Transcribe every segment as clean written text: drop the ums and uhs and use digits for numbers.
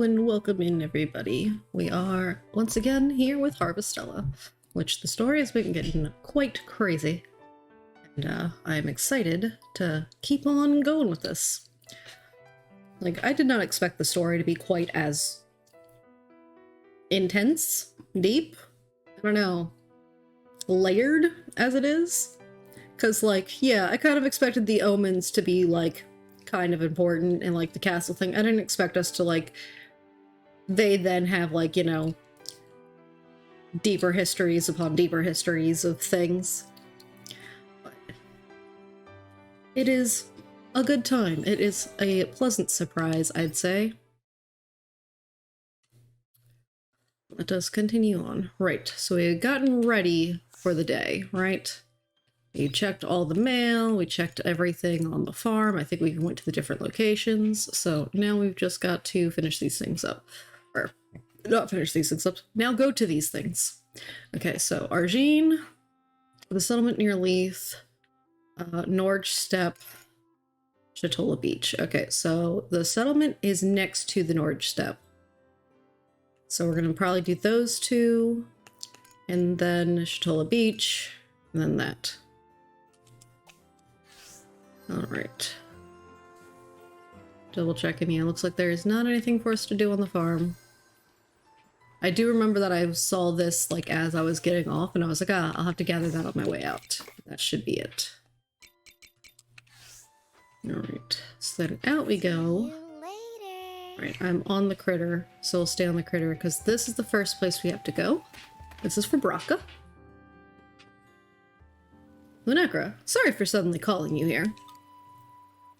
and welcome in everybody. We are once again here with Harvestella, which the story has been getting quite crazy. And I'm excited to keep on going with this. Like, I did not expect the story to be quite as intense, deep, I don't know, layered as it is. Because, like, yeah, I kind of expected the omens to be, like, kind of important and, like, the castle thing. I didn't expect us to, like, they then have, like, you know, deeper histories upon deeper histories of things. But it is a good time. It is a pleasant surprise, I'd say. Let us continue on. Right, so we had gotten ready for the day, right? We checked all the mail, we checked everything on the farm. I think we went to the different locations. So now we've just got to finish these things up. Or, not finish these things up. Now go to these things. Okay, so Argene, the settlement near Leith, Norge Steppe, Chatola Beach. Okay, so the settlement is next to the Norge Steppe. So we're going to probably do those two, and then Chatola Beach, and then that. Alright. Double checking. Yeah, looks like there is not anything for us to do on the farm. I do remember that I saw this, like, as I was getting off, and I was like, ah, I'll have to gather that on my way out. That should be it. Alright, so then out we go. Right, I'm on the critter, so we'll stay on the critter, because this is the first place we have to go. This is for Braca. Lunacra, sorry for suddenly calling you here.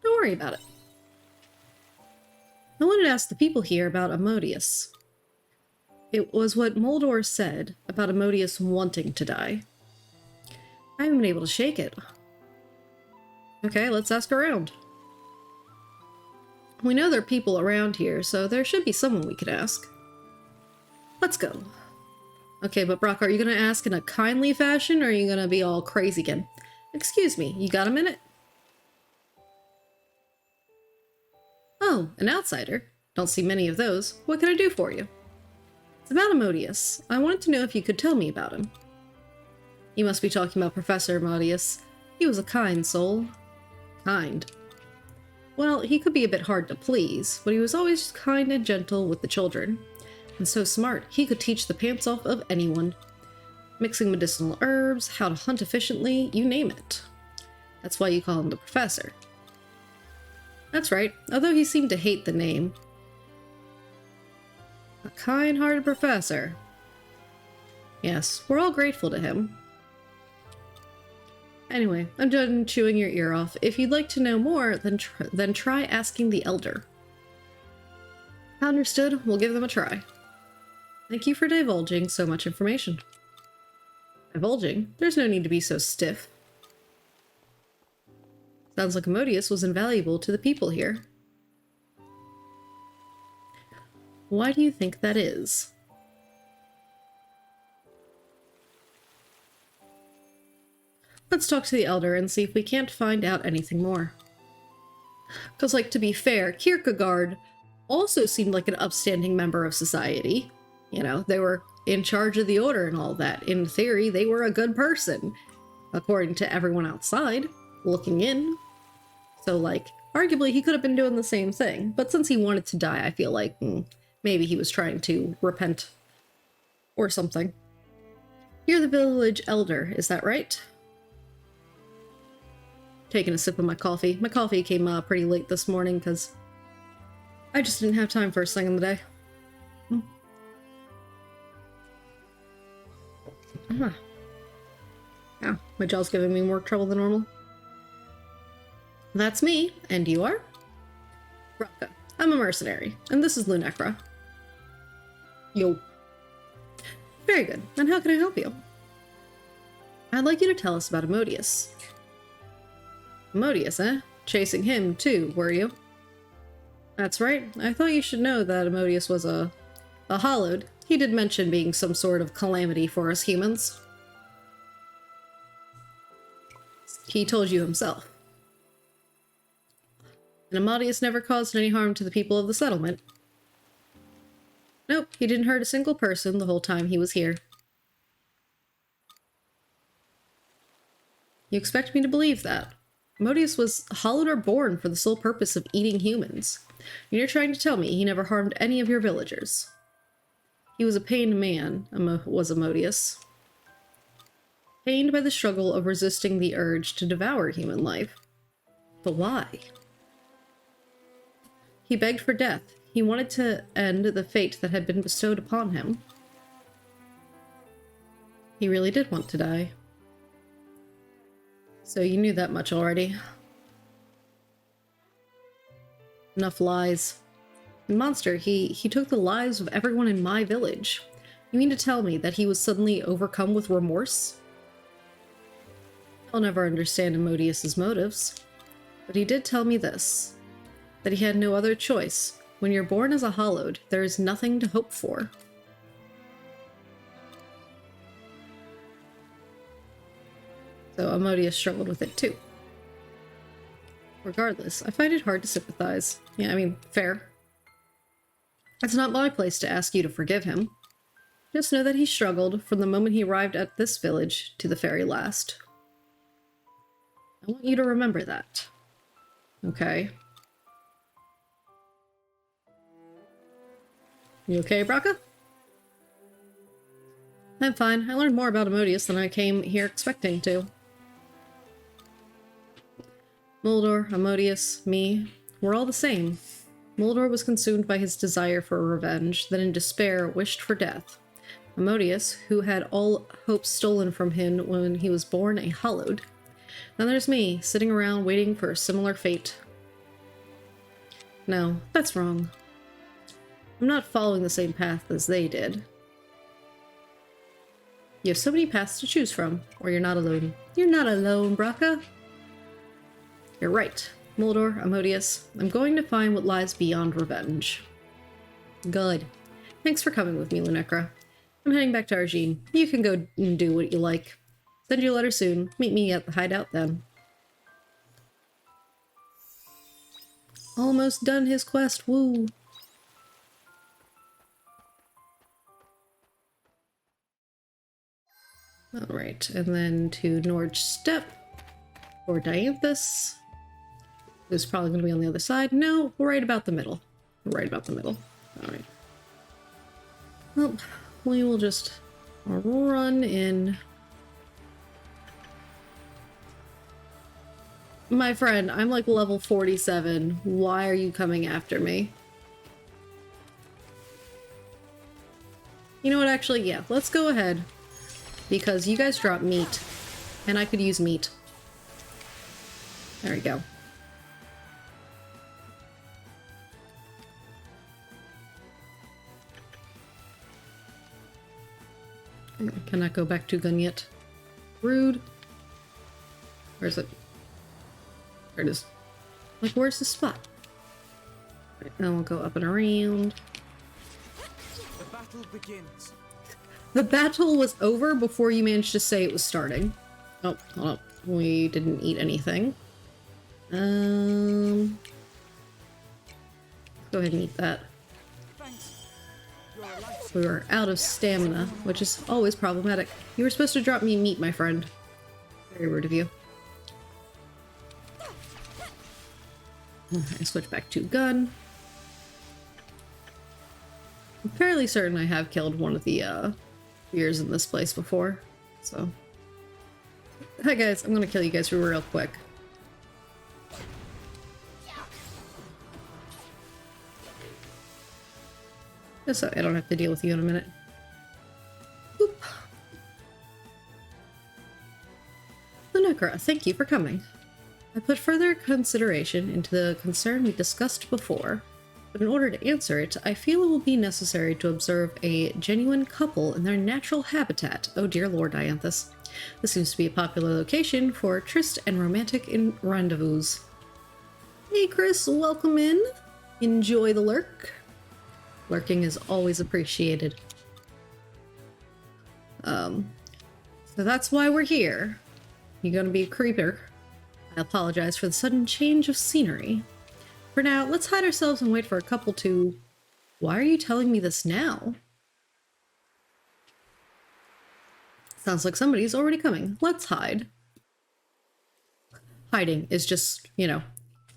Don't worry about it. I wanted to ask the people here about Amodius. It was what Moldor said about Amodius wanting to die. I haven't been able to shake it. Okay, let's ask around. We know there are people around here, so there should be someone we could ask. Let's go. Okay, but Brock, are you going to ask in a kindly fashion, or are you going to be all crazy again? Excuse me, you got a minute? Oh, an outsider. Don't see many of those. What can I do for you? It's about Amodius. I wanted to know if you could tell me about him. You must be talking about Professor Amodius. He was a kind soul. Kind. Well, he could be a bit hard to please, but he was always kind and gentle with the children. And so smart, he could teach the pants off of anyone. Mixing medicinal herbs, how to hunt efficiently, you name it. That's why you call him the Professor. That's right, although he seemed to hate the name. A kind-hearted professor. Yes, we're all grateful to him. Anyway, I'm done chewing your ear off. If you'd like to know more, then try asking the Elder. Understood, we'll give them a try. Thank you for divulging so much information. Divulging? There's no need to be so stiff. Sounds like Amodius was invaluable to the people here. Why do you think that is? Let's talk to the Elder and see if we can't find out anything more. Because, like, to be fair, Kierkegaard also seemed like an upstanding member of society. You know, they were in charge of the order and all that. In theory, they were a good person, according to everyone outside, looking in. So, like, arguably he could have been doing the same thing. But since he wanted to die, I feel like maybe he was trying to repent or something. You're the village elder, is that right? Taking a sip of my coffee. My coffee came pretty late this morning because I just didn't have time first thing in the day. Ow, my jaw's giving me more trouble than normal. That's me, and you are? Braca. I'm a mercenary, and this is Lunacra. Yo. Very good, and how can I help you? I'd like you to tell us about Amodius. Amodius, eh? Chasing him, too, were you? That's right. I thought you should know that Amodius was a hollowed. He did mention being some sort of calamity for us humans. He told you himself. And Amodius never caused any harm to the people of the settlement. Nope, he didn't hurt a single person the whole time he was here. You expect me to believe that? Modius was hollowed or born for the sole purpose of eating humans. And you're trying to tell me he never harmed any of your villagers. He was a pained man, was Modius. Pained by the struggle of resisting the urge to devour human life. But why? He begged for death. He wanted to end the fate that had been bestowed upon him. He really did want to die. So you knew that much already. Enough lies. Monster, he took the lives of everyone in my village. You mean to tell me that he was suddenly overcome with remorse? I'll never understand Modius's motives. But he did tell me this, that he had no other choice. When you're born as a Hallowed, there is nothing to hope for. So Modius struggled with it too. Regardless, I find it hard to sympathize. Yeah, I mean, fair. It's not my place to ask you to forgive him. Just know that he struggled from the moment he arrived at this village to the very last. I want you to remember that. Okay. You okay, Braca? I'm fine. I learned more about Modius than I came here expecting to. Moldor, Modius, me, we're all the same. Moldor was consumed by his desire for revenge, then in despair wished for death. Modius, who had all hope stolen from him when he was born a Hallowed. Then there's me, sitting around waiting for a similar fate. No, that's wrong. I'm not following the same path as they did. You have so many paths to choose from, or you're not alone. You're not alone, Braca. You're right. Moldor, Modius, I'm going to find what lies beyond revenge. Good. Thanks for coming with me, Lunecra. I'm heading back to Argene. You can go and do what you like. Send you a letter soon. Meet me at the hideout then. Almost done his quest, woo! Alright, and then to Nord's Step for Dianthus. Who's probably going to be on the other side. No, we're right about the middle. We're right about the middle. Alright. Well, we will just run in. My friend, I'm like level 47. Why are you coming after me? You know what, actually, yeah, let's go ahead. Because you guys drop meat. And I could use meat. There we go. I cannot go back to gun yet. Rude. Where's it? There it is. Like, where's the spot? Right, now we'll go up and around. The battle begins. The battle was over before you managed to say it was starting. Oh, hold up. We didn't eat anything. Let's go ahead and eat that. We were out of stamina, which is always problematic. You were supposed to drop me meat, my friend. Very rude of you. I switch back to gun. I'm fairly certain I have killed one of the bears in this place before, so. Hi guys, I'm gonna kill you guys real quick. Just so I don't have to deal with you in a minute. Oop. Lunecra, thank you for coming. I put further consideration into the concern we discussed before, but in order to answer it, I feel it will be necessary to observe a genuine couple in their natural habitat. Oh dear Lord, Dianthus. This seems to be a popular location for tryst and romantic rendezvous. Hey Chris, welcome in. Enjoy the lurk. Lurking is always appreciated. So that's why we're here. You're gonna be a creeper. I apologize for the sudden change of scenery. For now, let's hide ourselves and wait for a couple to Why are you telling me this now? Sounds like somebody's already coming. Let's hide. Hiding is just,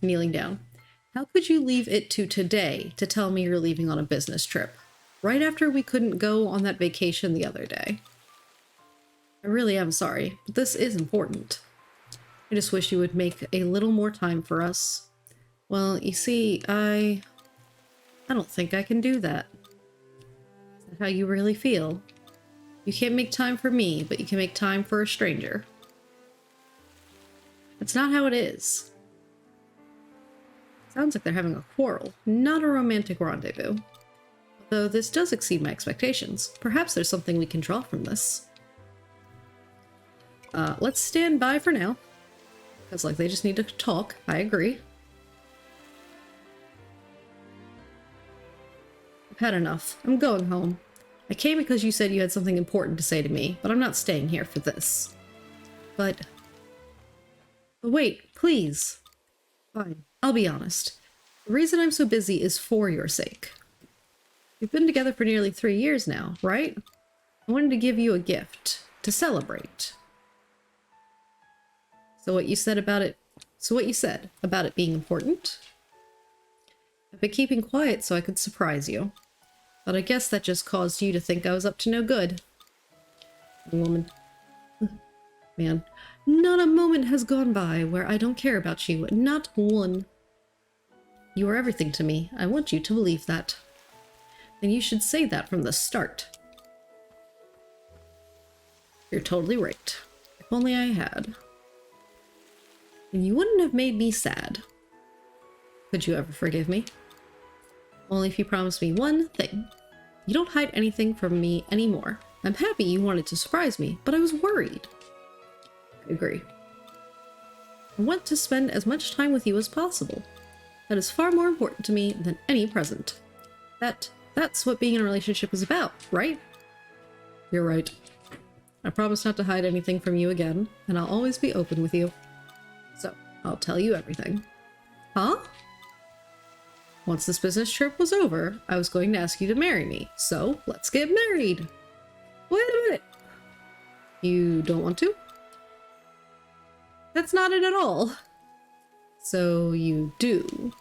kneeling down. How could you leave it to today to tell me you're leaving on a business trip? Right after we couldn't go on that vacation the other day. I really am sorry, but this is important. I just wish you would make a little more time for us. Well, you see, I don't think I can do that. Is that how you really feel? You can't make time for me, but you can make time for a stranger. That's not how it is. Sounds like they're having a quarrel, not a romantic rendezvous. Though this does exceed my expectations. Perhaps there's something we can draw from this. Let's stand by for now. Because, they just need to talk. I agree. I've had enough. I'm going home. I came because you said you had something important to say to me, but I'm not staying here for this. But wait, please. Fine, I'll be honest. The reason I'm so busy is for your sake. We've been together for nearly 3 years now, right? I wanted to give you a gift to celebrate. So what you said about it being important? I've been keeping quiet so I could surprise you. But I guess that just caused you to think I was up to no good. Woman. Man, not a moment has gone by where I don't care about you. Not one. You are everything to me. I want you to believe that. Then you should say that from the start. You're totally right. If only I had. And you wouldn't have made me sad. Could you ever forgive me? Only if you promise me one thing. You don't hide anything from me anymore. I'm happy you wanted to surprise me, but I was worried. I agree. I want to spend as much time with you as possible. That is far more important to me than any present. That's what being in a relationship is about, right? You're right. I promise not to hide anything from you again, and I'll always be open with you. So, I'll tell you everything. Huh? Once this business trip was over, I was going to ask you to marry me, so let's get married. Wait a minute. You don't want to? That's not it at all. So you do.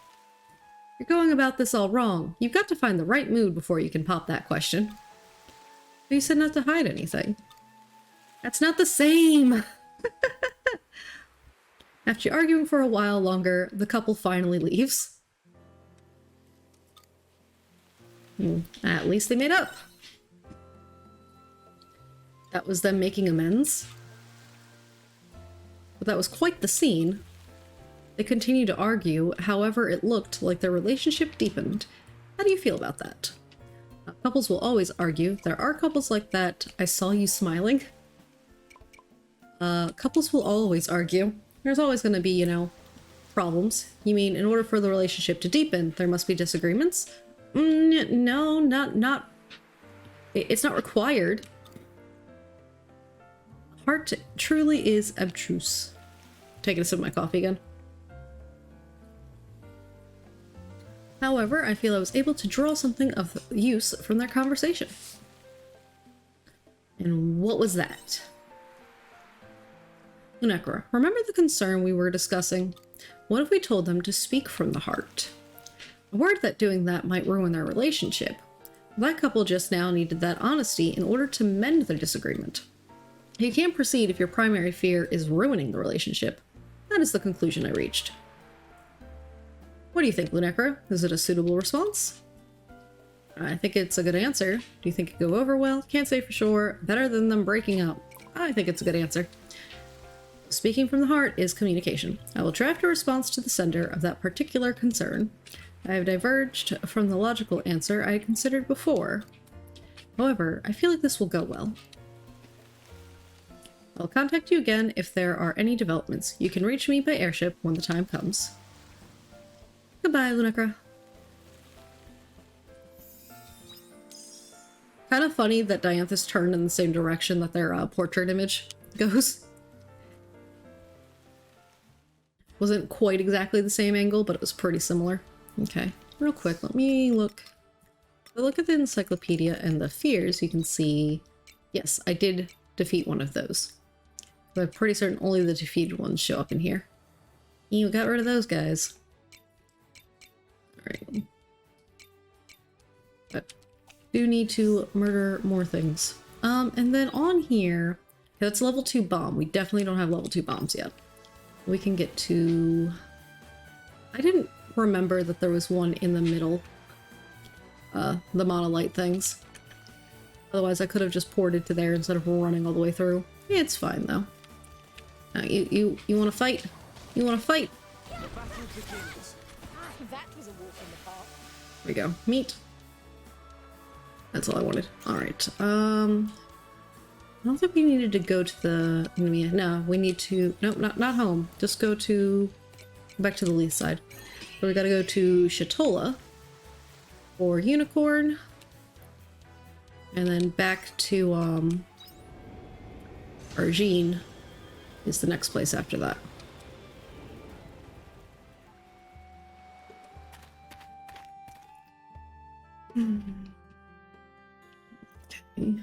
You're going about this all wrong. You've got to find the right mood before you can pop that question. But you said not to hide anything. That's not the same. After arguing for a while longer, the couple finally leaves. At least they made up. That was them making amends. But that was quite the scene. They continued to argue, however it looked like their relationship deepened. How do you feel about that? Couples will always argue. There are couples like that. I saw you smiling. Couples will always argue. There's always going to be, problems. You mean in order for the relationship to deepen, there must be disagreements? No, not. It's not required. Heart truly is abstruse. Taking a sip of my coffee again. However, I feel I was able to draw something of use from their conversation. And what was that? Lunekra, remember the concern we were discussing? What if we told them to speak from the heart? A word that doing that might ruin their relationship. That couple just now needed that honesty in order to mend their disagreement. You can't proceed if your primary fear is ruining the relationship. That is the conclusion I reached. What do you think, Lunekra? Is it a suitable response? I think it's a good answer. Do you think it could go over well? Can't say for sure. Better than them breaking up. I think it's a good answer. Speaking from the heart is communication. I will draft a response to the sender of that particular concern. I have diverged from the logical answer I had considered before. However, I feel like this will go well. I'll contact you again if there are any developments. You can reach me by airship when the time comes. Goodbye, Lunekra. Kind of funny that Dianthus turned in the same direction that their portrait image goes. Wasn't quite exactly the same angle, but it was pretty similar. Okay, real quick, let me look So look at the encyclopedia and the fears. You can see, yes, I did defeat one of those. But I'm pretty certain only the defeated ones show up in here. You got rid of those guys. Alright. But do need to murder more things. And then on here, that's level 2 bomb. We definitely don't have level 2 bombs yet. We can get to... I didn't remember that there was one in the middle. The monolith things. Otherwise I could have just ported to there instead of running all the way through. Yeah, it's fine though. You wanna fight? You wanna fight? The battle begins. That was a walk in the park. There we go. Meat. That's all I wanted. Alright. I don't think we needed to go to the... No, we need to... Nope, not home. Just go to... back to the Leith side. So we gotta go to Shatola for Unicorn. And then back to, Argene is the next place after that. Okay.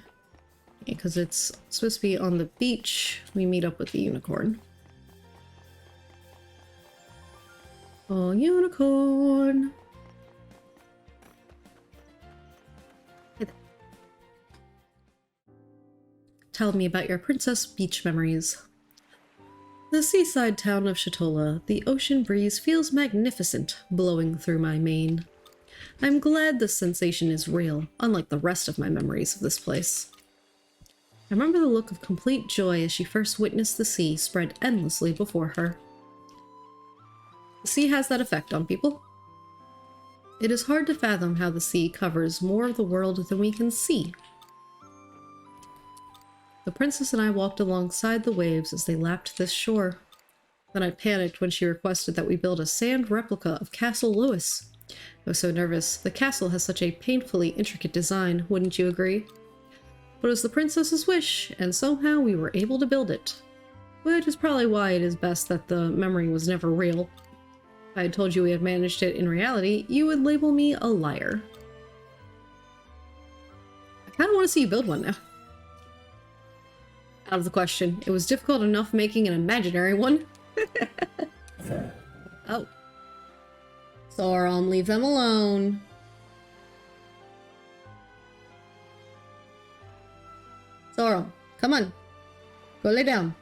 Because it's supposed to be on the beach, we meet up with the unicorn. Oh, unicorn! Hey there. Tell me about your Princess Beach memories. The seaside town of Shatola, the ocean breeze feels magnificent, blowing through my mane. I'm glad this sensation is real, unlike the rest of my memories of this place. I remember the look of complete joy as she first witnessed the sea spread endlessly before her. The sea has that effect on people. It is hard to fathom how the sea covers more of the world than we can see. The princess and I walked alongside the waves as they lapped this shore. Then I panicked when she requested that we build a sand replica of Castle Lewis. I was so nervous. The castle has such a painfully intricate design, wouldn't you agree? But it was the princess's wish, and somehow we were able to build it. Which is probably why it is best that the memory was never real. If I had told you we had managed it in reality, you would label me a liar. I kind of want to see you build one now. Out of the question. It was difficult enough making an imaginary one. Oh. Sauron, leave them alone. Sauron, come on. Go lay down.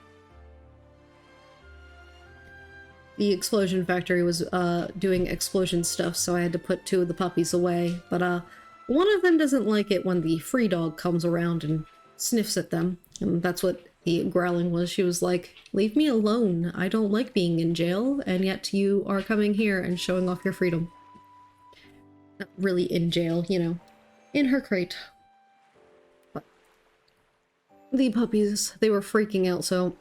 The explosion factory was doing explosion stuff, so I had to put 2 of the puppies away. But one of them doesn't like it when the free dog comes around and sniffs at them. And that's what the growling was. She was like, leave me alone. I don't like being in jail, and yet you are coming here and showing off your freedom. Not really in jail, you know. In her crate. But the puppies, they were freaking out, so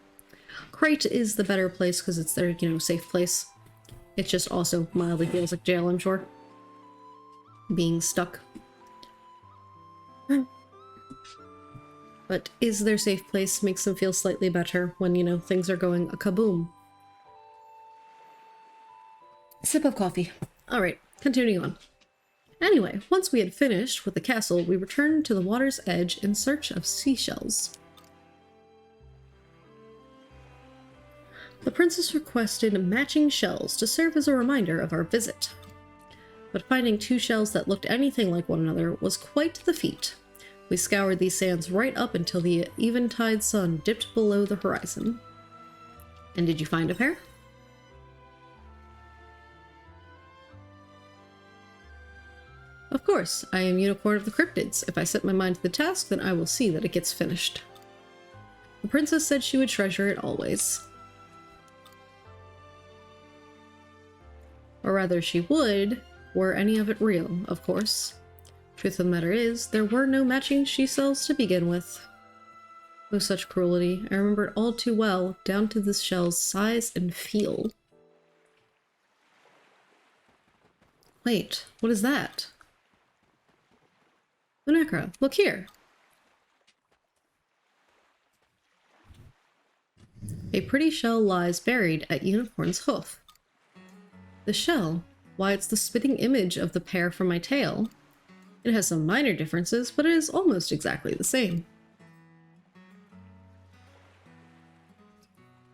crate is the better place because it's their, you know, safe place. It just also mildly feels like jail, I'm sure. Being stuck. But is their safe place makes them feel slightly better when, you know, things are going a kaboom. Sip of coffee. Alright, continuing on. Anyway, once we had finished with the castle, we returned to the water's edge in search of seashells. The princess requested matching shells to serve as a reminder of our visit. But finding 2 shells that looked anything like one another was quite the feat. We scoured these sands right up until the eventide sun dipped below the horizon. And did you find a pair? Of course, I am Unicorn of the Cryptids. If I set my mind to the task, then I will see that it gets finished. The princess said she would treasure it always. Or rather, she would, were any of it real, of course. Truth of the matter is, there were no matching she-shells to begin with. Oh, such cruelty. I remember it all too well, down to this shell's size and feel. Wait, what is that? Lunacra, look here! A pretty shell lies buried at Unicorn's hoof. The shell? Why, it's the spitting image of the pair from my tale. It has some minor differences, but it is almost exactly the same.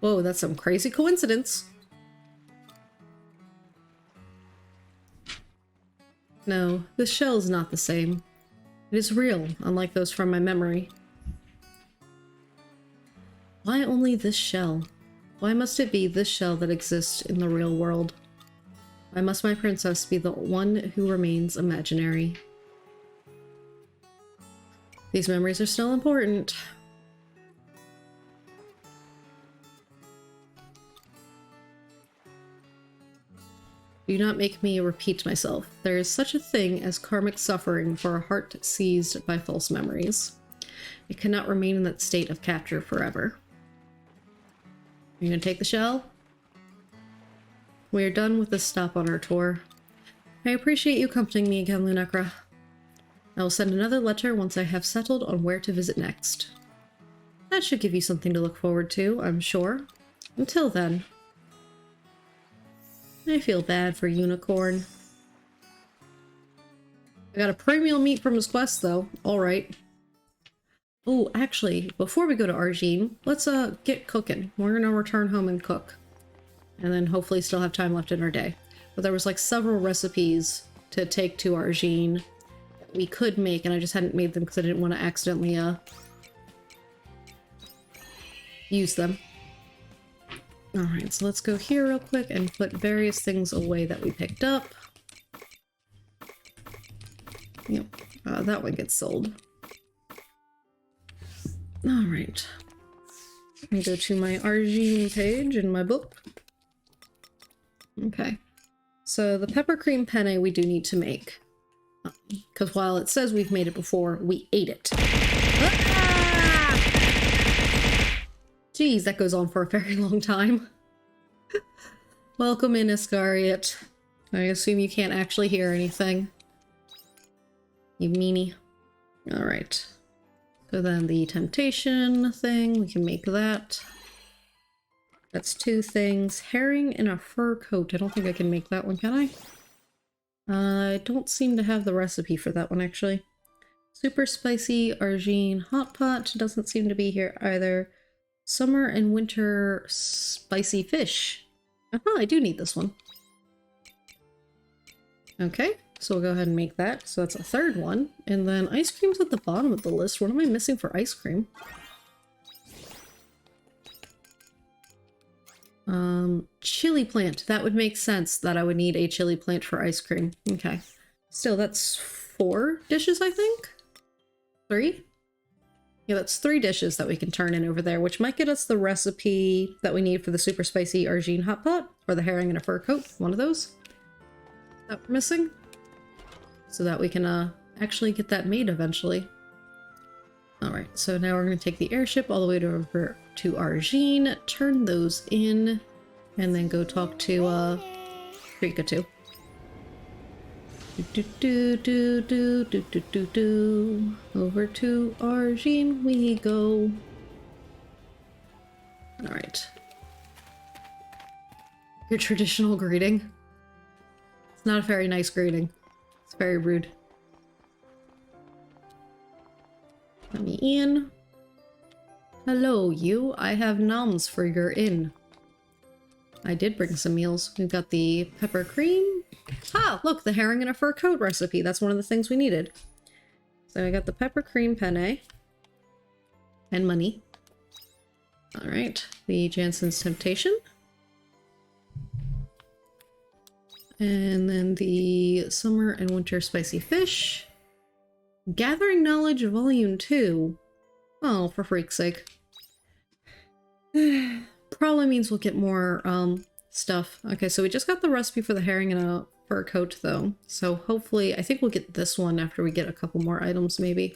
Whoa, that's some crazy coincidence. No, this shell is not the same. It is real, unlike those from my memory. Why only this shell? Why must it be this shell that exists in the real world? Why must my princess be the one who remains imaginary? These memories are still important. Do not make me repeat myself. There is such a thing as karmic suffering for a heart seized by false memories. It cannot remain in that state of capture forever. You gonna take the shell? We are done with this stop on our tour. I appreciate you accompanying me again, Lunacra. I will send another letter once I have settled on where to visit next. That should give you something to look forward to, I'm sure. Until then. I feel bad for Unicorn. I got a premium meat from his quest, though. Alright. Oh, actually, before we go to Argene, let's get cooking. We're gonna return home and cook. And then hopefully still have time left in our day. But there was like several recipes to take to Argene that we could make, and I just hadn't made them because I didn't want to accidentally use them. Alright, so let's go here real quick and put various things away that we picked up. Yep, that one gets sold. Alright. Let me go to my Argene page in my book. Okay. So the pepper cream penne we do need to make. Because while it says we've made it before, we ate it. Jeez, that goes on for a very long time. Welcome in, Iscariot. I assume you can't actually hear anything. You meanie. Alright. So then the temptation thing, we can make that. That's 2 things. Herring in a fur coat. I don't think I can make that one, can I? I don't seem to have the recipe for that one, actually. Super spicy Argene hot pot doesn't seem to be here either. Summer and winter spicy fish. I do need this one. Okay, so we'll go ahead and make that. So that's a 3rd one. And then ice cream's at the bottom of the list. What am I missing for ice cream? Chili plant. That would make sense that I would need a chili plant for ice cream. Okay. Still, that's 4 dishes, I think? 3? Yeah, that's 3 dishes that we can turn in over there, which might get us the recipe that we need for the super spicy Argene hot pot, or the herring in a fur coat, one of those that we're missing, so that we can actually get that made eventually. Alright, so now we're going to take the airship all the way over to Argene, turn those in, and then go talk to Rika too. Over to Argene we go. Alright. Your traditional greeting. It's not a very nice greeting. It's very rude. Let me in. Hello, you. I have noms for your inn. I did bring some meals. We've got the pepper cream. Ah, look, the herring in a fur coat recipe. That's one of the things we needed. So I got the pepper cream penne. And money. Alright, the Jansen's Temptation. And then the Summer and Winter Spicy Fish. Gathering Knowledge Volume 2. Oh, for freak's sake. Probably means we'll get more stuff. Okay, so we just got the recipe for the herring in a fur coat, though. So hopefully, I think we'll get this one after we get a couple more items, maybe.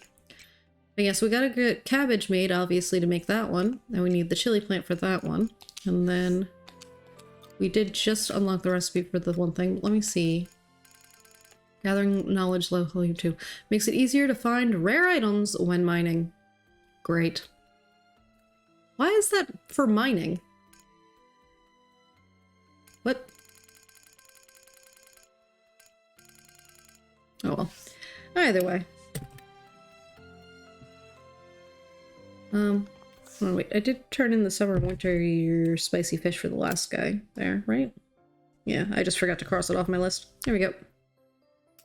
But yes, we gotta get cabbage made, obviously, to make that one. And we need the chili plant for that one. And then we did just unlock the recipe for the one thing. Let me see. Gathering knowledge level 2. Makes it easier to find rare items when mining. Great. Why is that for mining? What? Oh well. Alright Either way. Hold on, wait. I did turn in the summer and winter spicy fish for the last guy there, right? Yeah, I just forgot to cross it off my list. There we go.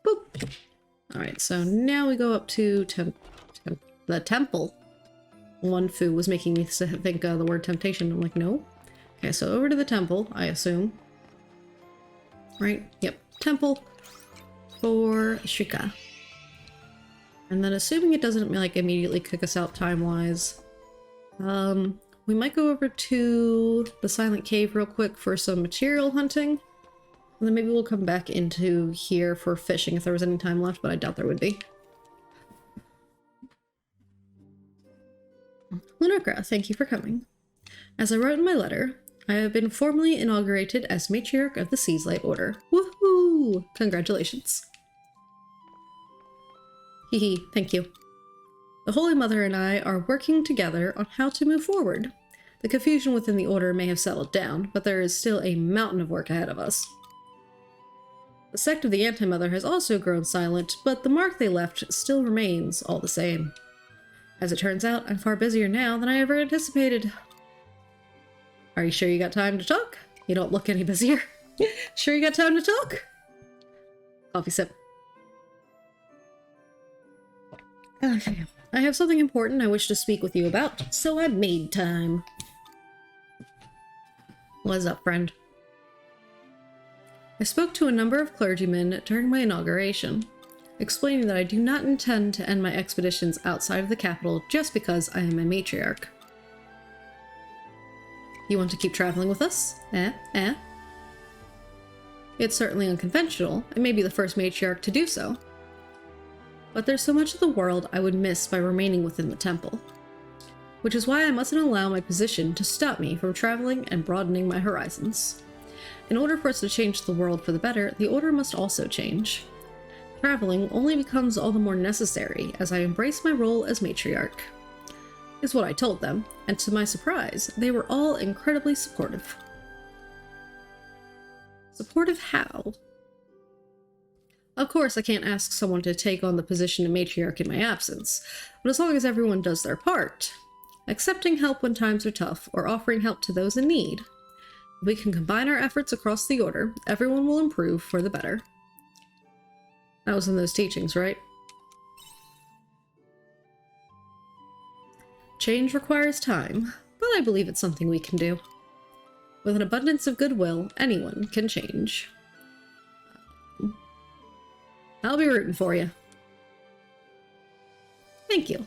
Boop. Alright, so now we go up to the temple. One Fu was making me think the word temptation. I'm like, no. Okay, so over to the temple, I assume. Right? Yep. Temple for Shika. And then assuming it doesn't, like, immediately kick us out time-wise, we might go over to the Silent Cave real quick for some material hunting. And then maybe we'll come back into here for fishing if there was any time left, but I doubt there would be. Lunakra, thank you for coming. As I wrote in my letter, I have been formally inaugurated as Matriarch of the Seaslight Order. Woohoo! Congratulations. Hehe, thank you. The Holy Mother and I are working together on how to move forward. The confusion within the Order may have settled down, but there is still a mountain of work ahead of us. The sect of the Anti-Mother has also grown silent, but the mark they left still remains all the same. As it turns out, I'm far busier now than I ever anticipated. Are you sure you got time to talk? You don't look any busier. Sure you got time to talk? Coffee sip. Okay. I have something important I wish to speak with you about, so I made time. What's up, friend? I spoke to a number of clergymen during my inauguration, explaining that I do not intend to end my expeditions outside of the capital just because I am a matriarch. You want to keep traveling with us? It's certainly unconventional, and may be the first matriarch to do so. But there's so much of the world I would miss by remaining within the temple. Which is why I mustn't allow my position to stop me from traveling and broadening my horizons. In order for us to change the world for the better, the Order must also change. Traveling only becomes all the more necessary as I embrace my role as matriarch. Is what I told them, and to my surprise, they were all incredibly supportive. Supportive how? Of course, I can't ask someone to take on the position of matriarch in my absence, but as long as everyone does their part, accepting help when times are tough or offering help to those in need, if we can combine our efforts across the Order, everyone will improve for the better. That was in those teachings, right? Change requires time, but I believe it's something we can do. With an abundance of goodwill, anyone can change. I'll be rooting for you. Thank you.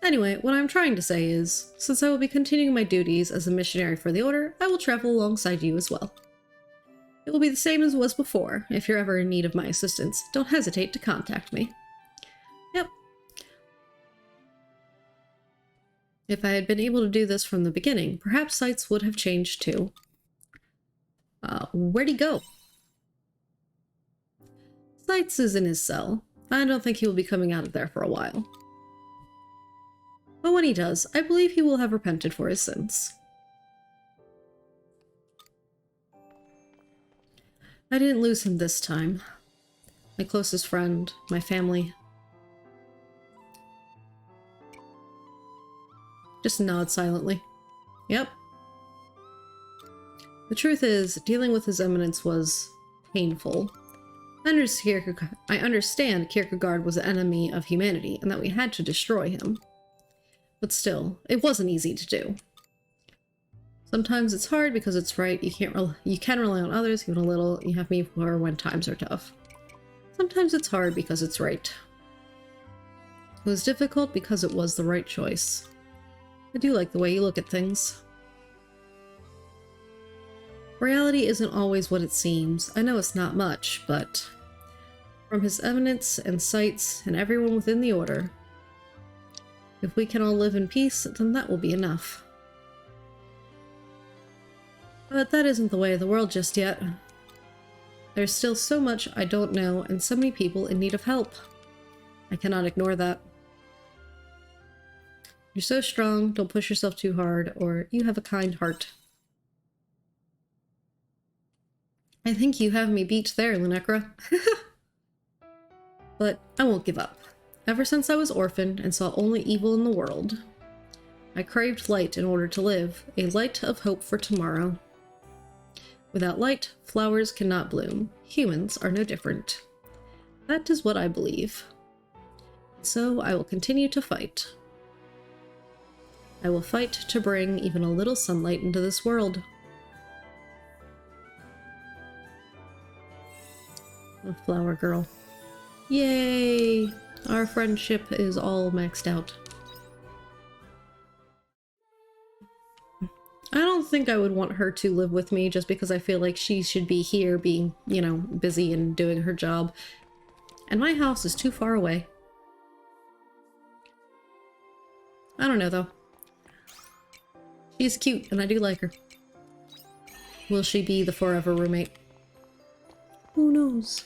Anyway, what I'm trying to say is, since I will be continuing my duties as a missionary for the Order, I will travel alongside you as well. It will be the same as it was before. If you're ever in need of my assistance, don't hesitate to contact me. Yep. If I had been able to do this from the beginning, perhaps sights would have changed too. Where'd he go? Sights is in his cell. I don't think he will be coming out of there for a while. But when he does, I believe he will have repented for his sins. I didn't lose him this time. My closest friend, my family. Just nod silently. Yep. The truth is, dealing with His Eminence was painful. I understand Kierkegaard was an enemy of humanity and that we had to destroy him. But still, it wasn't easy to do. Sometimes it's hard because it's right. You can rely on others, even a little. You have me for when times are tough. Sometimes it's hard because it's right. It was difficult because it was the right choice. I do like the way you look at things. Reality isn't always what it seems. I know it's not much, but from His Eminence and sights and everyone within the Order, if we can all live in peace, then that will be enough. But that isn't the way of the world just yet. There's still so much I don't know and so many people in need of help. I cannot ignore that. You're so strong, don't push yourself too hard, or you have a kind heart. I think you have me beat there, Lunekra. But I won't give up. Ever since I was orphaned and saw only evil in the world, I craved light in order to live, a light of hope for tomorrow. Without light, flowers cannot bloom. Humans are no different. That is what I believe. So I will continue to fight. I will fight to bring even a little sunlight into this world. A flower girl. Yay! Our friendship is all maxed out. I don't think I would want her to live with me just because I feel like she should be here being, you know, busy and doing her job. And my house is too far away. I don't know though. She's cute and I do like her. Will she be the forever roommate? Who knows?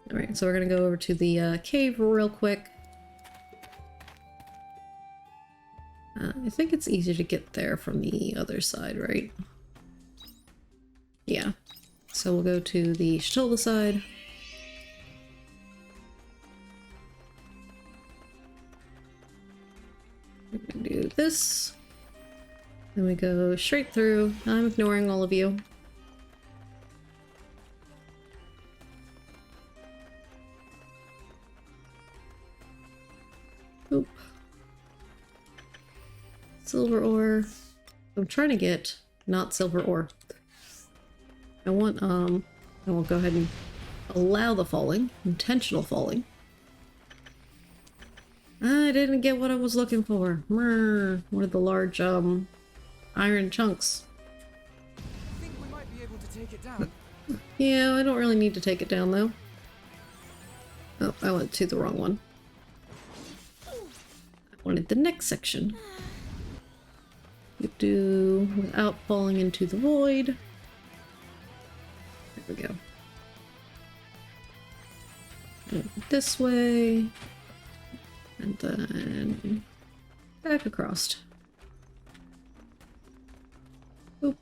Alright, so we're gonna go over to the cave real quick. I think it's easier to get there from the other side, right? Yeah. So we'll go to the Harvestella side. We're gonna do this. Then we go straight through. I'm ignoring all of you. Oop. Silver ore. I'm trying to get not silver ore. I want, I will go ahead and allow the falling. Intentional falling. I didn't get what I was looking for. What are the large, iron chunks? I think we might be able to take it down. Yeah, I don't really need to take it down, though. Oh, I went to the wrong one. I wanted the next section. You do without falling into the void. There we go. And this way. And then back across. Oop.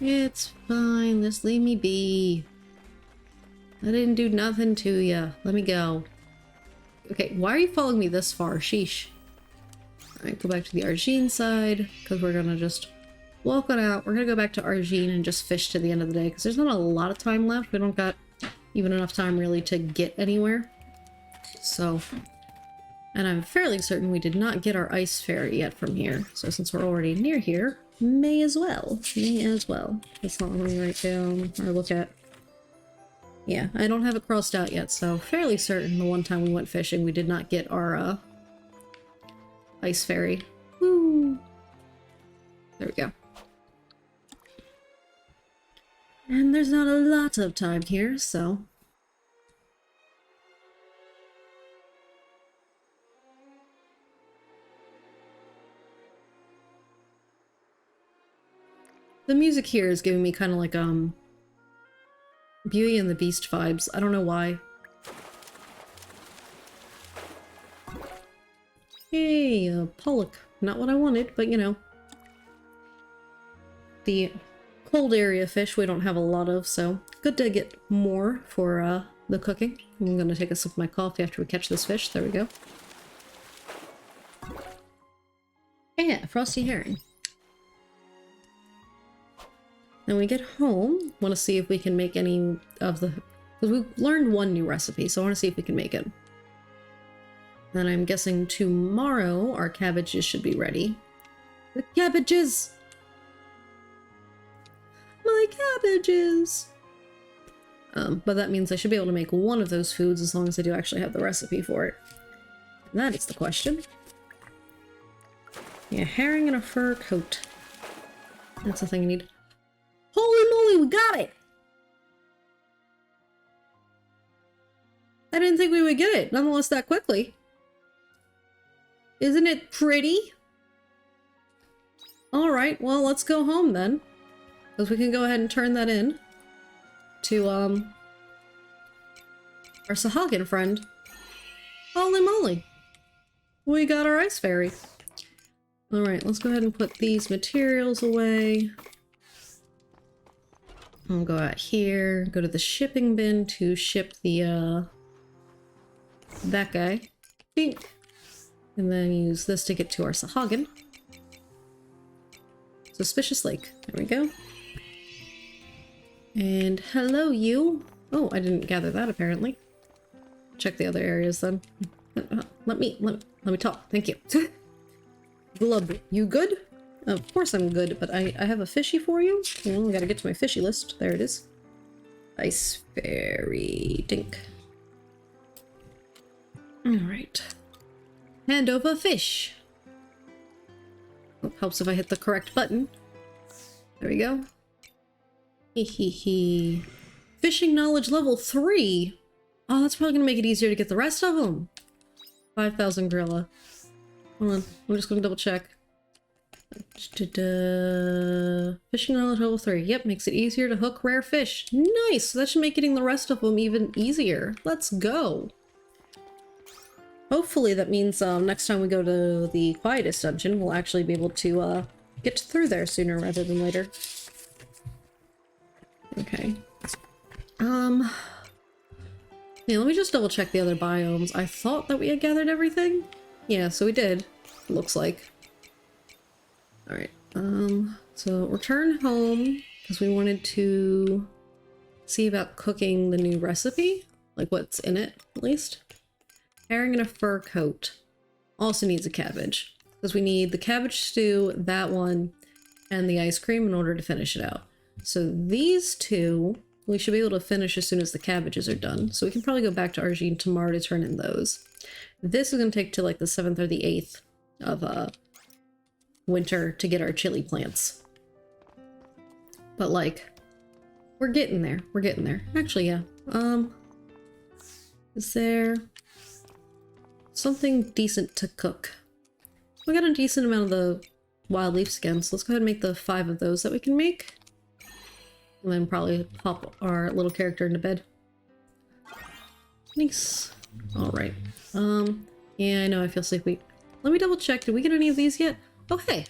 It's fine. Just leave me be. I didn't do nothing to ya. Let me go. Okay, why are you following me this far? Sheesh. Alright, go back to the Argene side, because we're gonna just walk on out. We're gonna go back to Argene and just fish to the end of the day, because there's not a lot of time left. We don't got even enough time really to get anywhere. So, and I'm fairly certain we did not get our ice ferry yet from here. So since we're already near here, may as well. May as well. That's not let me write down or look at. Yeah, I don't have it crossed out yet, so fairly certain the one time we went fishing we did not get our ice ferry. Woo! There we go. And there's not a lot of time here, so... The music here is giving me kind of like, Beauty and the Beast vibes. I don't know why. Hey, pollock. Not what I wanted, but you know. The cold area fish we don't have a lot of, so good to get more for the cooking. I'm gonna take a sip of my coffee after we catch this fish. There we go. Yeah, frosty herring. Then we get home, want to see if we can make any of the... Because we learned one new recipe, so I want to see if we can make it. Then I'm guessing tomorrow our cabbages should be ready. The cabbages! My cabbages! But that means I should be able to make one of those foods as long as I do actually have the recipe for it. And that is the question. Yeah, herring and a fur coat. That's the thing I need. Holy moly, we got it! I didn't think we would get it, nonetheless that quickly. Isn't it pretty? Alright, well, let's go home then. Because we can go ahead and turn that in to, our Sahagin friend. Holy moly! We got our ice fairy. Alright, let's go ahead and put these materials away. I'll go out here, go to the shipping bin to ship the, that guy. Bink. And then use this to get to our Sahagin. Suspicious Lake. There we go. And hello, you. Oh, I didn't gather that apparently. Check the other areas then. Let me talk. Thank you. Glub, you good? Of course I'm good, but I have a fishy for you. Well, I gotta get to my fishy list. There it is. Ice fairy dink. Alright. Hand over fish. Oh, helps if I hit the correct button. There we go. Hee hee hee. Fishing knowledge level 3. Oh, that's probably gonna make it easier to get the rest of them. 5,000 gorilla. Hold on, I'm just gonna double check. Fishing knowledge level 3. Yep, makes it easier to hook rare fish. Nice! That should make getting the rest of them even easier. Let's go. Hopefully that means next time we go to the quietest dungeon, we'll actually be able to get through there sooner rather than later. Okay. Yeah, let me just double check the other biomes. I thought that we had gathered everything. Yeah, so we did. Looks like. Alright, so return home because we wanted to see about cooking the new recipe. Like what's in it, at least. Herring and a fur coat. Also needs a cabbage. Because we need the cabbage stew, that one, and the ice cream in order to finish it out. So these two, we should be able to finish as soon as the cabbages are done. So we can probably go back to Argene tomorrow to turn in those. This is going to take to like the 7th or the 8th of winter to get our chili plants. But like, we're getting there. We're getting there. Actually, yeah. Is there something decent to cook? We got a decent amount of the wild leaf skins, so let's go ahead and make the 5 of those that we can make. And then probably pop our little character into bed. Nice. Alright. Yeah, I know I feel sleepy. Let me double check. Did we get any of these yet? Oh, hey.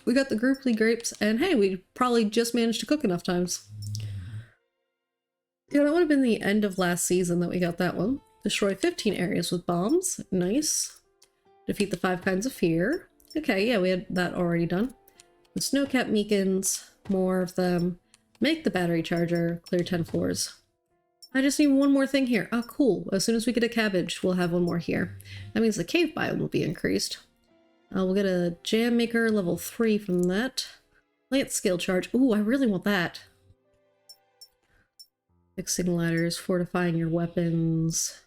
We got the grouply grapes, and hey, we probably just managed to cook enough times. Yeah, that would have been the end of last season that we got that one. Destroy 15 areas with bombs. Nice. Defeat the 5 kinds of fear. Okay, yeah, we had that already done. The snowcap meekins. More of them. Make the battery charger. Clear 10 floors. I just need one more thing here. Oh, cool. As soon as we get a cabbage, we'll have one more here. That means the cave biome will be increased. We'll get a jam maker level 3 from that. Plant skill charge. Ooh, I really want that. Fixing ladders, fortifying your weapons.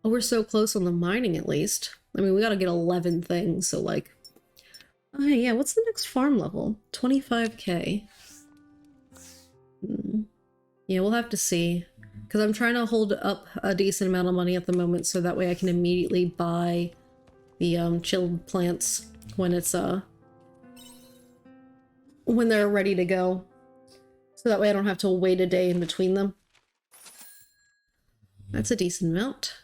Oh, we're so close on the mining at least. I mean, we gotta get 11 things, so like... Oh, yeah, what's the next farm level? 25k. Yeah, we'll have to see. Because I'm trying to hold up a decent amount of money at the moment so that way I can immediately buy the chilled plants when it's when they're ready to go. So that way I don't have to wait a day in between them. That's a decent amount.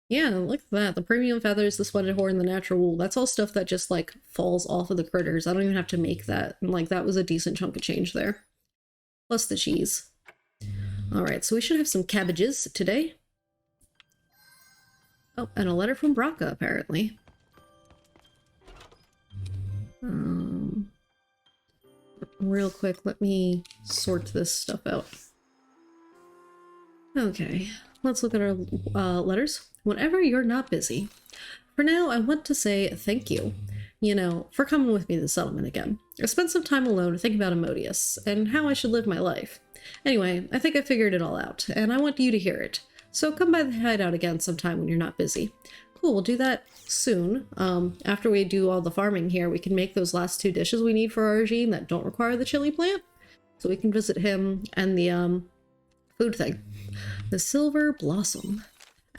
Yeah, look at that. The premium feathers, the sweated horn, and the natural wool. That's all stuff that just like falls off of the critters. I don't even have to make that. And like that was a decent chunk of change there. Plus the cheese. Alright, so we should have some cabbages today. Oh, and a letter from Braca, apparently. Real quick, let me sort this stuff out. Okay, let's look at our letters. Whenever you're not busy. For now, I want to say thank you, you know, for coming with me to the settlement again. I spent some time alone thinking about Emodius and how I should live my life. Anyway, I think I figured it all out, and I want you to hear it. So come by the hideout again sometime when you're not busy. Cool, we'll do that soon. After we do all the farming here, we can make those last 2 dishes we need for Argene that don't require the chili plant. So we can visit him and the food thing. The Silver Blossom.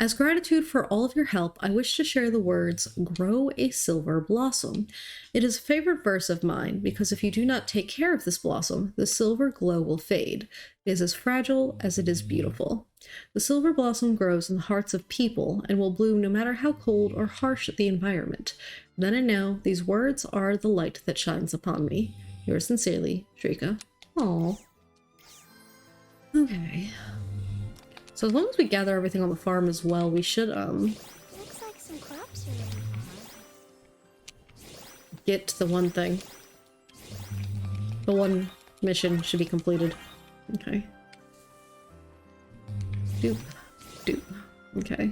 As gratitude for all of your help, I wish to share the words, grow a silver blossom. It is a favorite verse of mine, because if you do not take care of this blossom, the silver glow will fade. It is as fragile as it is beautiful. The silver blossom grows in the hearts of people and will bloom no matter how cold or harsh the environment. Then and now, these words are the light that shines upon me. Yours sincerely, Shrika. Oh. Okay. So as long as we gather everything on the farm as well, we should Looks like some crops are ready. get the one thing. The one mission should be completed. Okay. Doop. Doop. Okay.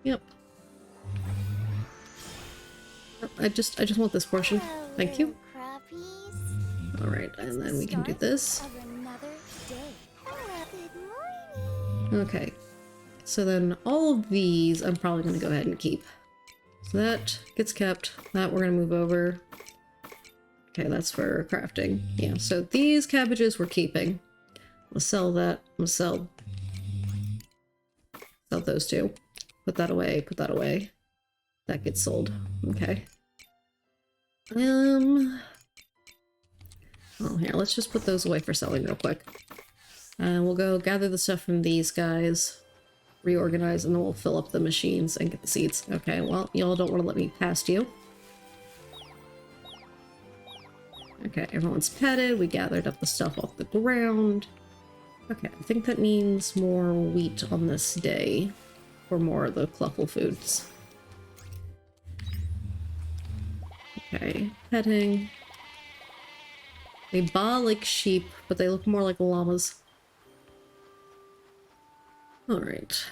Yep. I just want this portion. Hello, Thank you. crappies. Alright, and then we can do this. Of another day. Hello, good morning. Okay. So then all of these I'm probably going to go ahead and keep. So that gets kept. That we're going to move over. Okay, that's for crafting. Yeah, so these cabbages we're keeping. I'll sell that. I'm going to sell those two. Put that away. Put that away. That gets sold. Okay. Oh, here, let's just put those away for selling real quick. And we'll go gather the stuff from these guys, reorganize, and then we'll fill up the machines and get the seeds. Okay, well, y'all don't want to let me past you. Okay, everyone's petted. We gathered up the stuff off the ground. Okay, I think that means more wheat on this day for more of the cluffle foods. Okay, petting. They baa like sheep, but they look more like llamas. Alright,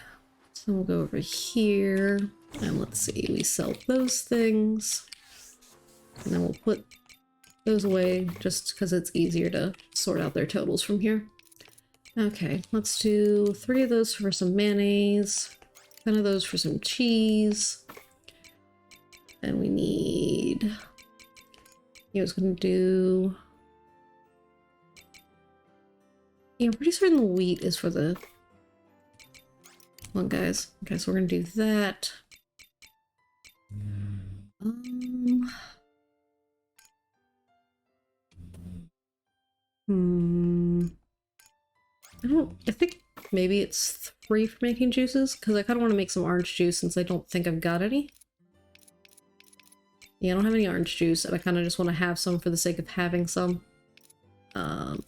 so we'll go over here, and let's see, we sell those things. And then we'll put those away, just because it's easier to sort out their totals from here. Okay, let's do 3 of those for some mayonnaise, 10 of those for some cheese. And we need... I was gonna do... Yeah, I'm pretty certain the wheat is for the... Come on, guys. Okay, so we're gonna do that. I think maybe it's 3 for making juices, because I kind of want to make some orange juice since I don't think I've got any. Yeah, I don't have any orange juice, and I kind of just want to have some for the sake of having some.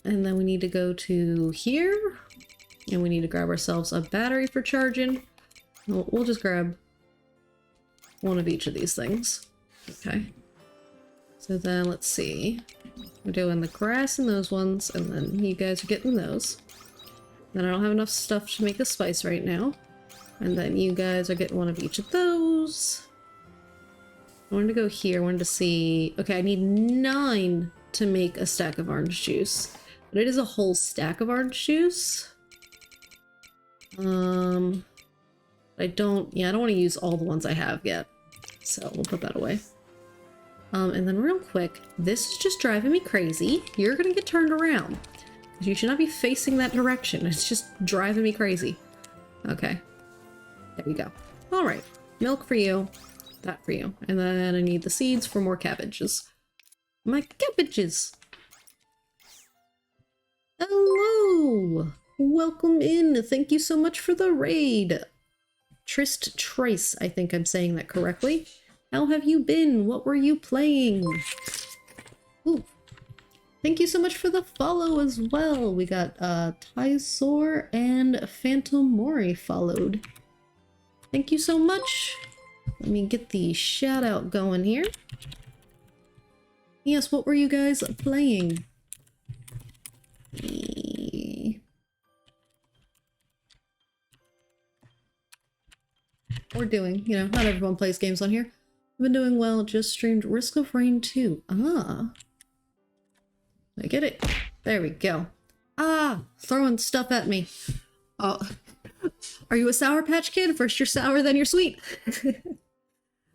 And then we need to go to here, and we need to grab ourselves a battery for charging. We'll just grab one of each of these things. Okay. So then let's see. We're doing the grass in those ones, and then you guys are getting those. Then I don't have enough stuff to make a spice right now. And then you guys are getting one of each of those. I wanted to go here. I wanted to see... Okay, I need 9 to make a stack of orange juice. But it is a whole stack of orange juice. I don't want to use all the ones I have yet. So we'll put that away. And then real quick, this is just driving me crazy. You're gonna get turned around. You should not be facing that direction. It's just driving me crazy. Okay. There you go. Alright. Milk for you. That for you. And then I need the seeds for more cabbages. My cabbages! Hello! Welcome in. Thank you so much for the raid. Trist Trice, I think I'm saying that correctly. How have you been? What were you playing? Ooh. Thank you so much for the follow as well. We got Tysor and Phantom Mori followed. Thank you so much. Let me get the shout out going here. Yes, what were you guys playing? We're doing, you know, not everyone plays games on here. I've been doing well, just streamed Risk of Rain 2. Ah. I get it. There we go. Ah, throwing stuff at me. Oh, are you a Sour Patch Kid? First you're sour, then you're sweet.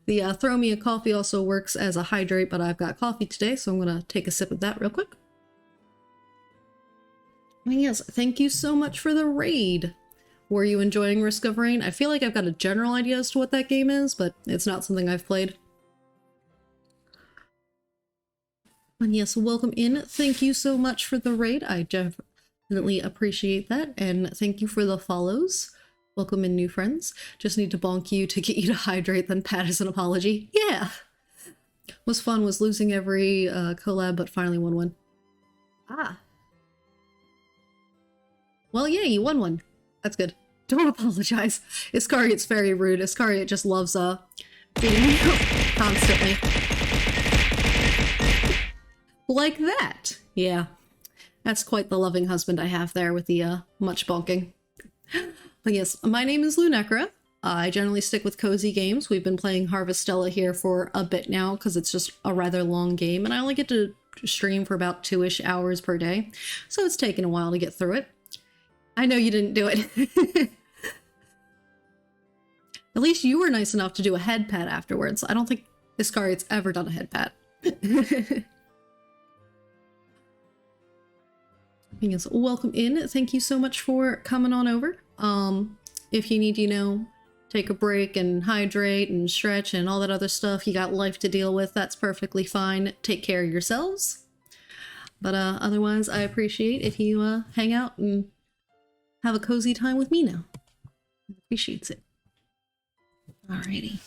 The throw me a coffee also works as a hydrate, but I've got coffee today, so I'm gonna take a sip of that real quick. Yes, thank you so much for the raid. Were you enjoying Risk of Rain? I feel like I've got a general idea as to what that game is, but it's not something I've played. And yes, welcome in. Thank you so much for the raid. I definitely appreciate that. And thank you for the follows. Welcome in, new friends. Just need to bonk you to get you to hydrate, then pat as an apology. Yeah! Was fun, was losing every collab, but finally won one. Ah. Well, yeah, you won one. That's good. Don't apologize. Iscariot's very rude. Iscariot just loves, beating me up constantly. Like that. Yeah. That's quite the loving husband I have there with the, much bonking. But yes, my name is Lunecra. I generally stick with cozy games. We've been playing Harvestella here for a bit now because it's just a rather long game, and I only get to stream for about 2-ish hours per day, so it's taken a while to get through it. I know you didn't do it. At least you were nice enough to do a head pat afterwards. I don't think Iscariot's ever done a head pat. Yes, welcome in. Thank you so much for coming on over. If you need, you know, take a break and hydrate and stretch and all that other stuff, you got life to deal with, that's perfectly fine. Take care of yourselves. But otherwise, I appreciate if you hang out and have a cozy time with me now. Appreciates it. Alrighty.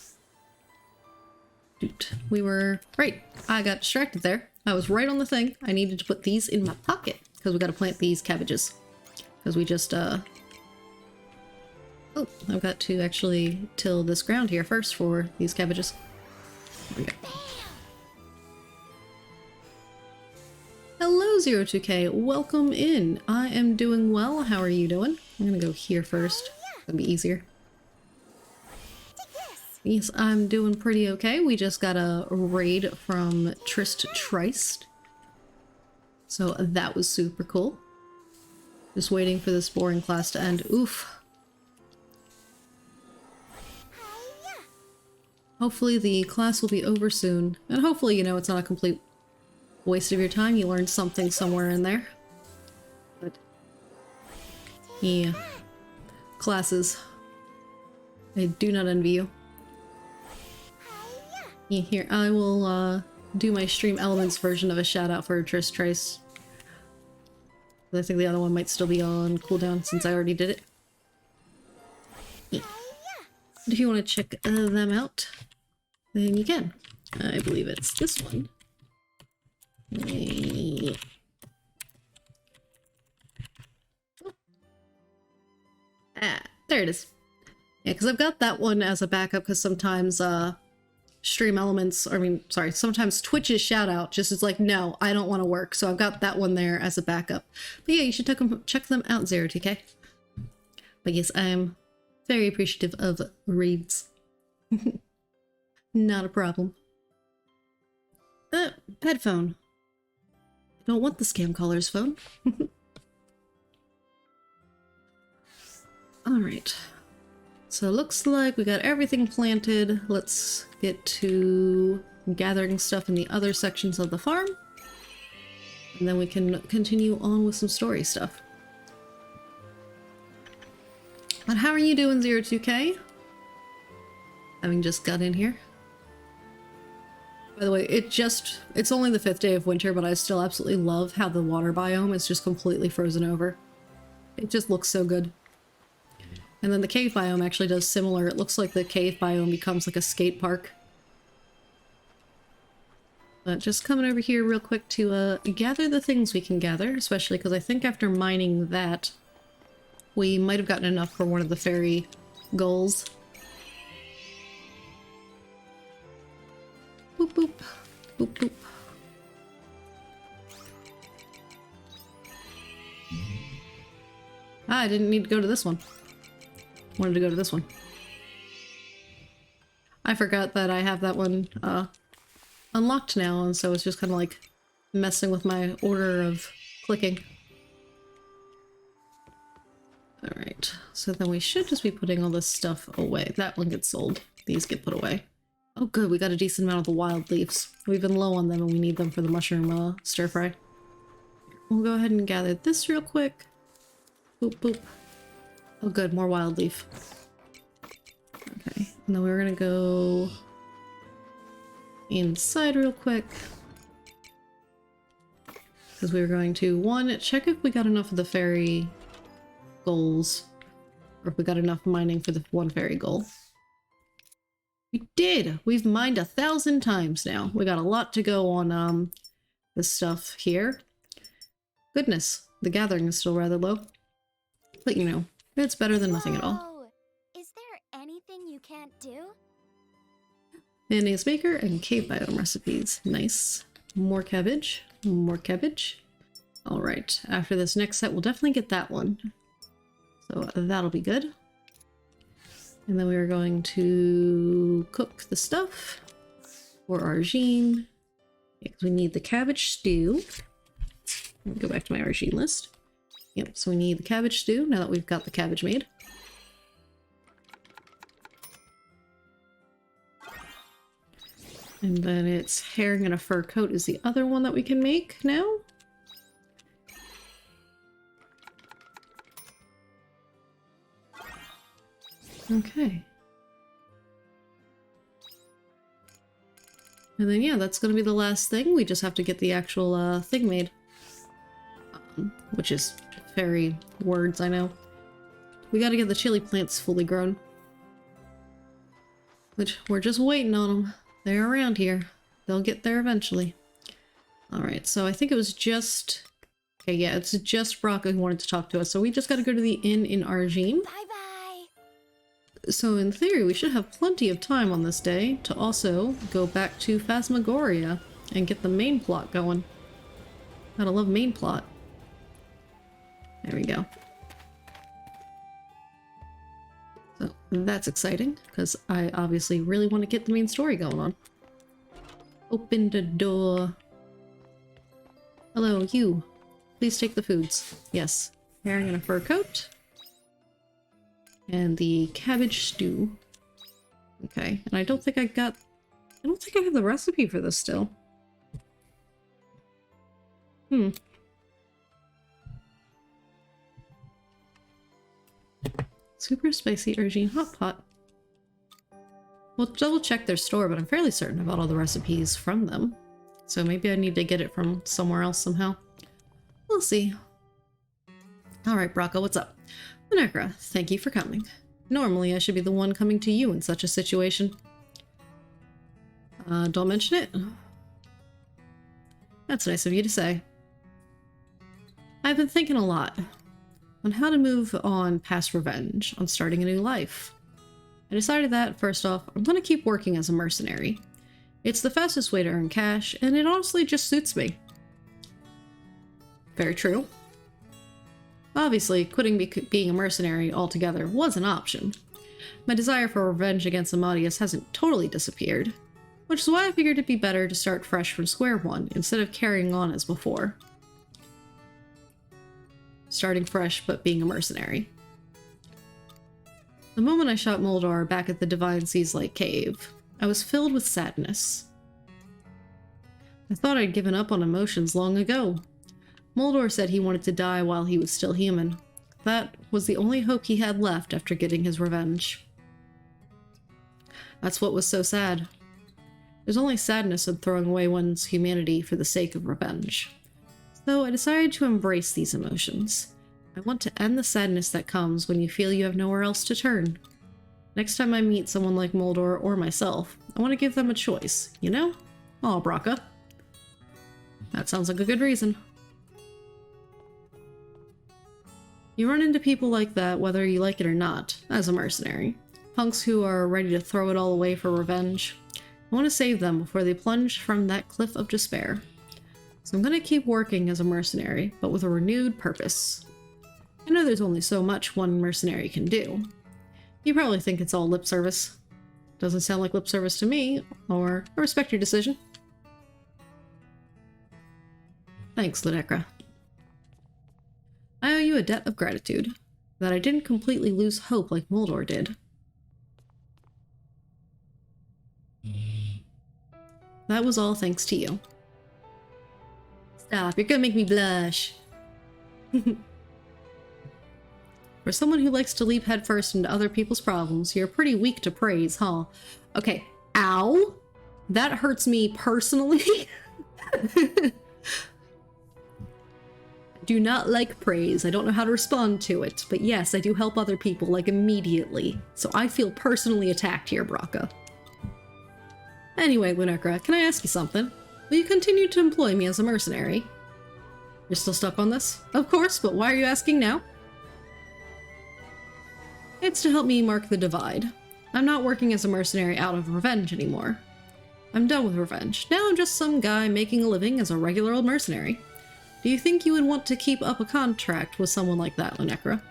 Shoot. We were... Right. I got distracted there. I was right on the thing. I needed to put these in my pocket because we got to plant these cabbages. Because we just, Oh, I've got to actually till this ground here first for these cabbages. Okay. Hello, 02K. Welcome in. I am doing well. How are you doing? I'm gonna go here first. That'll be easier. Yes, I'm doing pretty okay. We just got a raid from Trist Trist. So that was super cool. Just waiting for this boring class to end. Oof. Hopefully the class will be over soon. And hopefully, you know, it's not a complete waste of your time. You learned something somewhere in there. But yeah. Classes. I do not envy you. Yeah, here, I will do my Stream Elements version of a shout out for Trist Trace. I think the other one might still be on cooldown since I already did it. Yeah. But if you want to check them out, then you can. I believe it's this one. Yeah. Oh. Ah, there it is. Yeah, because I've got that one as a backup because sometimes, Stream Elements, sometimes Twitch's shout out just is like, no, I don't want to work. So I've got that one there as a backup. But yeah, you should check them out, 02K. But yes, I am very appreciative of reads. Not a problem. Headphone. I don't want the scam caller's phone. Alright. So it looks like we got everything planted. Let's get to gathering stuff in the other sections of the farm. And then we can continue on with some story stuff. But how are you doing, 02K? Having just got in here. By the way, it's only the 5th day of winter, but I still absolutely love how the water biome is just completely frozen over. It just looks so good. And then the cave biome actually does similar. It looks like the cave biome becomes like a skate park. But just coming over here real quick to gather the things we can gather, especially because I think after mining that, we might have gotten enough for one of the fairy goals. Boop boop. Boop boop. Ah, I didn't need to go to this one. Wanted to go to this one. I forgot that I have that one unlocked now, and so it's just kind of like messing with my order of clicking. Alright, so then we should just be putting all this stuff away. That one gets sold. These get put away. Oh good, we got a decent amount of the wild leaves. We've been low on them and we need them for the mushroom stir fry. We'll go ahead and gather this real quick. Boop boop. Oh good, more wild leaf. Okay, and then we're gonna go inside real quick. Because we were going to, one, check if we got enough of the fairy goals. Or if we got enough mining for the one fairy goal. We did! We've mined 1,000 times now. We got a lot to go on this stuff here. goodness, the gathering is still rather low. But you know, it's better than nothing at all. Whoa. Is there anything you can't do? Mayonnaise maker and cave biome recipes. Nice. More cabbage. More cabbage. Alright, after this next set, we'll definitely get that one. So that'll be good. And then we are going to cook the stuff for Argine. Because we need the cabbage stew. Let me go back to my Argine list. Yep, so we need the cabbage stew now that we've got the cabbage made. And then it's herring and a fur coat is the other one that we can make now. Okay. And then yeah, that's gonna be the last thing. We just have to get the actual thing made. Which is very words, I know. We gotta get the chili plants fully grown. Which we're just waiting on them. They're around here. They'll get there eventually. Alright, so I think it was just... Okay, yeah, it's just Braca who wanted to talk to us. So we just gotta go to the inn in Argine. Bye-bye. So in theory, we should have plenty of time on this day to also go back to Phasmagoria and get the main plot going. Gotta love main plot. There we go. So that's exciting, because I obviously really want to get the main story going on. Open the door. Hello, you. Please take the foods. Yes. Herring and a fur coat. And the cabbage stew. Okay, and I don't think I have the recipe for this still. Super spicy Argine hot pot. We'll double check their store, but I'm fairly certain about all the recipes from them. So maybe I need to get it from somewhere else somehow. We'll see. Alright, Braca, what's up? Minecra, thank you for coming. Normally, I should be the one coming to you in such a situation. Don't mention it. That's nice of you to say. I've been thinking a lot on how to move on past revenge, on starting a new life. I decided that, first off, I'm going to keep working as a mercenary. It's the fastest way to earn cash, and it honestly just suits me. Very true. Obviously, quitting being a mercenary altogether was an option. My desire for revenge against Amadeus hasn't totally disappeared, which is why I figured it'd be better to start fresh from square one instead of carrying on as before. Starting fresh, but being a mercenary. The moment I shot Moldor back at the Divine Seas Lake Cave, I was filled with sadness. I thought I'd given up on emotions long ago. Moldor said he wanted to die while he was still human. That was the only hope he had left after getting his revenge. That's what was so sad. There's only sadness in throwing away one's humanity for the sake of revenge. So I decided to embrace these emotions. I want to end the sadness that comes when you feel you have nowhere else to turn. Next time I meet someone like Moldor or myself, I want to give them a choice, you know? Aw, Braca. That sounds like a good reason. You run into people like that whether you like it or not, as a mercenary. Punks who are ready to throw it all away for revenge. I want to save them before they plunge from that cliff of despair. So I'm going to keep working as a mercenary, but with a renewed purpose. I know there's only so much one mercenary can do. You probably think it's all lip service. Doesn't sound like lip service to me, or I respect your decision. Thanks, Ludecra. I owe you a debt of gratitude, that I didn't completely lose hope like Moldor did. That was all thanks to you. Stop, you're gonna make me blush. For someone who likes to leap headfirst into other people's problems, you're pretty weak to praise, huh? Okay, ow! That hurts me personally. Do not like praise. I don't know how to respond to it, but yes, I do help other people, like, immediately. So I feel personally attacked here, Braca. Anyway, Lunecra, can I ask you something? Will you continue to employ me as a mercenary? You're still stuck on this? Of course, but why are you asking now? It's to help me mark the divide. I'm not working as a mercenary out of revenge anymore. I'm done with revenge. Now I'm just some guy making a living as a regular old mercenary. Do you think you would want to keep up a contract with someone like that, Lunecra?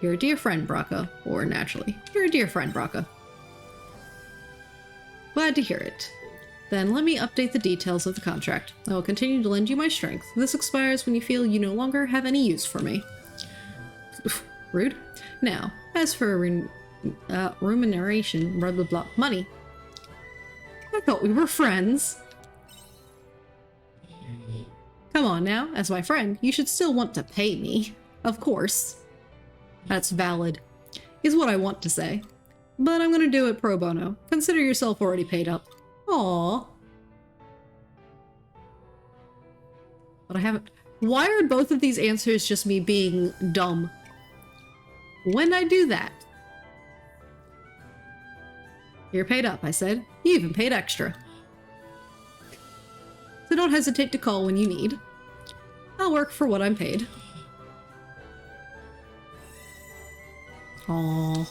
You're a dear friend, Braca. Or naturally, you're a dear friend, Braca. Glad to hear it. Then let me update the details of the contract. I will continue to lend you my strength. This expires when you feel you no longer have any use for me. Rude. Now, as for remuneration, blah blah blah, money. I thought we were friends. Come on now, as my friend, you should still want to pay me. Of course. That's valid, is what I want to say. But I'm gonna do it pro bono. Consider yourself already paid up. Aww. But I haven't... Why are both of these answers just me being dumb? When I do that... You're paid up, I said. You even paid extra. So don't hesitate to call when you need. I'll work for what I'm paid. Aww.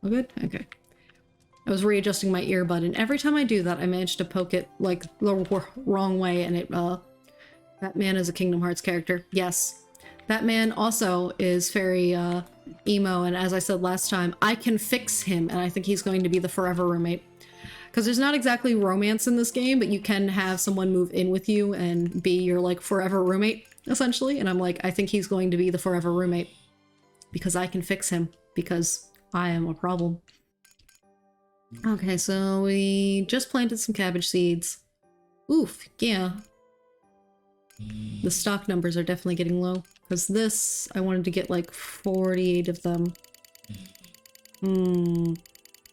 All good? Okay. I was readjusting my earbud, and every time I do that, I manage to poke it, like, the wrong way, and it, that man is a Kingdom Hearts character. Yes. That man also is very, emo, and as I said last time, I can fix him, and I think he's going to be the forever roommate. Because there's not exactly romance in this game, but you can have someone move in with you and be your, like, forever roommate, essentially. And I'm like, I think he's going to be the forever roommate. Because I can fix him. Because I am a problem. Okay, so we just planted some cabbage seeds. Oof, yeah. The stock numbers are definitely getting low. Because this, I wanted to get like 48 of them.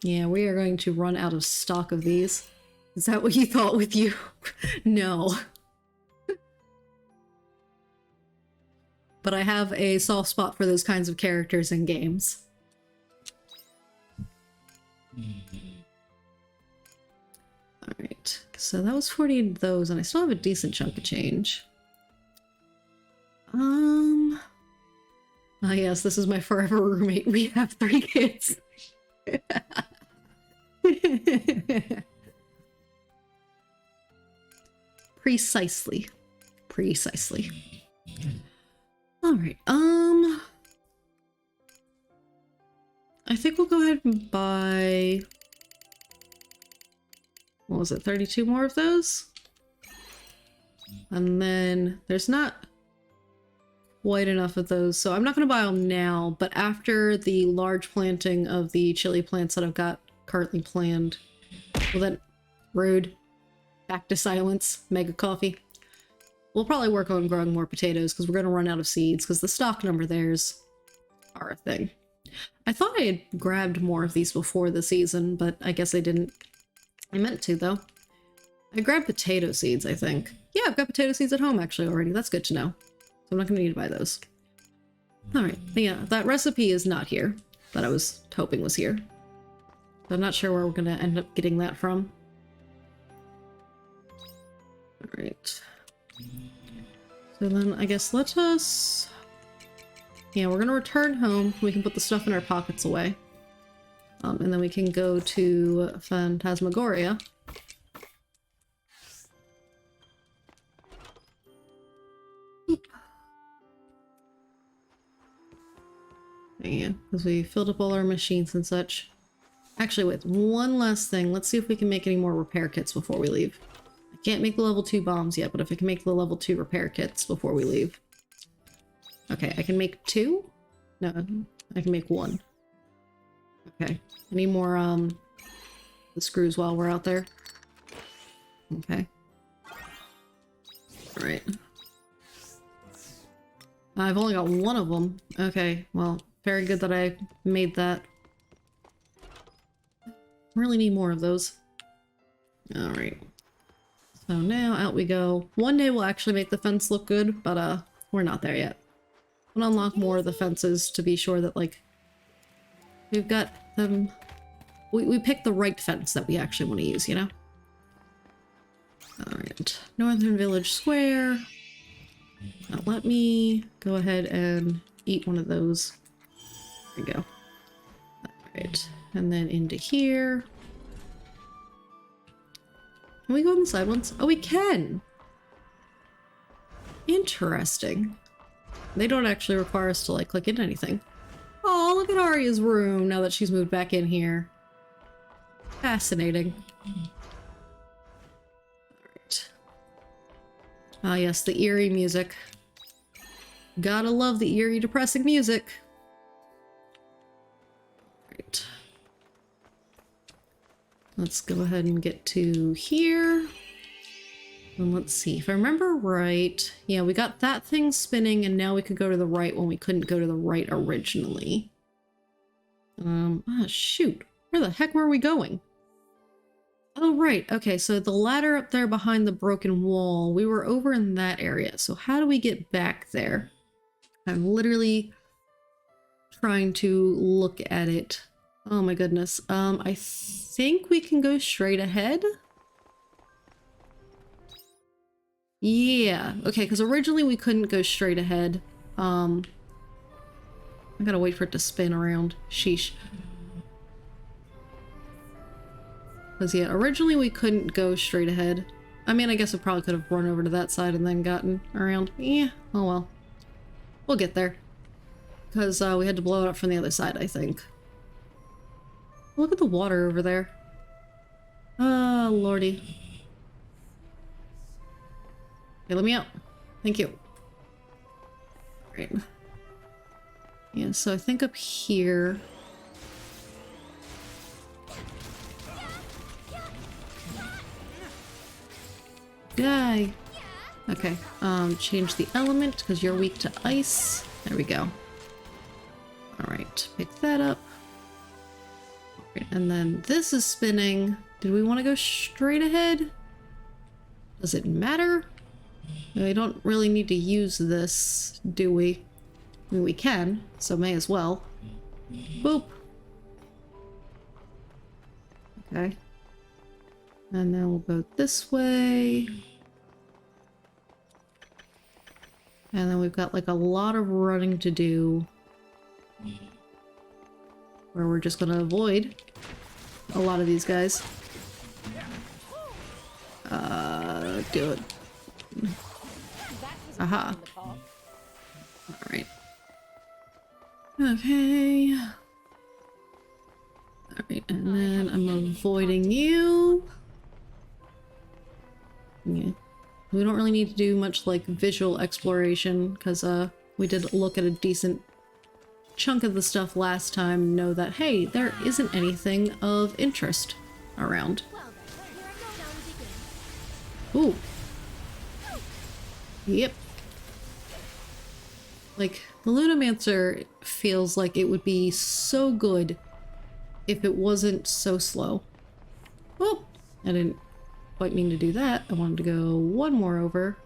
Yeah, we are going to run out of stock of these. Is that what you thought with you? No. But I have a soft spot for those kinds of characters in games. Alright, so that was 40 of those, and I still have a decent chunk of change. Ah yes, this is my forever roommate. We have 3 kids. Precisely. Precisely. Alright, I think we'll go ahead and buy... What was it, 32 more of those? And then there's not quite enough of those, so I'm not going to buy them now, but after the large planting of the chili plants that I've got currently planned. Well then, rude. Back to silence. Mega coffee. We'll probably work on growing more potatoes because we're going to run out of seeds because the stock number there's are a thing. I thought I had grabbed more of these before the season, but I guess I didn't. I meant to, though. I grabbed potato seeds, I think. Yeah, I've got potato seeds at home, actually, already. That's good to know. So I'm not going to need to buy those. Alright, yeah, that recipe is not here. That I was hoping was here. But I'm not sure where we're going to end up getting that from. Alright. So then, I guess let us... Yeah, we're going to return home. We can put the stuff in our pockets away. And then we can go to Phantasmagoria. Yeah, because we filled up all our machines and such. Actually, wait, one last thing. Let's see if we can make any more repair kits before we leave. I can't make the level 2 bombs yet, but if I can make the level 2 repair kits before we leave. Okay, I can make 2? No, I can make 1. Okay. I need more, the screws while we're out there. Okay. Alright. I've only got 1 of them. Okay, well, very good that I made that. Really need more of those. Alright. So now out we go. One day we'll actually make the fence look good, but we're not there yet. We'll unlock more of the fences to be sure that, like, We've got them. We picked the right fence that we actually want to use, you know? Alright. Northern Village Square. Now let me go ahead and eat one of those. There we go. Alright. And then into here. Can we go on the side ones? Oh, we can! Interesting. They don't actually require us to, like, click into anything. Oh, look at Arya's room now that she's moved back in here. Fascinating. Alright. Ah, yes, the eerie music. Gotta love the eerie, depressing music. Right. Let's go ahead and get to here. And let's see, if I remember right, yeah, we got that thing spinning and now we could go to the right when we couldn't go to the right originally. Shoot. Where the heck were we going? Oh, right. Okay, so the ladder up there behind the broken wall, we were over in that area. So how do we get back there? I'm literally trying to look at it. Oh my goodness. I think we can go straight ahead. Yeah, okay, because originally we couldn't go straight ahead. I gotta wait for it to spin around. Sheesh. Because, yeah, originally we couldn't go straight ahead. I mean, I guess I probably could have run over to that side and then gotten around. Yeah, oh well. We'll get there. Because we had to blow it up from the other side, I think. Look at the water over there. Oh, lordy. Okay, let me out. Thank you. Great. Yeah, so I think up here... Die! Okay, change the element because you're weak to ice. There we go. Alright, pick that up. Right, and then this is spinning. Did we want to go straight ahead? Does it matter? We don't really need to use this, do we? I mean, we can, so may as well. Boop! Okay. And then we'll go this way. And then we've got like a lot of running to do. Where we're just gonna avoid a lot of these guys. Do it. Aha. Alright. Okay. Alright, and then I'm avoiding you. Yeah. We don't really need to do much like visual exploration because we did look at a decent chunk of the stuff last time and know that, hey, there isn't anything of interest around. Ooh. Yep. Like, the Lunamancer feels like it would be so good if it wasn't so slow. Oh, I didn't quite mean to do that. I wanted to go one more over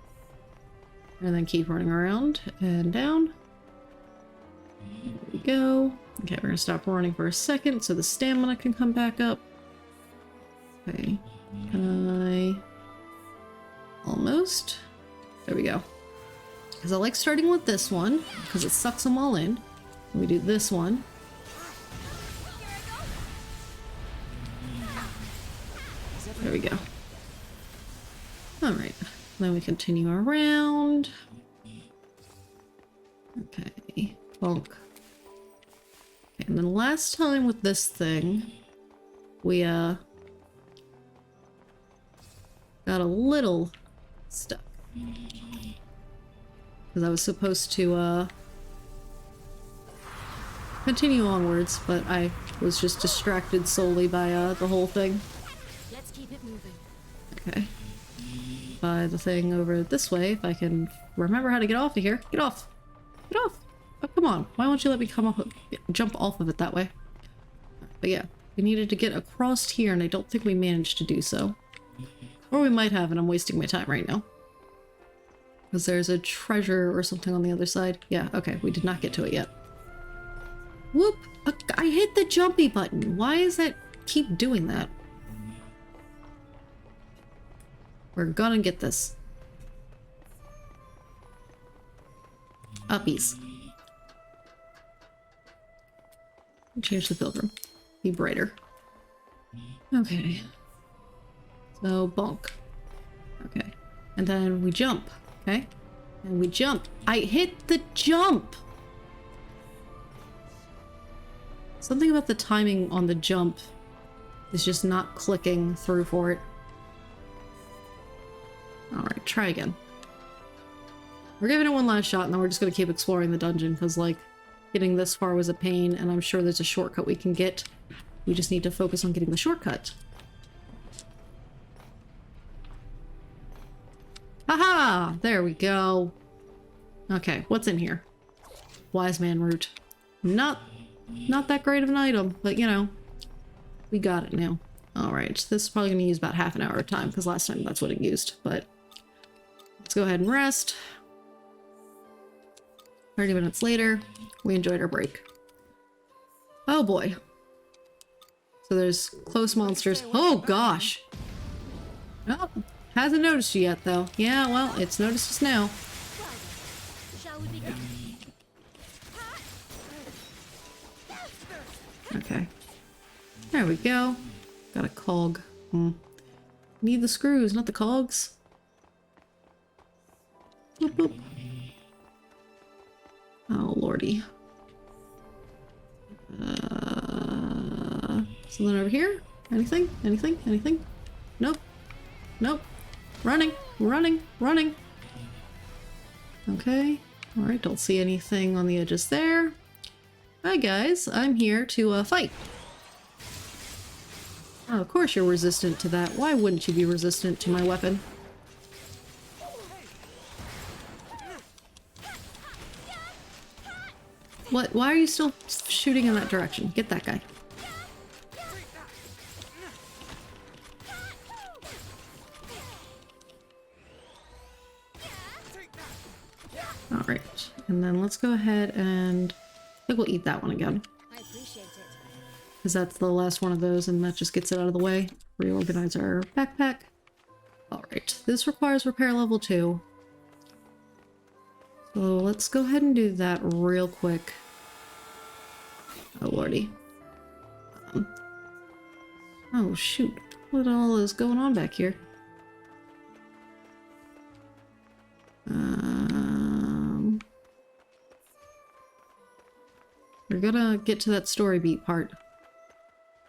and then keep running around and down. There we go. Okay, we're gonna stop running for a second so the stamina can come back up. Okay, can I... Almost. There we go. Because I like starting with this one, because it sucks them all in. We do this one. There we go. Alright. Then we continue around. Okay. Bonk. Okay, and then last time with this thing, we, got a little stuck. Because I was supposed to, continue onwards, but I was just distracted solely by, the whole thing. Let's keep it moving. Okay. By the thing over this way, if I can remember how to get off of here. Get off! Get off! Oh, come on. Why won't you let me come off, jump off of it that way? But yeah, we needed to get across here, and I don't think we managed to do so. Or we might have, and I'm wasting my time right now. Because there's a treasure or something on the other side. Yeah, okay, we did not get to it yet. Whoop! I hit the jumpy button. Why is that keep doing that? We're gonna get this. Uppies. Change the pilgrim. Be brighter. Okay. So, bonk. Okay. And then we jump. Okay. And we jump. I hit the jump! Something about the timing on the jump is just not clicking through for it. Alright, try again. We're giving it one last shot and then we're just gonna keep exploring the dungeon because, like, getting this far was a pain and I'm sure there's a shortcut we can get. We just need to focus on getting the shortcut. Haha! There we go. Okay, what's in here? Wise man root. Not that great of an item, but you know, we got it now. Alright, this is probably going to use about half an hour of time because last time that's what it used, but let's go ahead and rest. 30 minutes later, we enjoyed our break. Oh boy. So there's close monsters. Oh gosh! Oh, hasn't noticed you yet though. Yeah, well, it's noticed us now. Shall we begin? Okay. There we go. Got a cog. Need the screws, not the cogs. Boop, boop. Oh, lordy. Something over here? Anything? Anything? Anything? Nope. Nope. Running. Running. Running. Okay. Alright, don't see anything on the edges there. Hi guys, I'm here to fight. Oh, of course you're resistant to that. Why wouldn't you be resistant to my weapon? What? Why are you still shooting in that direction? Get that guy. Alright, and then let's go ahead and I think we'll eat that one again. I appreciate it. Because that's the last one of those and that just gets it out of the way. Reorganize our backpack. Alright, this requires repair level 2. So let's go ahead and do that real quick. Oh lordy. Oh shoot, what all is going on back here? We're gonna get to that story beat part.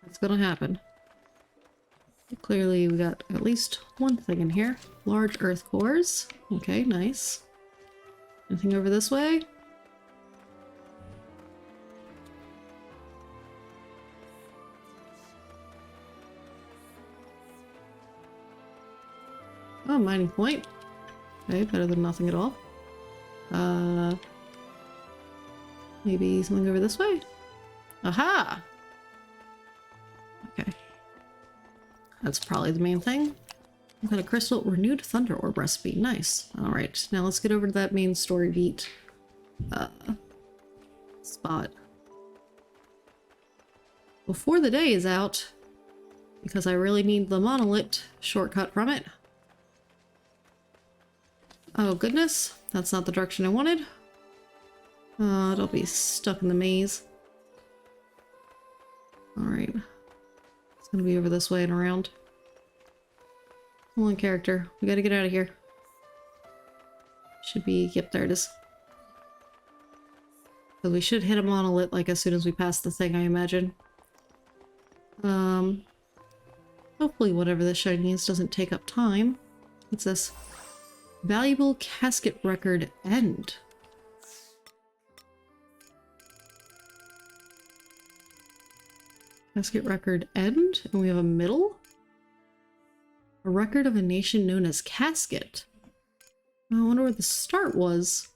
That's gonna happen. Clearly we got at least one thing in here. Large earth cores. Okay, nice. Anything over this way? Oh, mining point. Okay, better than nothing at all. Maybe something over this way? Aha! Okay. That's probably the main thing. I've got a crystal renewed thunder orb recipe. Nice. Alright, now let's get over to that main story beat spot. Before the day is out, because I really need the monolith shortcut from it. Oh goodness, that's not the direction I wanted. It'll be stuck in the maze. Alright. It's gonna be over this way and around. Come on, character. We gotta get out of here. Should be... yep, there it is. So we should hit a monolith like as soon as we pass the thing, I imagine. Hopefully whatever this shiny is doesn't take up time. What's this? Valuable casket record end. Casket record end, and we have a middle? A record of a nation known as Casket. I wonder where the start was.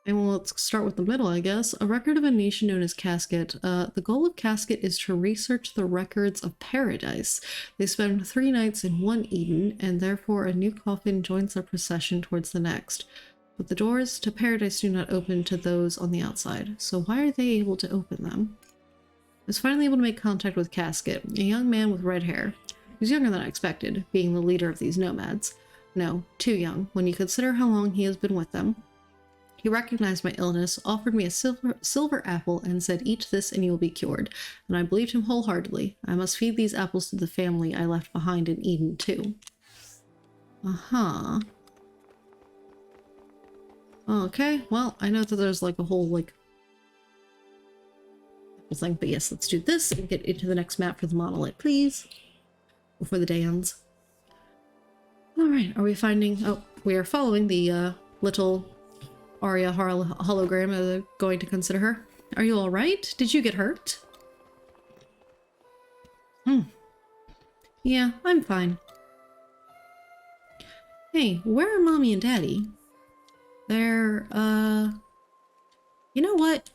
And well, let's start with the middle, I guess. A record of a nation known as Casket. The goal of Casket is to research the records of paradise. They spend 3 nights in one Eden, and therefore a new coffin joins their procession towards the next. But the doors to paradise do not open to those on the outside, so why are they able to open them? I was finally able to make contact with Casket, a young man with red hair. He was younger than I expected, being the leader of these nomads. No, too young, when you consider how long he has been with them. He recognized my illness, offered me a silver apple, and said, "Eat this and you will be cured." And I believed him wholeheartedly. I must feed these apples to the family I left behind in Eden, too. Uh-huh. Okay, well, I know that there's like a whole, like, thing, but yes, let's do this and get into the next map for the monolith, please, before the day ends. Alright, are we finding... Oh, we are following the, little Arya hologram, going to consider her. Are you alright? Did you get hurt? Yeah, I'm fine. Hey, where are Mommy and Daddy? They're, you know what?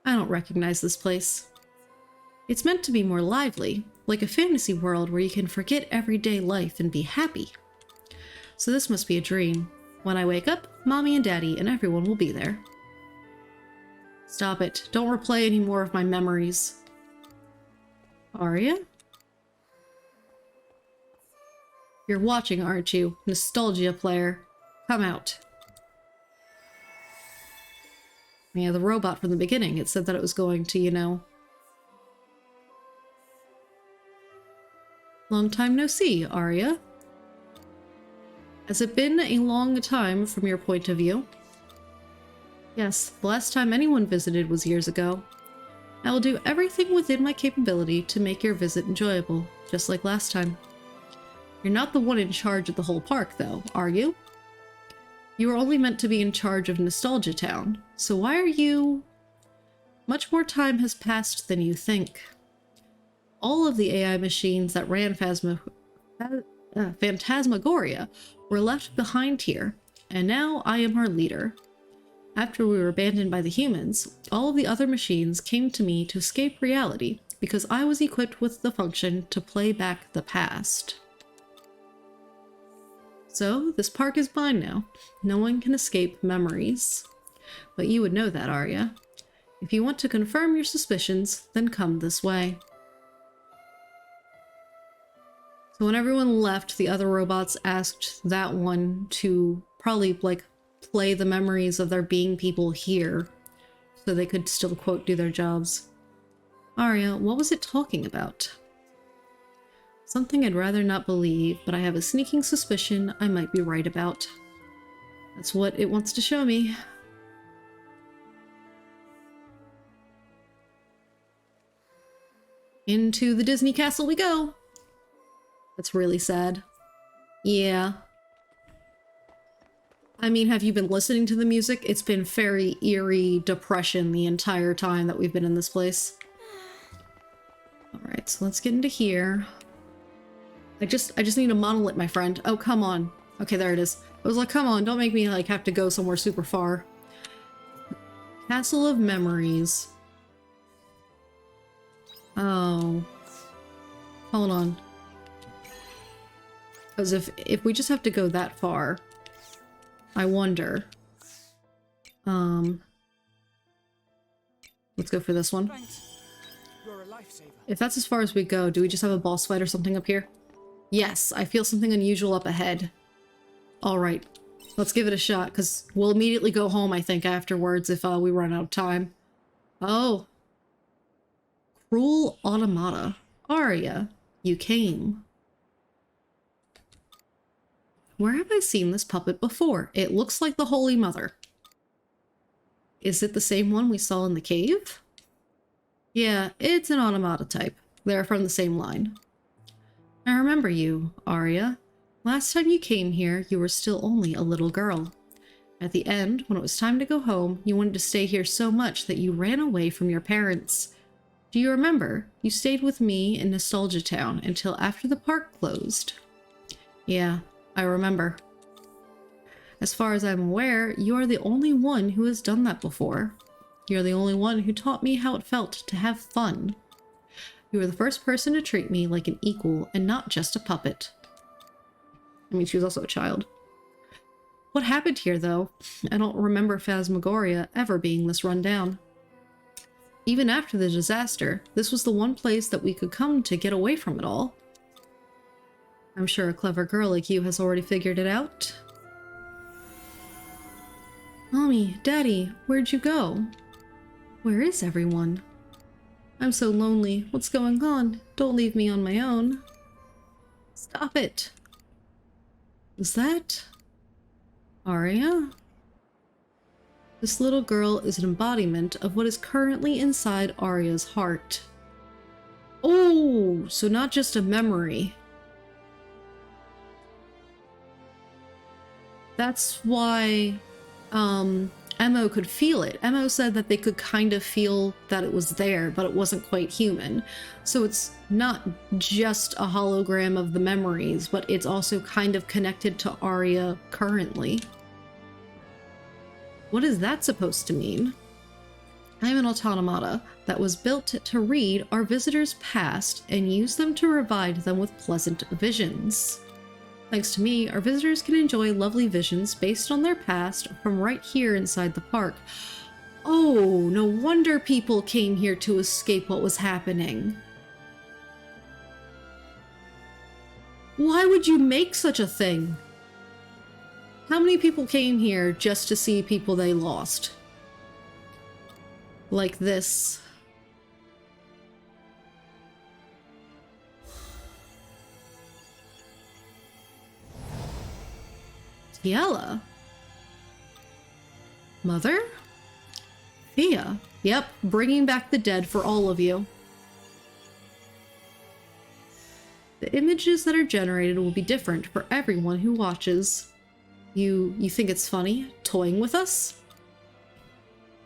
I don't recognize this place. It's meant to be more lively, like a fantasy world where you can forget everyday life and be happy. So this must be a dream. When I wake up, Mommy and Daddy and everyone will be there. Stop it. Don't replay any more of my memories. Arya? You're watching, aren't you? Nostalgia player. Come out. Yeah, the robot from the beginning, it said that it was going to, you know... Long time no see, Arya. Has it been a long time from your point of view? Yes, the last time anyone visited was years ago. I will do everything within my capability to make your visit enjoyable, just like last time. You're not the one in charge of the whole park, though, are you? You were only meant to be in charge of Nostalgia Town, so why are you... Much more time has passed than you think. All of the AI machines that ran Phantasmagoria were left behind here, and now I am our leader. After we were abandoned by the humans, all of the other machines came to me to escape reality because I was equipped with the function to play back the past. So, this park is mine now. No one can escape memories. But you would know that, Arya. If you want to confirm your suspicions, then come this way. So when everyone left, the other robots asked that one to probably, like, play the memories of there being people here so they could still, quote, do their jobs. Arya, what was it talking about? Something I'd rather not believe, but I have a sneaking suspicion I might be right about. That's what it wants to show me. Into the Disney castle we go! That's really sad. Yeah. I mean, have you been listening to the music? It's been very eerie depression the entire time that we've been in this place. Alright, so let's get into here. I just need a monolith, my friend. Oh, come on. Okay, there it is. I was like, come on, don't make me, like, have to go somewhere super far. Castle of Memories. Oh. Hold on. Because if we just have to go that far, I wonder. Let's go for this one. Thanks. You're a lifesaver. If that's as far as we go, do we just have a boss fight or something up here? Yes, I feel something unusual up ahead. Alright, let's give it a shot, because we'll immediately go home, I think, afterwards if we run out of time. Oh. Cruel Automata. Arya, you came. Where have I seen this puppet before? It looks like the Holy Mother. Is it the same one we saw in the cave? Yeah, it's an automata type. They're from the same line. I remember you, Arya. Last time you came here, you were still only a little girl. At the end, when it was time to go home, you wanted to stay here so much that you ran away from your parents. Do you remember? You stayed with me in Nostalgia Town until after the park closed. Yeah, I remember. As far as I'm aware, you are the only one who has done that before. You're the only one who taught me how it felt to have fun. You were the first person to treat me like an equal and not just a puppet. I mean, she was also a child. What happened here, though? I don't remember Phasmagoria ever being this run down. Even after the disaster, this was the one place that we could come to get away from it all. I'm sure a clever girl like you has already figured it out. Mommy, Daddy, where'd you go? Where is everyone? I'm so lonely. What's going on? Don't leave me on my own. Stop it. Is that Arya? This little girl is an embodiment of what is currently inside Arya's heart. Oh, so not just a memory. That's why Emo could feel it. Emo said that they could kind of feel that it was there, but it wasn't quite human. So it's not just a hologram of the memories, but it's also kind of connected to Arya currently. What is that supposed to mean? I'm an automata that was built to read our visitors' past and use them to provide them with pleasant visions. Thanks to me, our visitors can enjoy lovely visions based on their past from right here inside the park. Oh, no wonder people came here to escape what was happening. Why would you make such a thing? How many people came here just to see people they lost? Like this. Tiela? Mother? Thea? Yep, bringing back the dead for all of you. The images that are generated will be different for everyone who watches. You think it's funny, toying with us?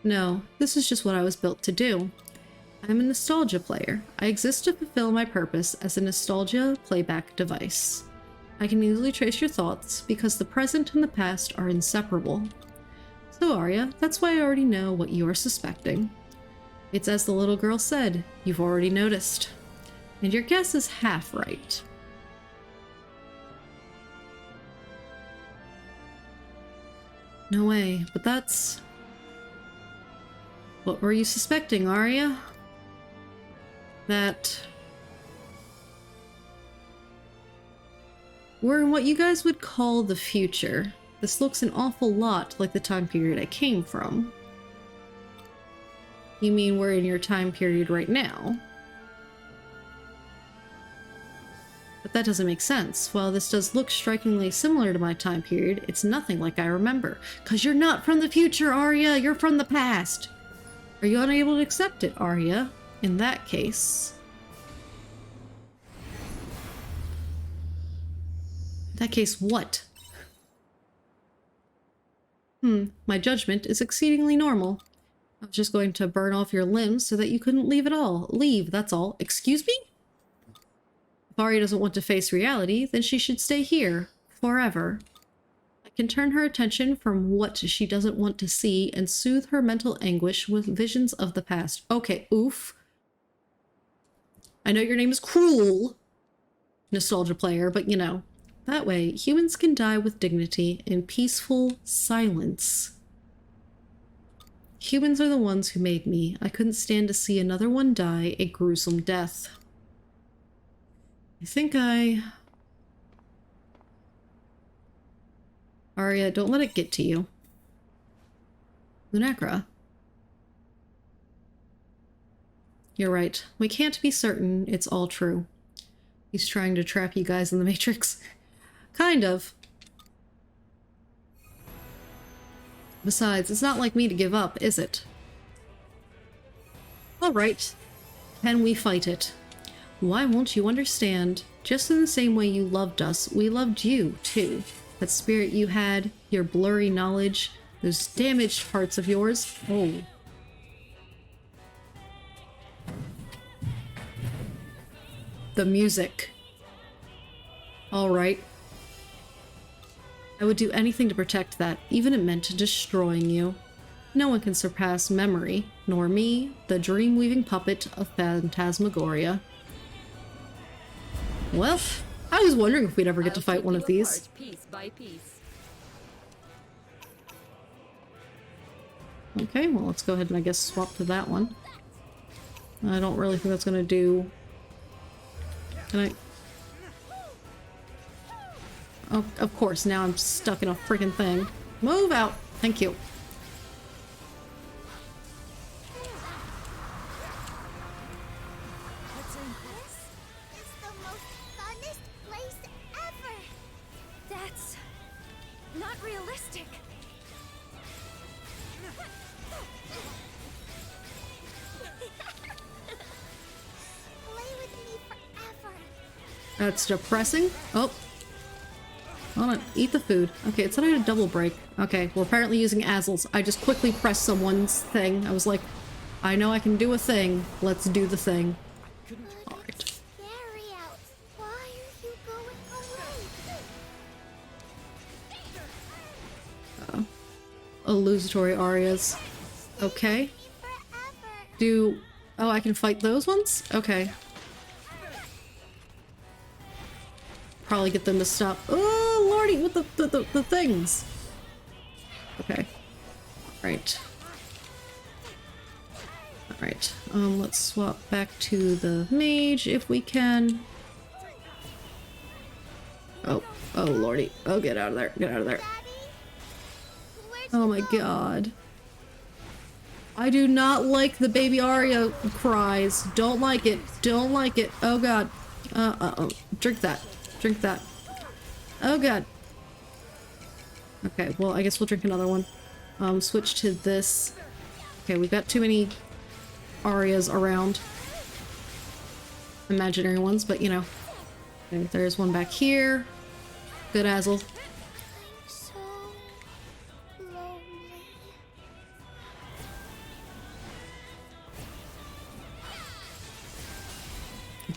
No, this is just what I was built to do. I'm a nostalgia player. I exist to fulfill my purpose as a nostalgia playback device. I can easily trace your thoughts because the present and the past are inseparable. So Arya, that's why I already know what you are suspecting. It's as the little girl said, you've already noticed. And your guess is half right. No way, but that's... What were you suspecting, Arya? That... We're in what you guys would call the future. This looks an awful lot like the time period I came from. You mean we're in your time period right now? But that doesn't make sense. While this does look strikingly similar to my time period, it's nothing like I remember. 'Cause you're not from the future, Arya! You're from the past! Are you unable to accept it, Arya? In that case... In that case, what? My judgment is exceedingly normal. I was just going to burn off your limbs so that you couldn't leave at all. Leave, that's all. Excuse me? If Arya doesn't want to face reality, then she should stay here. Forever. I can turn her attention from what she doesn't want to see and soothe her mental anguish with visions of the past. Okay, oof. I know your name is Cruel, nostalgia player, but you know. That way, humans can die with dignity in peaceful silence. Humans are the ones who made me. I couldn't stand to see another one die a gruesome death. I think Arya, don't let it get to you. Lunacra. You're right. We can't be certain it's all true. He's trying to trap you guys in the Matrix. Kind of. Besides, it's not like me to give up, is it? Alright. Can we fight it? Why won't you understand? Just in the same way you loved us, we loved you, too. That spirit you had, your blurry knowledge, those damaged parts of yours. Oh. The music. Alright. I would do anything to protect that, even if it meant destroying you. No one can surpass memory, nor me, the dream-weaving puppet of Phantasmagoria. Well, I was wondering if we'd ever get to fight one of these. Piece by piece. Okay, well, let's go ahead and I guess swap to that one. I don't really think that's gonna do... Can I... Oh, of course, now I'm stuck in a freaking thing. Move out! Thank you. This is the most funnest place ever. That's not realistic. Play with me forever. That's depressing. Oh. Hold on, eat the food. Okay, it said I had a double break. Okay, we're apparently using Azzles. I just quickly pressed someone's thing. I was like, I know I can do a thing. Let's do the thing. Alright. Scary out. Why are you going away? Illusory arias. Okay. Forever. Do... Oh, I can fight those ones? Okay. Probably get them to stop. Oh, lordy, with the things. Okay. Alright. Alright. Let's swap back to the mage if we can. Oh, oh lordy. Oh, get out of there. Get out of there. Daddy? Where'd Oh you my go? god. I do not like the baby Aria cries. Don't like it. Don't like it. Oh god. Uh-oh. Drink that. Drink that. Oh god. Okay, well, I guess we'll drink another one. Switch to this. Okay, we've got too many Arias around. Imaginary ones, but you know. Okay, there's one back here. Good Azzle. I'm so lonely.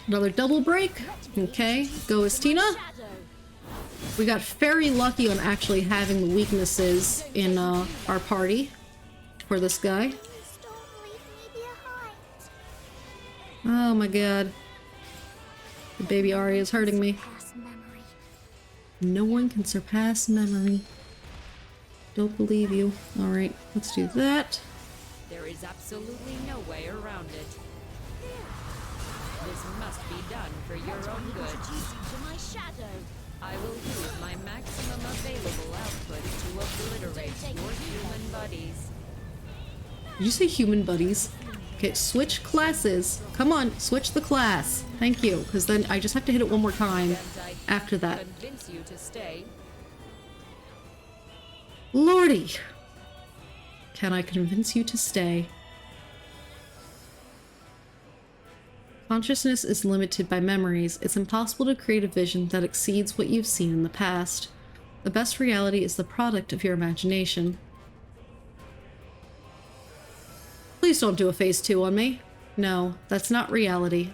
Another double break. Okay, go Estina. We got very lucky on actually having the weaknesses in our party for this guy. Please don't leave me behind. Oh my god. The baby Aria is hurting me. Past memory. No one can surpass memory. Don't believe you. Alright, let's do that. There is absolutely no way around it. This must be done for your own good. Introduce you to my shadow. I will use my maximum available output to obliterate your human buddies. Did you say human buddies? Okay, switch classes. Come on, switch the class. Thank you, because then I just have to hit it one more time And I after that. convince you to stay. Lordy! Can I convince you to stay? Consciousness is limited by memories. It's impossible to create a vision that exceeds what you've seen in the past. The best reality is the product of your imagination. Please don't do a phase 2 on me. No, that's not reality.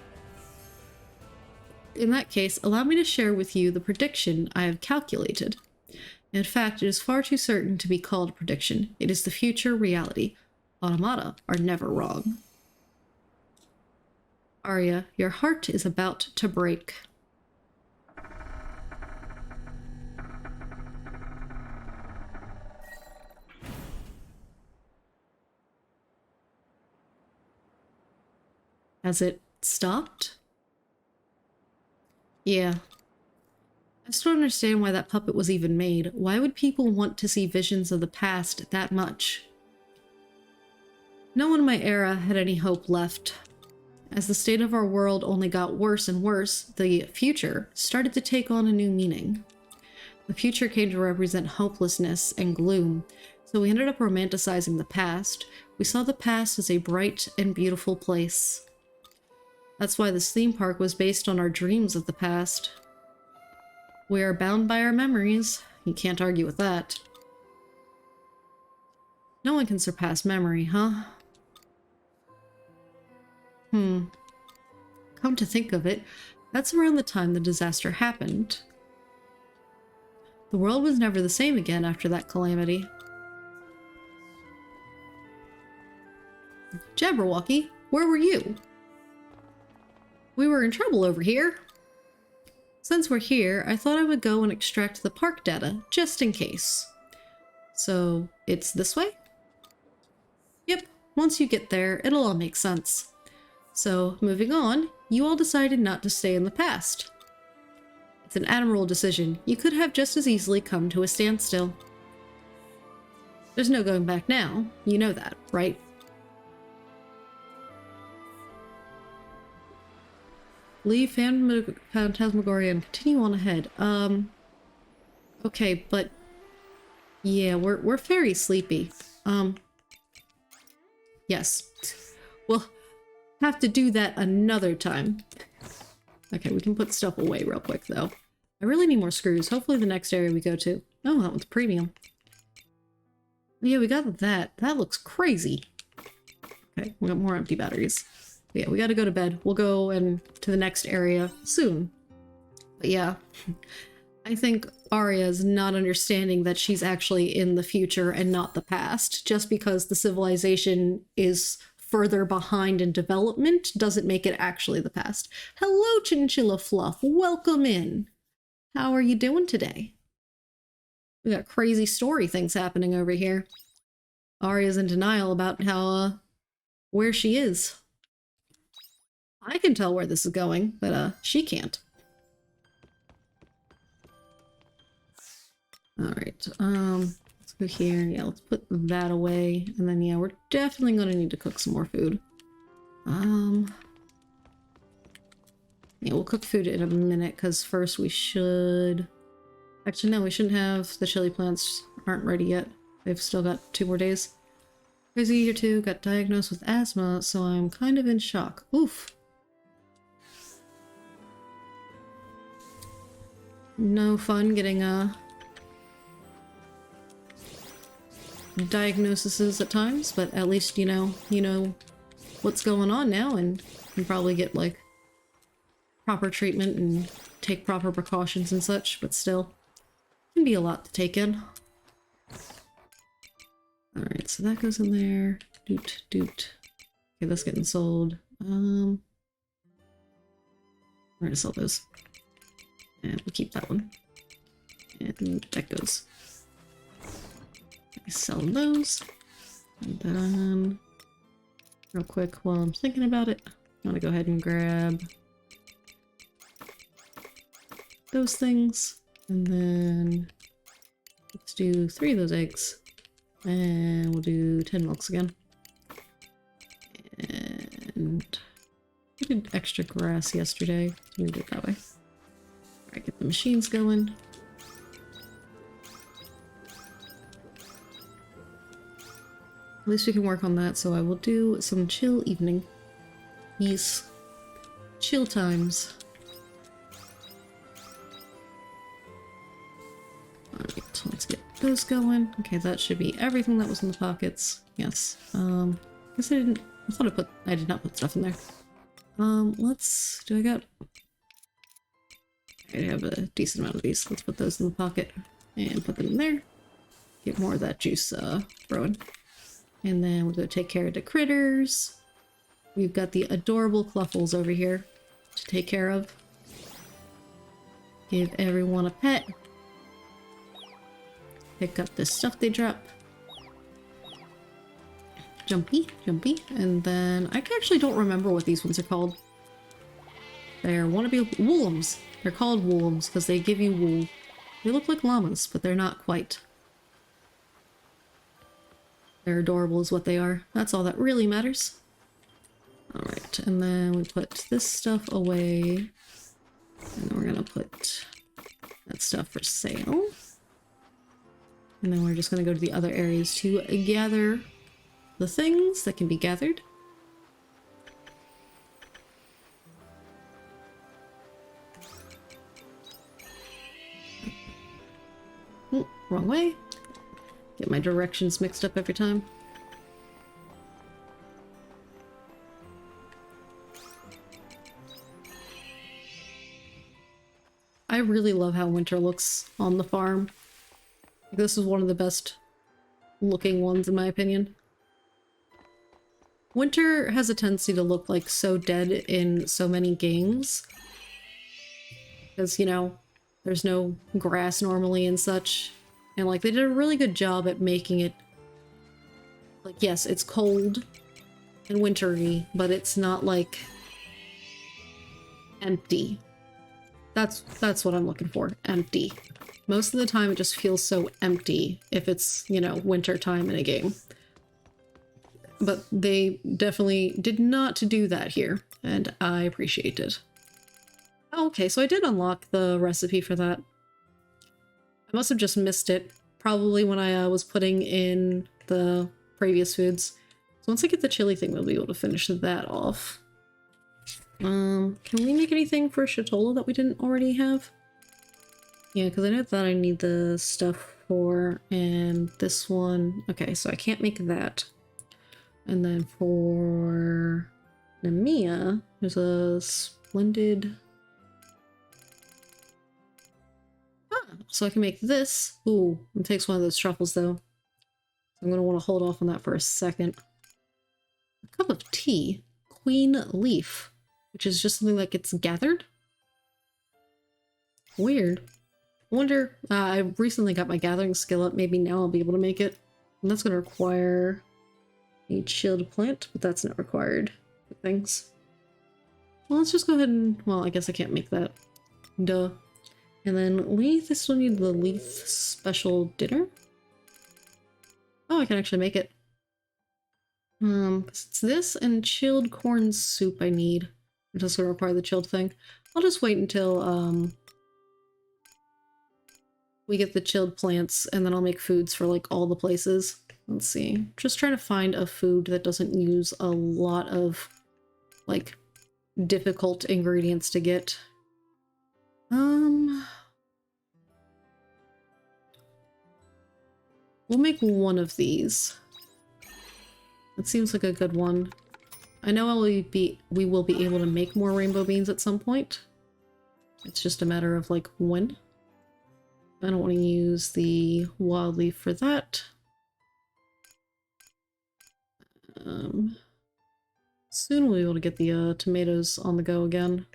In that case, allow me to share with you the prediction I have calculated. In fact, it is far too certain to be called a prediction. It is the future reality. Automata are never wrong. Arya, your heart is about to break. Has it stopped? Yeah. I still don't understand why that puppet was even made. Why would people want to see visions of the past that much? No one in my era had any hope left. As the state of our world only got worse and worse, the future started to take on a new meaning. The future came to represent hopelessness and gloom, so we ended up romanticizing the past. We saw the past as a bright and beautiful place. That's why this theme park was based on our dreams of the past. We are bound by our memories. You can't argue with that. No one can surpass memory, huh? Come to think of it, that's around the time the disaster happened. The world was never the same again after that calamity. Jabberwocky, where were you? We were in trouble over here. Since we're here, I thought I would go and extract the park data, just in case. So, it's this way? once you get there, it'll all make sense. So, moving on, you all decided not to stay in the past. It's an admirable decision. You could have just as easily come to a standstill. There's no going back now. You know that, right? Leave Phantasmagoria and continue on ahead. Okay, but yeah, we're very sleepy. Yes. We'll have to do that another time. Okay, we can put stuff away real quick though. I really need more screws. Hopefully the next area we go to. Oh, that one's premium. Yeah, we got that. That looks crazy. Okay, we got more empty batteries. But yeah, we gotta go to bed. We'll go to the next area soon. But yeah, I think Arya is not understanding that she's actually in the future and not the past. Just because the civilization is further behind in development doesn't make it actually the past. Hello, Chinchilla Fluff. Welcome in. How are you doing today? We got crazy story things happening over here. Arya's in denial about how, where she is. I can tell where this is going, but, she can't. Alright, let's go here. Yeah, let's put that away. And then, yeah, we're definitely gonna need to cook some more food. Yeah, we'll cook food in a minute, because first we should... Actually, no, we shouldn't have... The chili plants aren't ready yet. They've still got 2 more days. Crazy Eater 2 got diagnosed with asthma, so I'm kind of in shock. Oof. No fun getting, diagnoses at times, but at least you know what's going on now and can probably get, like, proper treatment and take proper precautions and such, but still, it can be a lot to take in. Alright, so that goes in there. Doot, doot. Okay, that's getting sold. We're gonna sell those. And we'll keep that one. And that goes. Sell those. And then, real quick, while I'm thinking about it, I'm gonna go ahead and grab those things. And then, let's do 3 of those eggs. And we'll do 10 milks again. And we did extra grass yesterday, so we did it that way. Alright, get the machines going. At least we can work on that, so I will do some chill evening. Yes. Chill times. Alright, let's get those going. Okay, that should be everything that was in the pockets. Yes. Guess I did not put stuff in there. I have a decent amount of these. Let's put those in the pocket and put them in there. Get more of that juice, brewing. And then we'll go take care of the critters. We've got the adorable Cluffles over here to take care of. Give everyone a pet. Pick up the stuff they drop. Jumpy, jumpy. And then I actually don't remember what these ones are called. They're wannabe woolums. They're called woolums because they give you wool. They look like llamas, but they're not quite. They're adorable is what they are. That's all that really matters. Alright, and then we put this stuff away. And then we're gonna put that stuff for sale. And then we're just gonna go to the other areas to gather the things that can be gathered. Oh, wrong way. Get my directions mixed up every time. I really love how winter looks on the farm. This is one of the best looking ones in my opinion. Winter has a tendency to look like so dead in so many games. Because, you know, there's no grass normally and such. And, like, they did a really good job at making it... Like, yes, it's cold, and wintry, but it's not like empty. That's what I'm looking for. Empty. Most of the time it just feels so empty if it's, you know, winter time in a game. But they definitely did not do that here, and I appreciate it. Oh, okay, so I did unlock the recipe for that. I must have just missed it, probably when I was putting in the previous foods. So once I get the chili thing, we'll be able to finish that off. Can we make anything for Shatola that we didn't already have? Yeah, because I know that I need the stuff for, and this one. Okay, so I can't make that. And then for Namiya, there's a splendid... Ah, so I can make this. Ooh, it takes one of those truffles though. I'm going to want to hold off on that for a second. A cup of tea. Queen leaf. Which is just something that gets gathered? Weird. I wonder, I recently got my gathering skill up. Maybe now I'll be able to make it. And that's going to require a chilled plant, but that's not required for things. Well, let's just go ahead and... Well, I guess I can't make that. Duh. And then Leith, I still need the Leith special dinner. Oh, I can actually make it. 'Cause it's this and chilled corn soup I need. It doesn't require the chilled thing. I'll just wait until, we get the chilled plants, and then I'll make foods for, like, all the places. Let's see. Just trying to find a food that doesn't use a lot of, like, difficult ingredients to get. We'll make one of these. That seems like a good one. I know we will be able to make more rainbow beans at some point. It's just a matter of, like, when. I don't want to use the wild leaf for that. Soon we'll be able to get the tomatoes on the go again.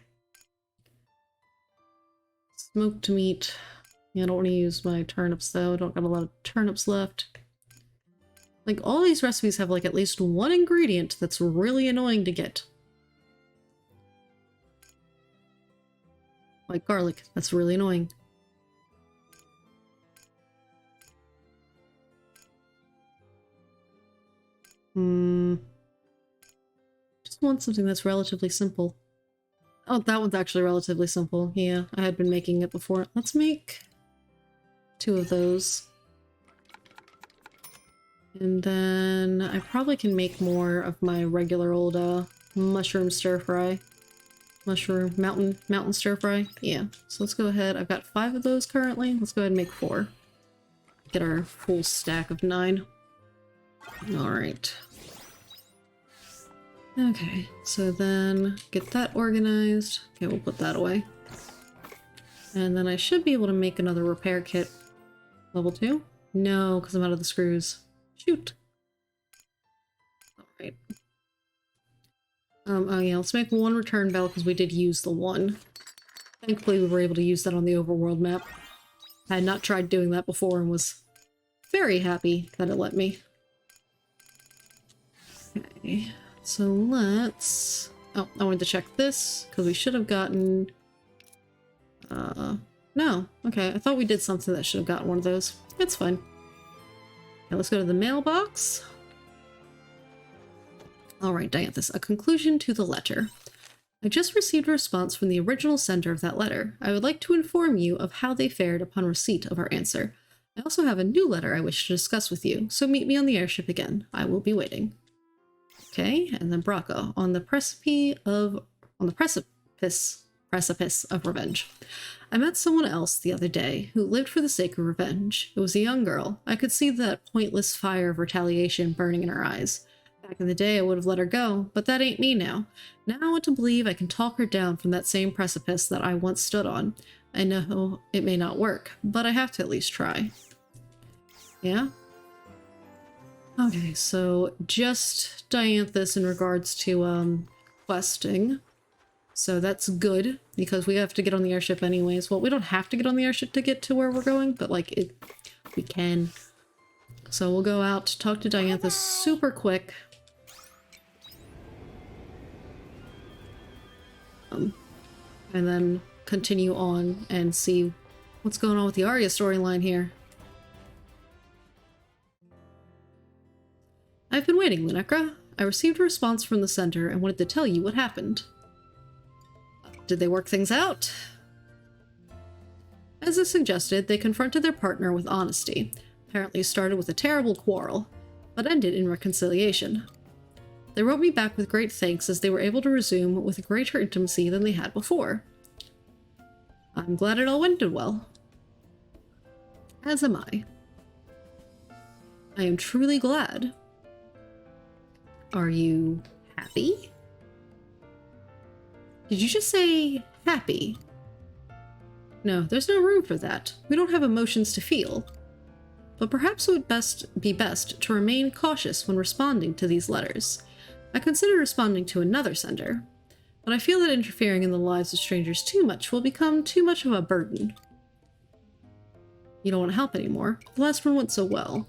Smoked meat. Yeah, I don't want to use my turnips though. I don't got a lot of turnips left. Like, all these recipes have, like, at least one ingredient that's really annoying to get. Like garlic. That's really annoying. Just want something that's relatively simple. Oh, that one's actually relatively simple. Yeah, I had been making it before. Let's make 2 of those. And then I probably can make more of my regular old mushroom stir fry. Mushroom mountain stir fry. Yeah. So let's go ahead. I've got 5 of those currently. Let's go ahead and make 4. Get our full stack of 9. All right. Okay, so then get that organized. Okay, we'll put that away. And then I should be able to make another repair kit. Level 2? No, because I'm out of the screws. Shoot. Alright. Oh yeah, let's make 1 return bell because we did use the 1. Thankfully we were able to use that on the overworld map. I had not tried doing that before and was very happy that it let me. Okay. So let's... Oh, I wanted to check this, because we should have gotten... No. Okay, I thought we did something that should have gotten one of those. It's fine. Now let's go to the mailbox. Alright, Dianthus, a conclusion to the letter. I just received a response from the original sender of that letter. I would like to inform you of how they fared upon receipt of our answer. I also have a new letter I wish to discuss with you, so meet me on the airship again. I will be waiting. Okay, and then Braca, on the precipice of revenge. I met someone else the other day who lived for the sake of revenge. It was a young girl. I could see that pointless fire of retaliation burning in her eyes. Back in the day, I would have let her go, but that ain't me now. Now I want to believe I can talk her down from that same precipice that I once stood on. I know it may not work, but I have to at least try. Yeah? Okay, so just Dianthus in regards to, questing. So that's good, because we have to get on the airship anyways. Well, we don't have to get on the airship to get to where we're going, but, like, we can. So we'll go out, talk to Dianthus super quick. And then continue on and see what's going on with the Arya storyline here. I've been waiting, Lunekra. I received a response from the center and wanted to tell you what happened. Did they work things out? As I suggested, they confronted their partner with honesty. Apparently started with a terrible quarrel, but ended in reconciliation. They wrote me back with great thanks as they were able to resume with greater intimacy than they had before. I'm glad it all went well. As am I. I am truly glad. Are you happy? Did you just say happy? No, there's no room for that. We don't have emotions to feel. But perhaps it would be best to remain cautious when responding to these letters. I consider responding to another sender, but I feel that interfering in the lives of strangers too much will become too much of a burden. You don't want to help anymore. The last one went so well.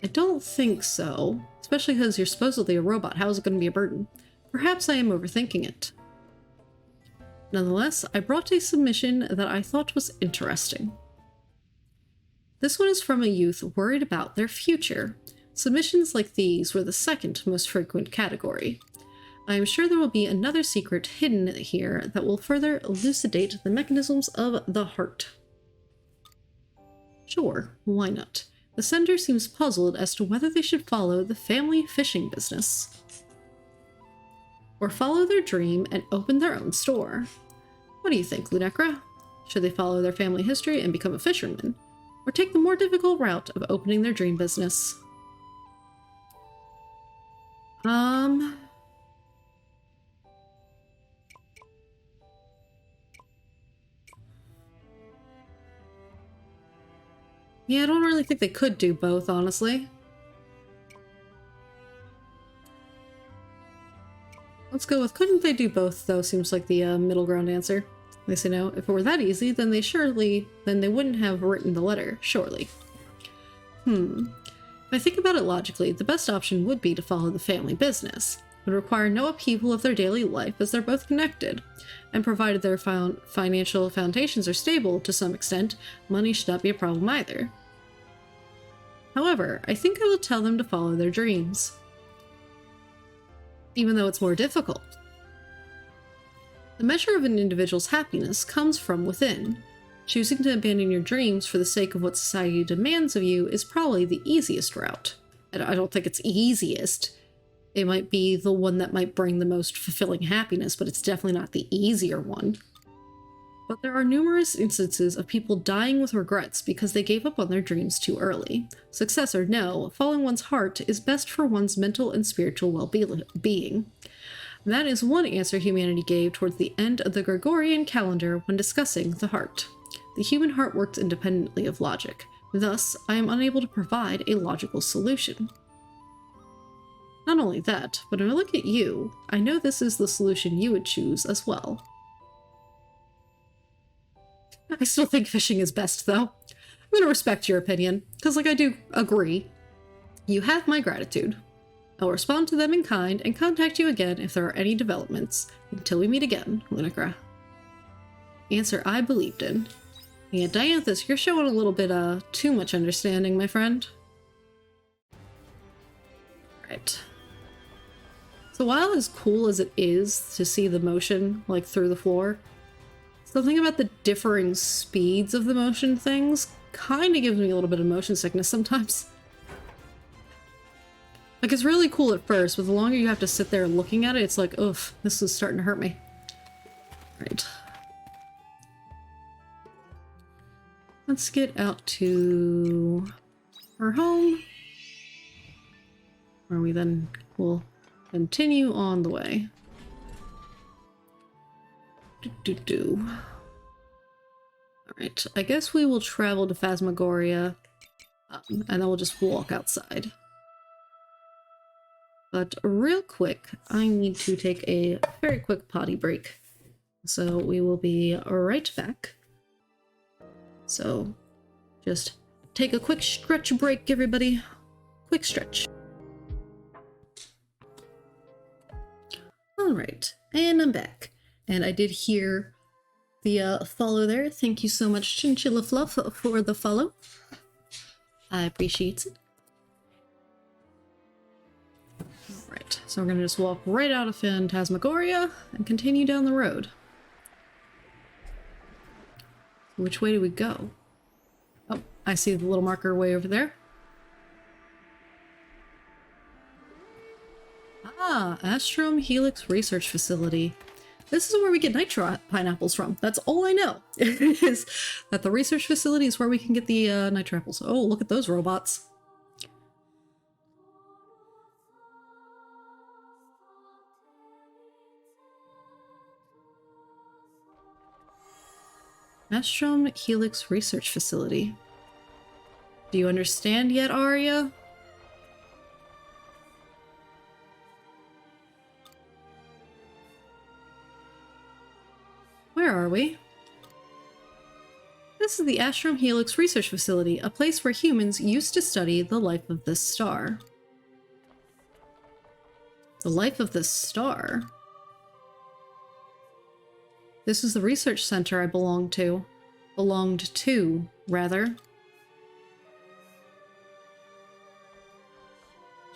I don't think so, especially because you're supposedly a robot. How is it going to be a burden? Perhaps I am overthinking it. Nonetheless, I brought a submission that I thought was interesting. This one is from a youth worried about their future. Submissions like these were the second most frequent category. I am sure there will be another secret hidden here that will further elucidate the mechanisms of the heart. Sure, why not? The sender seems puzzled as to whether they should follow the family fishing business, or follow their dream and open their own store. What do you think, Lunekra? Should they follow their family history and become a fisherman, or take the more difficult route of opening their dream business? Yeah, I don't really think they could do both, honestly. Let's go with couldn't they do both, though, seems like the middle ground answer. They say no. If it were that easy, then they wouldn't have written the letter, surely. If I think about it logically, the best option would be to follow the family business. It would require no upheaval of their daily life as they're both connected. And provided their financial foundations are stable to some extent, money should not be a problem either. However, I think I will tell them to follow their dreams, even though it's more difficult. The measure of an individual's happiness comes from within. Choosing to abandon your dreams for the sake of what society demands of you is probably the easiest route. I don't think it's easiest. It might be the one that might bring the most fulfilling happiness, but it's definitely not the easier one. But there are numerous instances of people dying with regrets because they gave up on their dreams too early. Success or no, following one's heart is best for one's mental and spiritual well-being. That is one answer humanity gave towards the end of the Gregorian calendar when discussing the heart. The human heart works independently of logic. Thus, I am unable to provide a logical solution. Not only that, but when I look at you, I know this is the solution you would choose as well. I still think fishing is best, though. I'm gonna respect your opinion, because, I do agree. You have my gratitude. I'll respond to them in kind and contact you again if there are any developments. Until we meet again, Lunekra. Answer I believed in. Yeah, Dianthus, you're showing a little bit, too much understanding, my friend. Right. So while as cool as it is to see the motion, through the floor, something about the differing speeds of the motion things kind of gives me a little bit of motion sickness sometimes. It's really cool at first, but the longer you have to sit there looking at it, it's like, oof, this is starting to hurt me. Right. Let's get out to our home, where we then will continue on the way. Alright, I guess we will travel to Phasmagoria, and then we'll just walk outside. But real quick, I need to take a very quick potty break. So we will be right back. So just take a quick stretch break, everybody. Quick stretch. Alright, and I'm back. And I did hear the follow there. Thank you so much, Chinchilla Fluff, for the follow. I appreciate it. Alright, so we're gonna just walk right out of Phantasmagoria and continue down the road. Which way do we go? Oh, I see the little marker way over there. Ah, Astrum Helix Research Facility. This is where we get nitro pineapples from. That's all I know, is that the research facility is where we can get the nitro apples. Oh, look at those robots. Astrum Helix Research Facility. Do you understand yet, Arya? Where are we? This is the Astrum Helix Research Facility, a place where humans used to study the life of this star. The life of this star? This is the research center I belonged to, rather.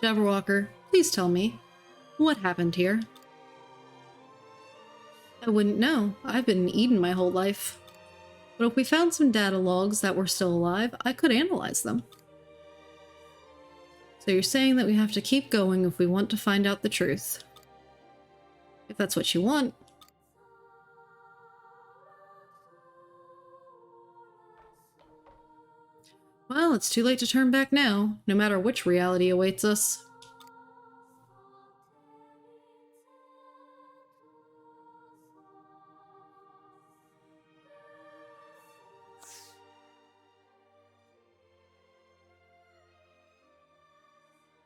Jabberwocker, please tell me, what happened here? I wouldn't know. I've been in Eden my whole life. But if we found some data logs that were still alive, I could analyze them. So you're saying that we have to keep going if we want to find out the truth. If that's what you want. Well, it's too late to turn back now, no matter which reality awaits us.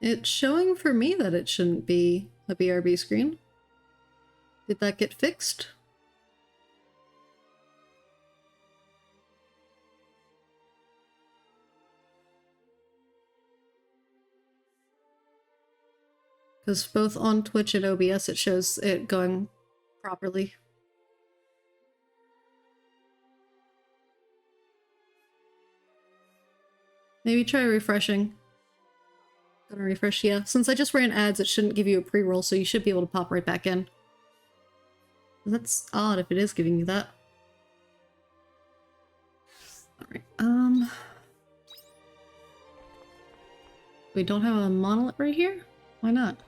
It's showing for me that it shouldn't be a BRB screen. Did that get fixed? Because both on Twitch and OBS it shows it going properly. Maybe try refreshing. Gonna refresh, yeah. Since I just ran ads, it shouldn't give you a pre-roll, so you should be able to pop right back in. That's odd if it is giving you that. Alright, we don't have a monolith right here? Why not?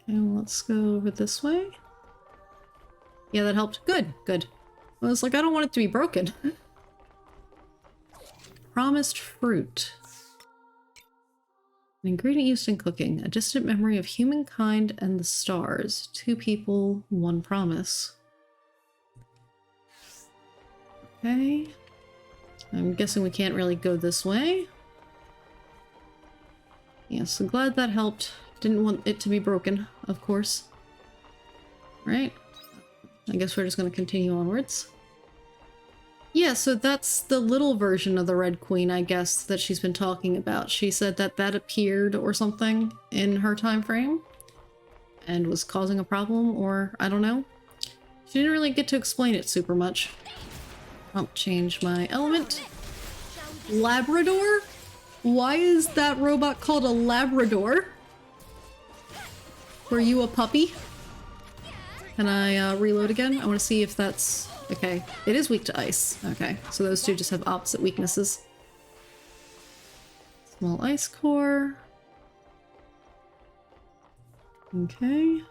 Okay, well, let's go over this way. Yeah, that helped. Good, good. I was like, I don't want it to be broken. Promised fruit. An ingredient used in cooking. A distant memory of humankind and the stars. 2 people, 1 promise. Okay. I'm guessing we can't really go this way. Yes, I'm glad that helped. Didn't want it to be broken, of course. Right. I guess we're just going to continue onwards. Yeah, so that's the little version of the Red Queen, I guess, that she's been talking about. She said that that appeared or something in her time frame and was causing a problem, or I don't know. She didn't really get to explain it super much. I'll change my element. Labrador? Why is that robot called a Labrador? Were you a puppy? Can I reload again? I want to see if that's... Okay, it is weak to ice. Okay, so those two just have opposite weaknesses. Small ice core. Okay.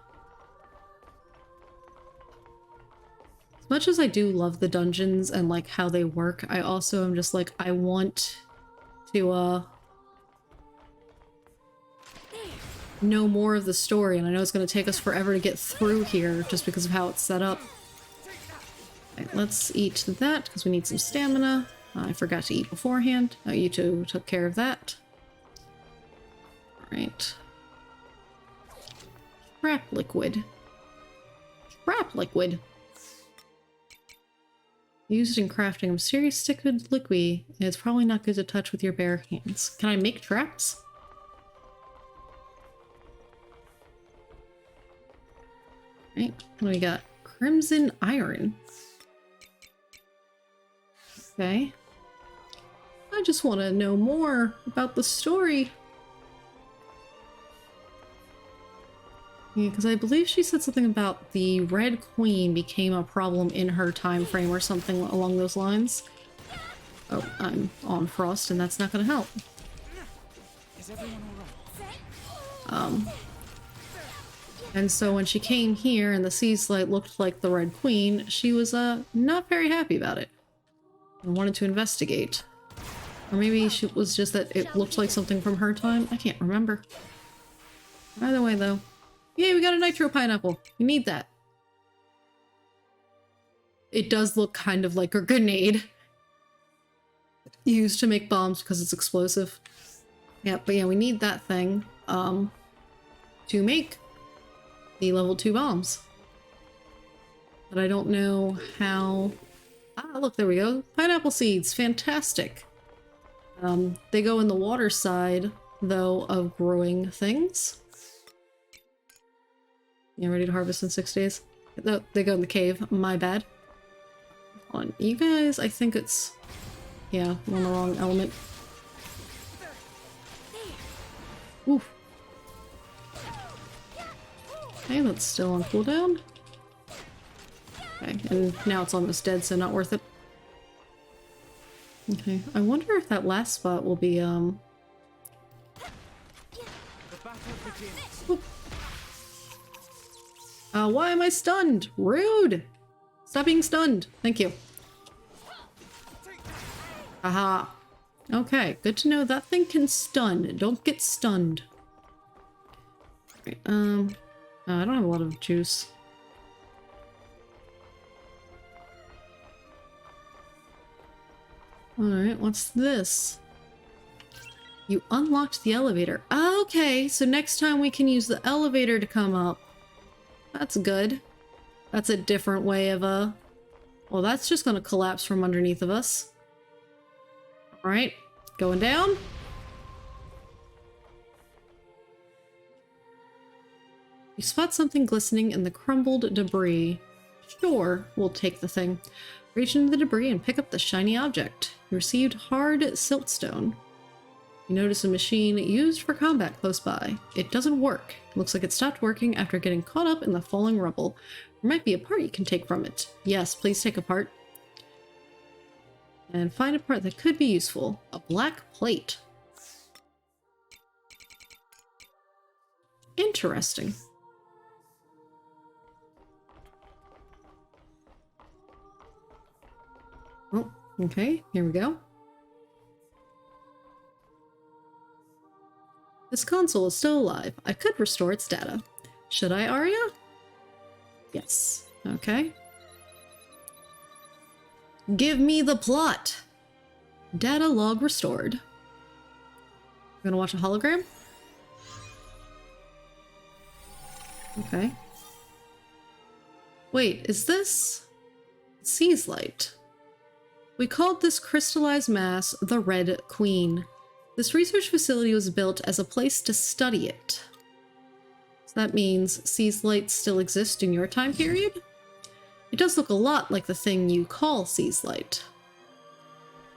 As much as I do love the dungeons and like how they work, I also am just like, I want to know more of the story, and I know it's going to take us forever to get through here just because of how it's set up. Okay, let's eat that because we need some stamina. I forgot to eat beforehand. Oh, you two took care of that. Alright. Trap liquid. Trap liquid. Used in crafting a mysterious stick with liquid. It's probably not good to touch with your bare hands. Can I make traps? Right, what do we got? Crimson iron. Okay. I just want to know more about the story. Yeah, because I believe she said something about the Red Queen became a problem in her time frame or something along those lines. Oh, I'm on Frost and that's not going to help. Is everyone all right? And so when she came here and the Sea Slite looked like the Red Queen, she was not very happy about it and wanted to investigate. Or maybe she was just that it looked like something from her time. I can't remember. Either way, though. Yay, we got a nitro pineapple. We need that. It does look kind of like a grenade used to make bombs because it's explosive. Yeah, but yeah, we need that thing to make the level 2 bombs. But I don't know how... Ah, look, there we go. Pineapple seeds, fantastic. They go in the water side, though, of growing things. You ready to harvest in 6 days? No, they go in the cave. My bad. On you guys, I think it's... Yeah, I'm on the wrong element. Oof. Okay, that's still on cooldown. Okay, and now it's almost dead, so not worth it. Okay, I wonder if that last spot will be, The battle begins. why am I stunned? Rude! Stop being stunned. Thank you. Aha. Okay, good to know that thing can stun. Don't get stunned. Right, I don't have a lot of juice. Alright, what's this? You unlocked the elevator. Okay, so next time we can use the elevator to come up. That's good. That's a different way of well, that's just gonna collapse from underneath of us. Alright, going down. You spot something glistening in the crumbled debris. Sure, we'll take the thing. Reach into the debris and pick up the shiny object. You received hard siltstone. You notice a machine used for combat close by. It doesn't work. Looks like it stopped working after getting caught up in the falling rubble. There might be a part you can take from it. Yes, please take a part. And find a part that could be useful. A black plate. Interesting. Oh, okay, here we go. This console is still alive. I could restore its data. Should I, Arya? Yes. Okay. Give me the plot! Data log restored. I'm gonna watch a hologram? Okay. Wait, is this... Sea's Light? We called this crystallized mass the Red Queen. This research facility was built as a place to study it. So that means Sea's Light still exists in your time period? It does look a lot like the thing you call Sea's Light.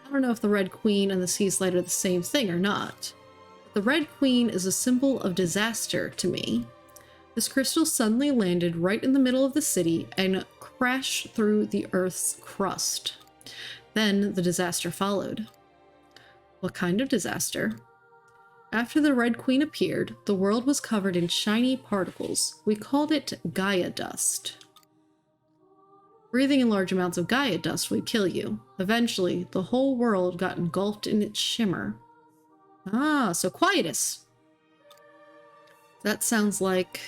I don't know if the Red Queen and the Sea's Light are the same thing or not. The Red Queen is a symbol of disaster to me. This crystal suddenly landed right in the middle of the city and crashed through the Earth's crust. Then the disaster followed. What kind of disaster? After the Red Queen appeared, the world was covered in shiny particles. We called it Gaia dust. Breathing in large amounts of Gaia dust would kill you. Eventually, the whole world got engulfed in its shimmer. Ah, so Quietus. That sounds like...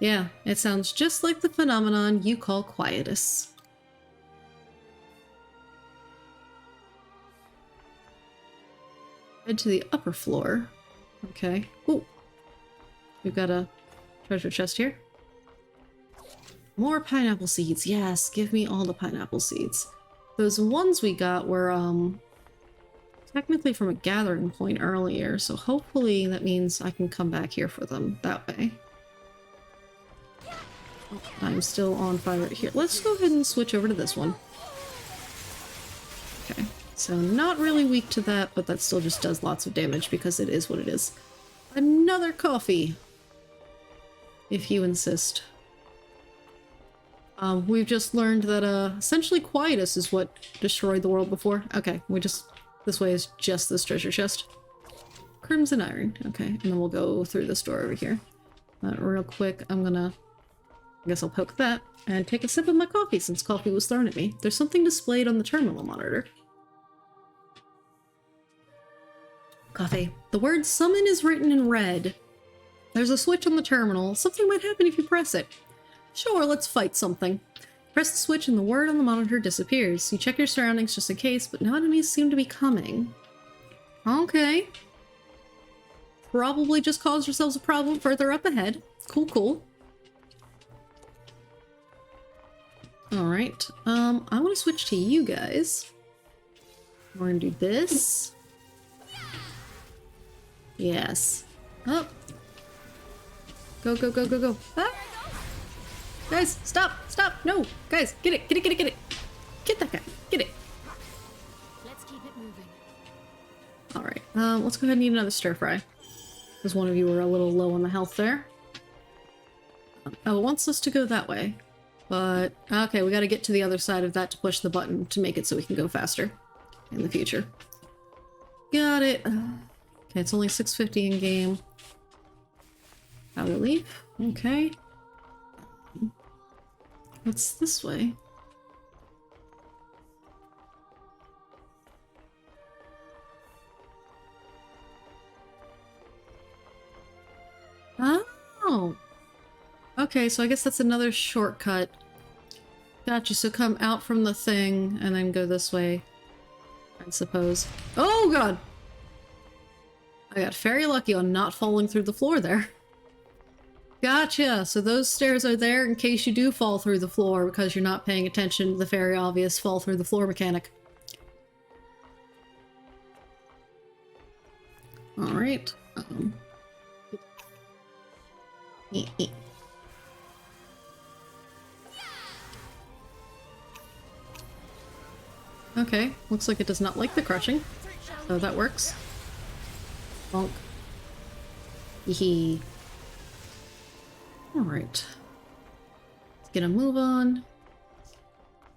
Yeah, it sounds just like the phenomenon you call Quietus. Head to the upper floor. Okay. Ooh. We've got a treasure chest here. More pineapple seeds. Yes, give me all the pineapple seeds. Those ones we got were, technically from a gathering point earlier, so hopefully that means I can come back here for them that way. I'm still on fire right here. Let's go ahead and switch over to this one. Okay, so not really weak to that, but that still just does lots of damage because it is what it is. Another coffee, if you insist. We've just learned that essentially quietus is what destroyed the world before. Okay, this way is just this treasure chest. Crimson iron. Okay, and then we'll go through this door over here. Real quick, I guess I'll poke that and take a sip of my coffee since coffee was thrown at me. There's something displayed on the terminal monitor. Coffee. The word summon is written in red. There's a switch on the terminal. Something might happen if you press it. Sure, let's fight something. Press the switch and the word on the monitor disappears. You check your surroundings just in case, but no enemies seem to be coming. Okay. Probably just caused yourselves a problem further up ahead. Cool, cool. Alright, I want to switch to you guys. We're gonna do this. Yes. Up. Go, go, go, go, go. Ah! Guys, stop! Stop! No! Guys, get it! Get it! Get it! Get it! Get that guy! Get it! Let's keep it moving. Alright, let's go ahead and eat another stir fry. Because one of you were a little low on the health there. Oh, it wants us to go that way. But, okay, we gotta get to the other side of that to push the button to make it so we can go faster in the future. Got it. Okay, it's only 650 in game. How to leave? Okay. What's this way? Oh! Okay, so I guess that's another shortcut. Gotcha, so come out from the thing and then go this way, I suppose. Oh god! I got very lucky on not falling through the floor there. Gotcha, so those stairs are there in case you do fall through the floor because you're not paying attention to the very obvious fall through the floor mechanic. Alright. Okay, looks like it does not like the crushing, so that works. Bonk. Hee. Alright. Let's get a move on.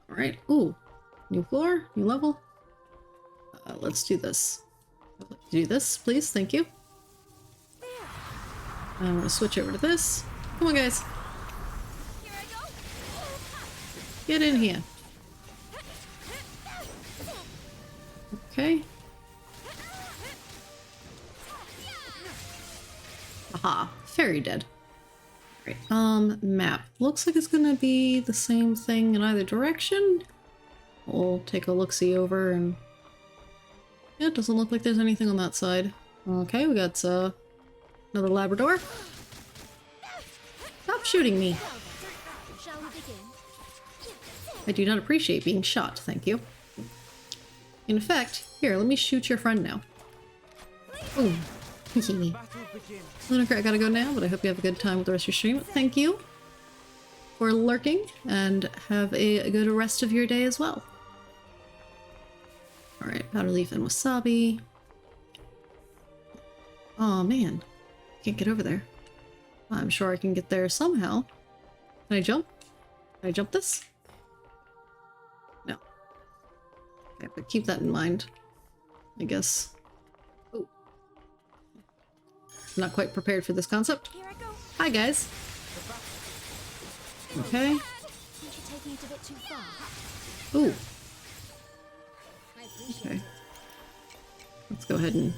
Alright, ooh. New floor, new level. Let's do this. Do this, please, thank you. I'm gonna switch over to this. Come on, guys. Here I go. Get in here. Okay. Aha, fairy dead. Right, map. Looks like it's gonna be the same thing in either direction. We'll take a look-see over and... yeah, it doesn't look like there's anything on that side. Okay, we got, another Labrador. Stop shooting me! Shall we begin? I do not appreciate being shot, thank you. In fact, here, let me shoot your friend now. Ooh. Battle begins. Lunaker, I gotta go now, but I hope you have a good time with the rest of your stream. Thank you for lurking, and have a good rest of your day as well. Alright, powder leaf and wasabi. Oh man, can't get over there. I'm sure I can get there somehow. Can I jump? Can I jump this? No. Okay, but keep that in mind, I guess. Oh. Not quite prepared for this concept. Here I go. Hi guys. Okay. Think you're taking it a bit too far? Ooh. I appreciate Okay. it. Let's go ahead and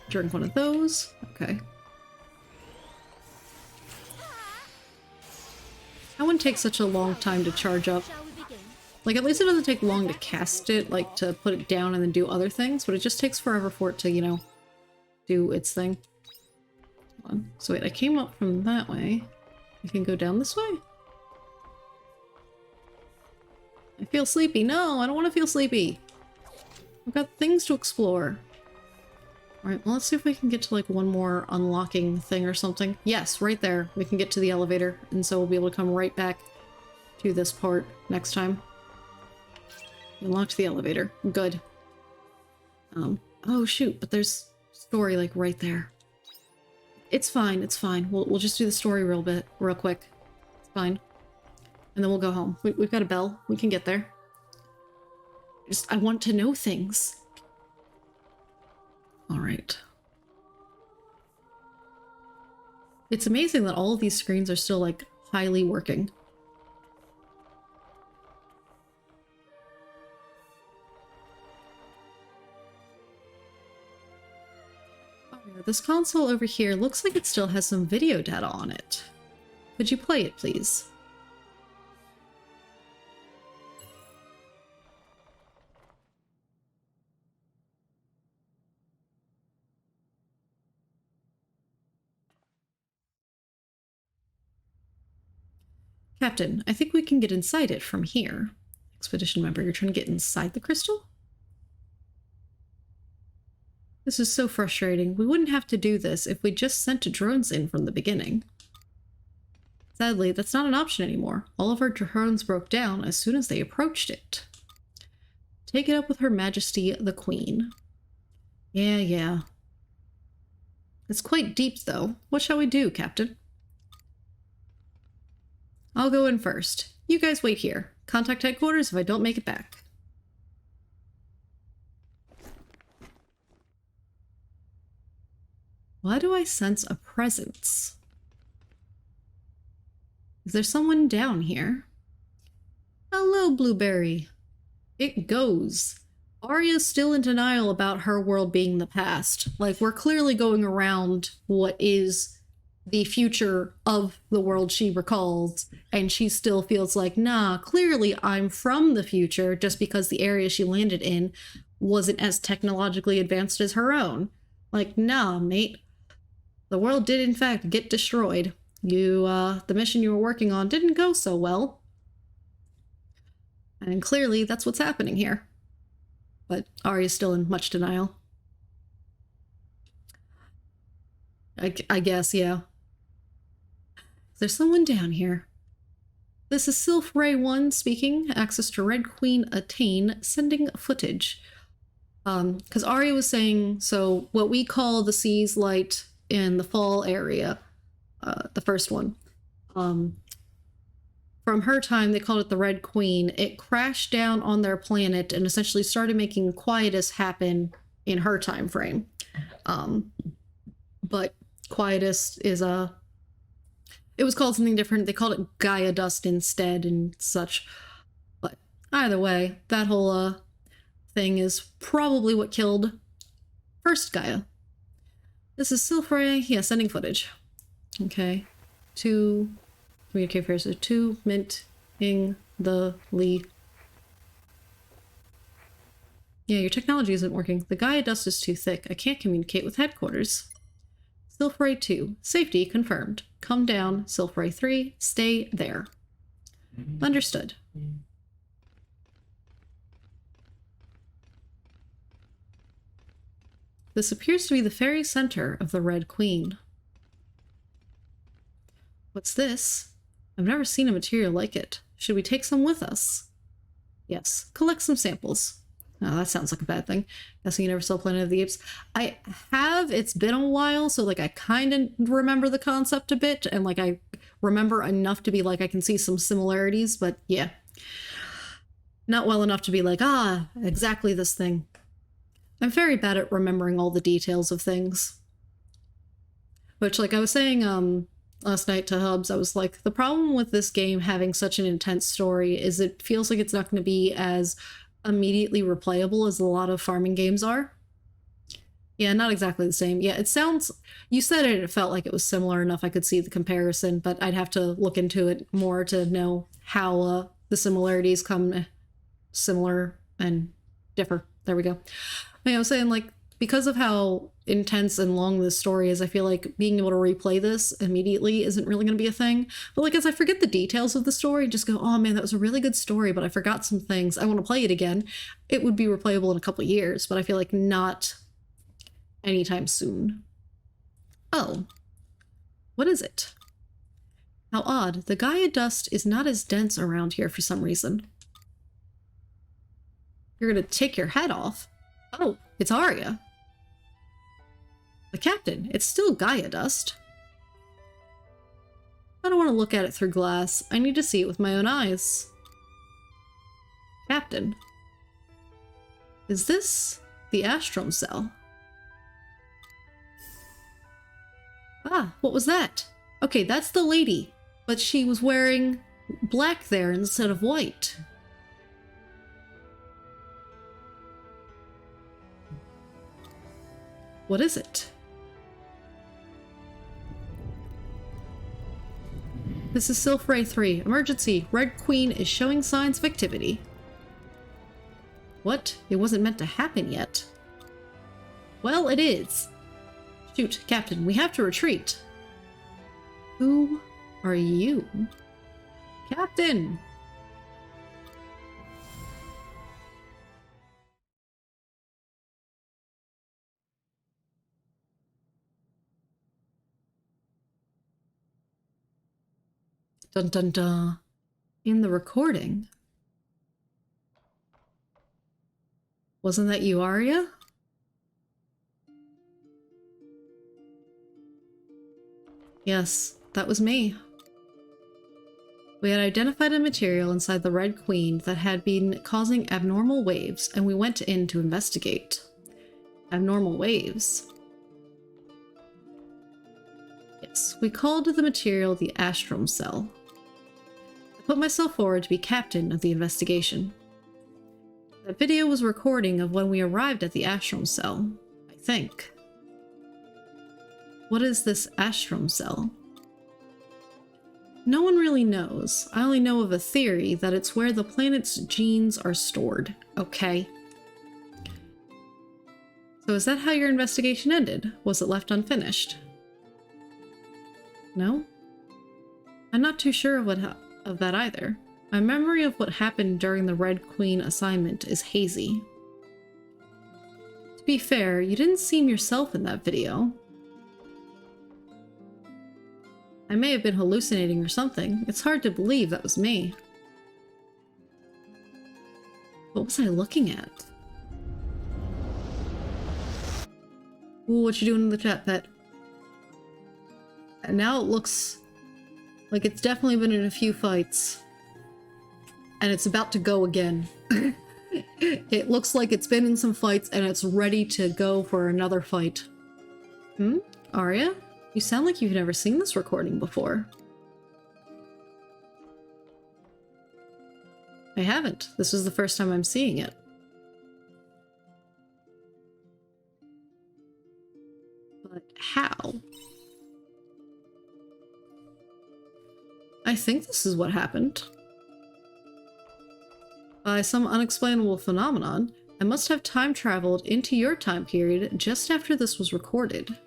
drink one of those. Okay. That one takes such a long time to charge up. Shall we begin? Like, at least it doesn't take long to cast it, like, to put it down and then do other things, but it just takes forever for it to, you know, do its thing. Hold on. So wait, I came up from that way. I can go down this way? I feel sleepy. No, I don't want to feel sleepy. I've got things to explore. Alright, well, let's see if we can get to like one more unlocking thing or something. Yes, right there. We can get to the elevator, and so we'll be able to come right back to this part next time. Unlocked the elevator. Good. Oh shoot, but there's story like right there. It's fine, it's fine. We'll just do the story real quick. It's fine. And then we'll go home. We've got a bell. We can get there. I want to know things. Alright. It's amazing that all of these screens are still, like, highly working. Oh, yeah, this console over here looks like it still has some video data on it. Could you play it, please? Captain, I think we can get inside it from here. Expedition member, you're trying to get inside the crystal? This is so frustrating. We wouldn't have to do this if we just sent drones in from the beginning. Sadly, that's not an option anymore. All of our drones broke down as soon as they approached it. Take it up with Her Majesty the Queen. Yeah. It's quite deep, though. What shall we do, Captain? I'll go in first. You guys wait here. Contact headquarters if I don't make it back. Why do I sense a presence? Is there someone down here? Hello, Blueberry. It goes. Arya's still in denial about her world being the past. Like, we're clearly going around what is the future of the world she recalls, and she still feels like, nah, clearly I'm from the future just because the area she landed in wasn't as technologically advanced as her own. Like, nah, mate. The world did in fact get destroyed. The mission you were working on didn't go so well. And clearly that's what's happening here. But Arya's still in much denial. I guess, yeah. There's someone down here. This is Sylph Ray 1 speaking. Access to Red Queen attain. Sending footage. Because Arya was saying, so what we call the Sea's Light in the fall area, the first one. From her time, they called it the Red Queen. It crashed down on their planet and essentially started making quietus happen in her time frame. But quietus is it was called something different. They called it Gaia dust instead and such. But either way, that whole thing is probably what killed first Gaia. This is Sylph Ray, yeah, sending footage. Okay. To communicate first. To minting the Lee. Yeah, your technology isn't working. The Gaia dust is too thick. I can't communicate with headquarters. Sylph Ray 2. Safety confirmed. Come down. Sylph Ray 3. Stay there. Understood. This appears to be the fairy center of the Red Queen. What's this? I've never seen a material like it. Should we take some with us? Yes. Collect some samples. Oh, that sounds like a bad thing. Guessing you never saw Planet of the Apes. I have. It's been a while, so like I kind of remember the concept a bit, and like I remember enough to be like I can see some similarities, but yeah. Not well enough to be like, exactly this thing. I'm very bad at remembering all the details of things. Which, like I was saying last night to Hubs, I was like, the problem with this game having such an intense story is it feels like it's not going to be as immediately replayable as a lot of farming games are. Yeah, not exactly the same. Yeah, it sounds... You said it felt like it was similar enough I could see the comparison, but I'd have to look into it more to know how the similarities come similar and differ. There we go. I was saying, like, because of how intense and long this story is, I feel like being able to replay this immediately isn't really going to be a thing. But, like, as I forget the details of the story, just go, oh man, that was a really good story, but I forgot some things. I want to play it again. It would be replayable in a couple of years, but I feel like not anytime soon. Oh. What is it? How odd. The Gaia dust is not as dense around here for some reason. You're gonna take your hat off? Oh, it's Arya. The captain. It's still Gaia dust. I don't want to look at it through glass. I need to see it with my own eyes. Captain. Is this the Astrom cell? Ah, what was that? Okay, that's the lady. But she was wearing black there instead of white. What is it? This is Sylph Ray 3. Emergency. Red Queen is showing signs of activity. What? It wasn't meant to happen yet. Well, it is. Shoot, Captain, we have to retreat. Who are you? Captain! Dun dun dun. In the recording. Wasn't that you, Arya? Yes, that was me. We had identified a material inside the Red Queen that had been causing abnormal waves, and we went in to investigate. Abnormal waves? Yes, we called the material the Astrom Cell. I put myself forward to be captain of the investigation. That video was a recording of when we arrived at the Astrom Cell, I think. What is this Astrom Cell? No one really knows. I only know of a theory that it's where the planet's genes are stored, okay? So is that how your investigation ended? Was it left unfinished? No? I'm not too sure of that either. My memory of what happened during the Red Queen assignment is hazy. To be fair, you didn't seem yourself in that video. I may have been hallucinating or something. It's hard to believe that was me. What was I looking at? Ooh, what you doing in the chat, pet? And now it looks like it's definitely been in a few fights. And it's about to go again. It looks like it's been in some fights and it's ready to go for another fight. Hmm? Arya? You sound like you've never seen this recording before. I haven't. This is the first time I'm seeing it. But how? I think this is what happened. By some unexplainable phenomenon, I must have time traveled into your time period just after this was recorded.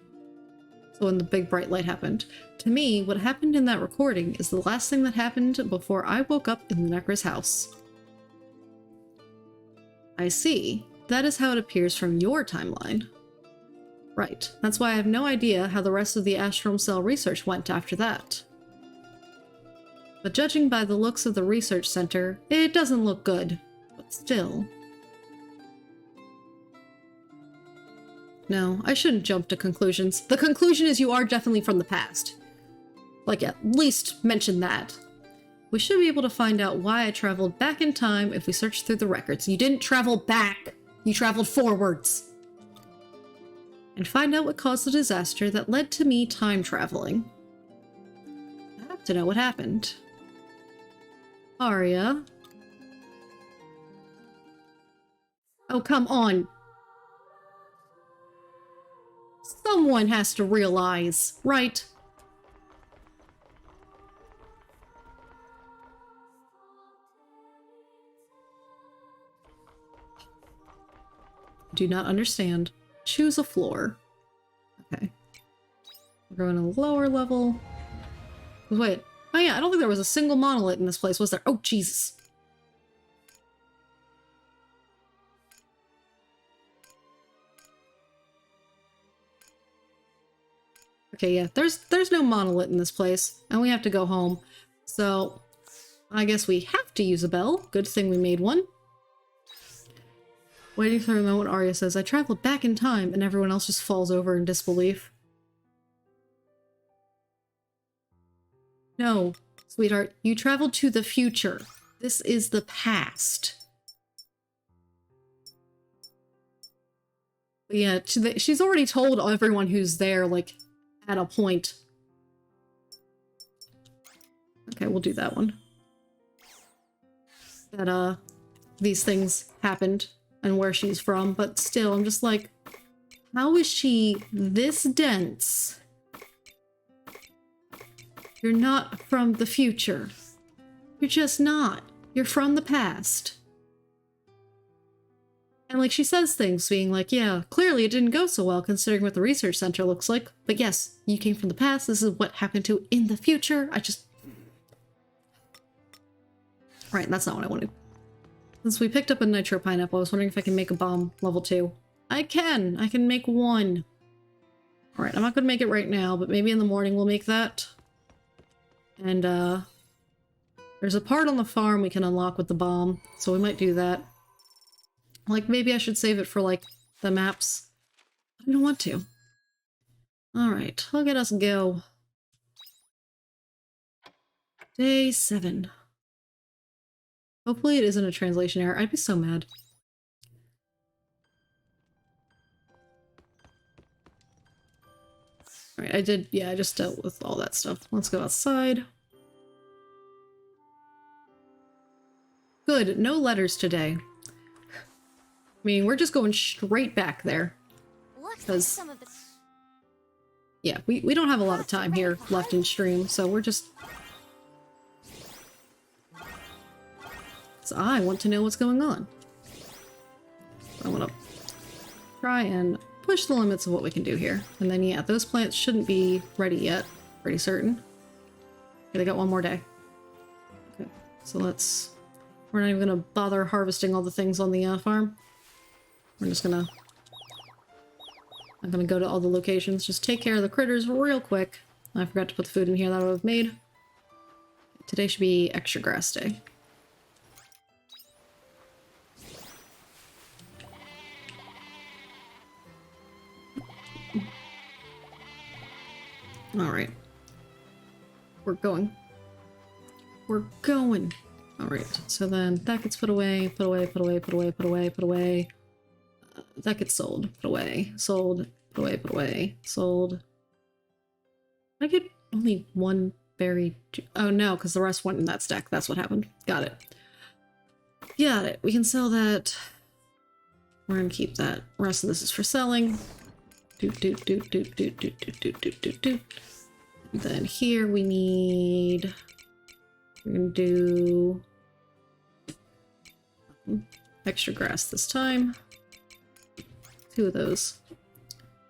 So when the big bright light happened. To me, what happened in that recording is the last thing that happened before I woke up in the Necra's house. I see. That is how it appears from your timeline. Right. That's why I have no idea how the rest of the Astrom Cell research went after that. But judging by the looks of the research center, it doesn't look good. But still. No, I shouldn't jump to conclusions. The conclusion is you are definitely from the past. Like, at least mention that. We should be able to find out why I traveled back in time if we search through the records. You didn't travel back! You traveled forwards! And find out what caused the disaster that led to me time traveling. I have to know what happened. Arya? Oh, come on! Someone has to realize, right? Do not understand. Choose a floor. Okay. We're going to a lower level. Wait. Oh yeah, I don't think there was a single monolith in this place, was there? Oh, Jesus. Okay, yeah, there's no monolith in this place, and we have to go home. So, I guess we have to use a bell. Good thing we made one. Waiting for a moment, Arya says, I traveled back in time, and everyone else just falls over in disbelief. No, sweetheart, you traveled to the future. This is the past. But yeah, she's already told everyone who's there, like, at a point. Okay, we'll do that one. That, these things happened and where she's from, but still, I'm just like, how is she this dense? You're not from the future. You're just not. You're from the past. And like she says things being like, yeah, clearly it didn't go so well considering what the research center looks like. But yes, you came from the past. This is what happened to in the future. Right, that's not what I wanted. Since we picked up a nitro pineapple, I was wondering if I can make a bomb level 2. I can make one. Alright, I'm not gonna make it right now, but maybe in the morning we'll make that. And there's a part on the farm we can unlock with the bomb, so we might do that. Like, maybe I should save it for, like, the maps. I don't want to. Alright, look at us go. Day 7. Hopefully it isn't a translation error. I'd be so mad. Alright, I just dealt with all that stuff. Let's go outside. Good, no letters today. I mean, we're just going straight back there. Because, yeah, we don't have a lot of time here left in stream, so we're just... So I want to know what's going on. I want to try and push the limits of what we can do here. And then, yeah, those plants shouldn't be ready yet. Pretty certain. Okay, they got one more day. Okay, so let's... We're not even going to bother harvesting all the things on the farm. We're just gonna... I'm gonna go to all the locations, just take care of the critters real quick. I forgot to put the food in here that I would have made. Today should be extra grass day. Alright. We're going. We're going! Alright, so then that gets put away, put away, put away, put away, put away, put away. That gets sold, put away, sold, put away, put away, sold. I get only one berry. Oh no, because the rest went in that stack. That's what happened. Got it. Got it. We can sell that. We're gonna keep that. The rest of this is for selling. Doot doot doot doot doot doot doot doot doot doot doot. And then here we need. We're gonna do extra grass this time. 2 of those.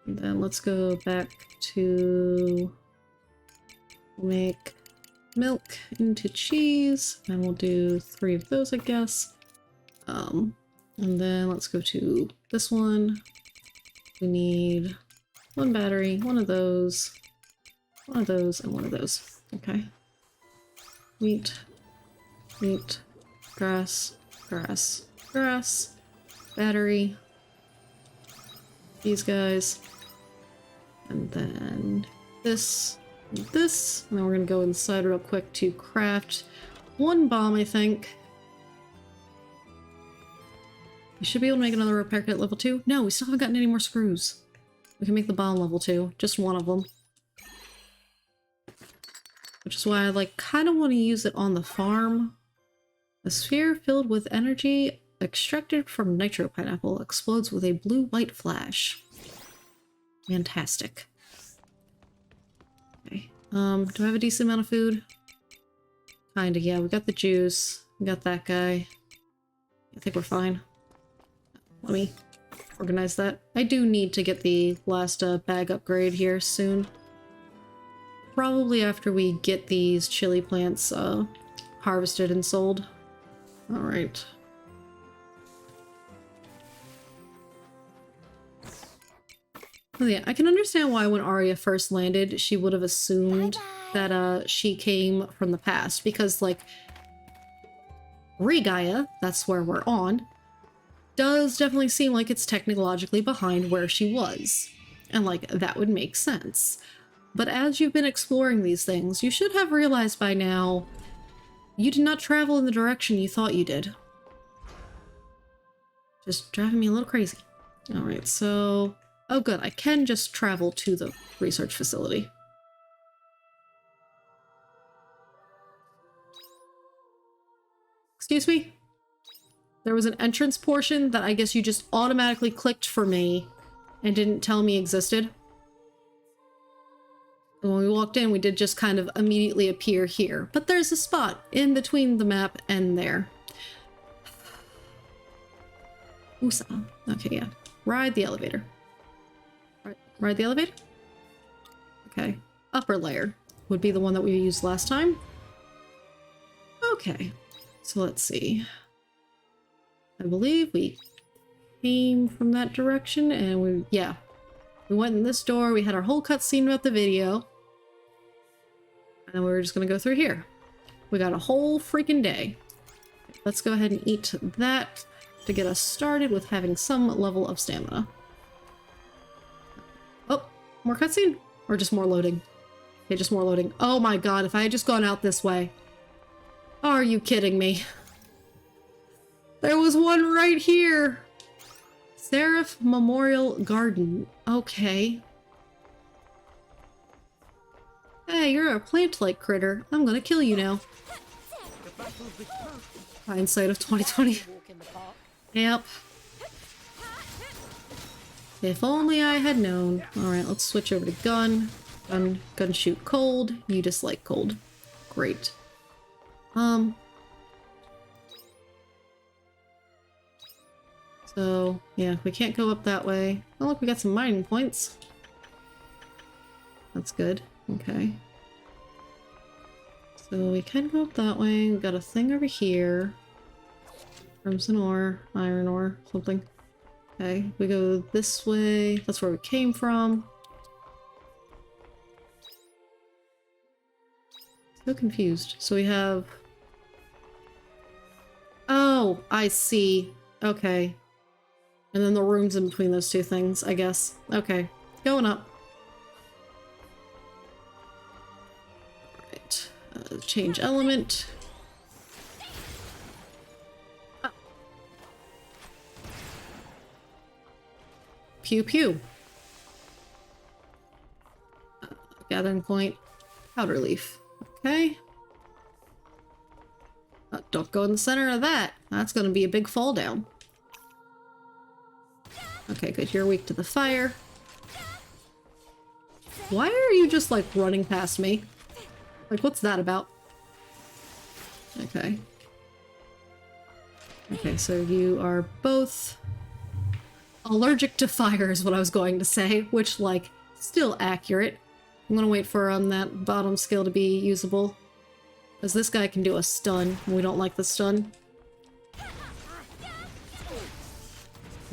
And then let's go back to make milk into cheese, and we'll do 3 of those, I guess. And then let's go to this one. We need 1 battery, 1 of those, 1 of those, and 1 of those. Okay. Wheat, wheat, grass, grass, grass, battery. These guys, and then this, and this, and then we're gonna go inside real quick to craft 1 bomb, I think. We should be able to make another repair kit level 2. No, we still haven't gotten any more screws. We can make the bomb level 2, just 1 of them. Which is why I like kind of want to use it on the farm. A sphere filled with energy extracted from nitro pineapple explodes with a blue-white flash. Fantastic. Okay. Do I have a decent amount of food? Kinda, yeah. We got the juice. We got that guy. I think we're fine. Let me organize that. I do need to get the last bag upgrade here soon. Probably after we get these chili plants harvested and sold. Alright. Oh yeah, I can understand why when Arya first landed, she would have assumed that she came from the past, because like Regaia, that's where we're on, does definitely seem like it's technologically behind where she was. And like that would make sense. But as you've been exploring these things, you should have realized by now you did not travel in the direction you thought you did. Just driving me a little crazy. Alright, so... Oh good, I can just travel to the research facility. Excuse me? There was an entrance portion that I guess you just automatically clicked for me and didn't tell me existed. And when we walked in, we did just kind of immediately appear here. But there's a spot in between the map and there. Usa. Okay, yeah. Ride the elevator. Ride the elevator? Okay. Upper layer would be the one that we used last time. Okay. So let's see. I believe we came from that direction and we went in this door. We had our whole cutscene about the video. And we were just gonna go through here. We got a whole freaking day. Let's go ahead and eat that to get us started with having some level of stamina. Oh, more cutscene? Or just more loading? Okay, just more loading. Oh my god, if I had just gone out this way. Are you kidding me? There was one right here! Seraph Memorial Garden. Okay. Hey, you're a plant-like critter. I'm gonna kill you now. Hindsight of 2020. Yep. If only I had known. Alright, let's switch over to gun. Gun shoot cold. You dislike cold. Great. So, yeah, we can't go up that way. Oh, look, we got some mining points. That's good. Okay. So we can go up that way. We've got a thing over here. Crimson ore, iron ore, something. Okay, we go this way. That's where we came from. So confused. So we have... Oh, I see. Okay. And then the rooms in between those two things, I guess. Okay. Going up. Alright. Change element. Ah. Pew pew. Gathering point. Powder leaf. Okay. Don't go in the center of that. That's going to be a big fall down. Okay, good. You're weak to the fire. Why are you just, like, running past me? Like, what's that about? Okay. Okay, so you are both allergic to fire is what I was going to say, which, like, still accurate. I'm gonna wait for that bottom skill to be usable. Because this guy can do a stun, and we don't like the stun.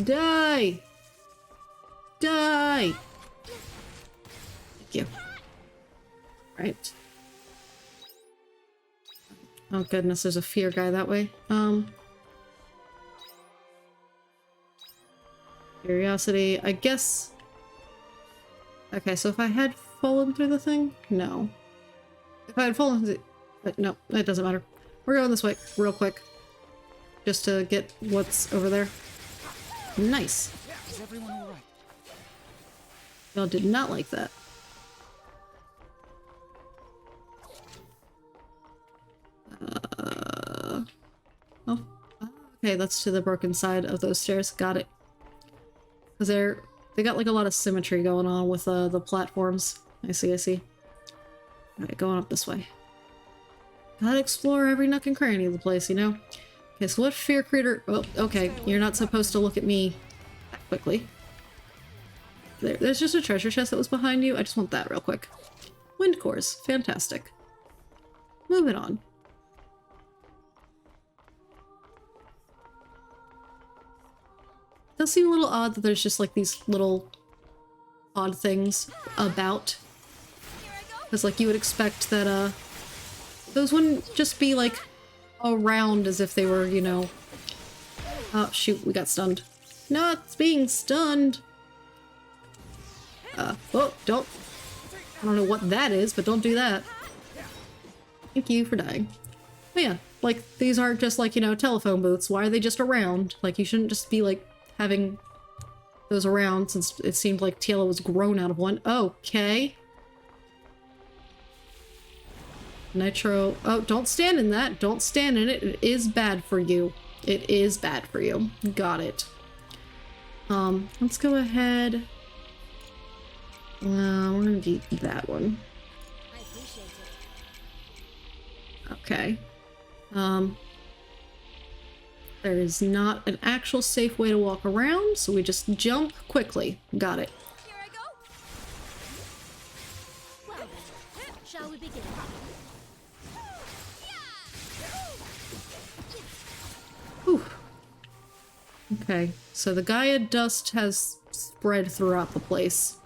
Die! Die! Thank you. Right. Oh goodness, there's a fear guy that way. Curiosity, I guess... Okay, so if I had fallen through the thing? No. If I had fallen through... But no, it doesn't matter. We're going this way, real quick. Just to get what's over there. Nice. Is everyone all right? Y'all did not like that. Oh. Okay, that's to the broken side of those stairs. Got it. Because they got like a lot of symmetry going on with the platforms. I see, I see. Alright, going up this way. Gotta explore every nook and cranny of the place, you know? Okay, so what fear creator... Oh, okay. You're not supposed to look at me that quickly. There's just a treasure chest that was behind you. I just want that real quick. Wind cores. Fantastic. Moving on. It does seem a little odd that there's just like these little odd things about. Because, like, you would expect that, those wouldn't just be, like, around as if they were, you know... Oh, shoot, we got stunned. Not being stunned! Oh, don't... I don't know what that is, but don't do that. Thank you for dying. But yeah, like, these aren't just, like, you know, telephone booths. Why are they just around? Like, you shouldn't just be, like, having those around, since it seemed like Tiela was grown out of one. Okay. Nitro. Oh, don't stand in that. Don't stand in it. It is bad for you. It is bad for you. Got it. Let's go ahead. We're gonna do that one. I appreciate it. Okay. There is not an actual safe way to walk around, so we just jump quickly. Got it. Here I go. Well then, shall we begin? Whew. Okay, so the Gaia dust has spread throughout the place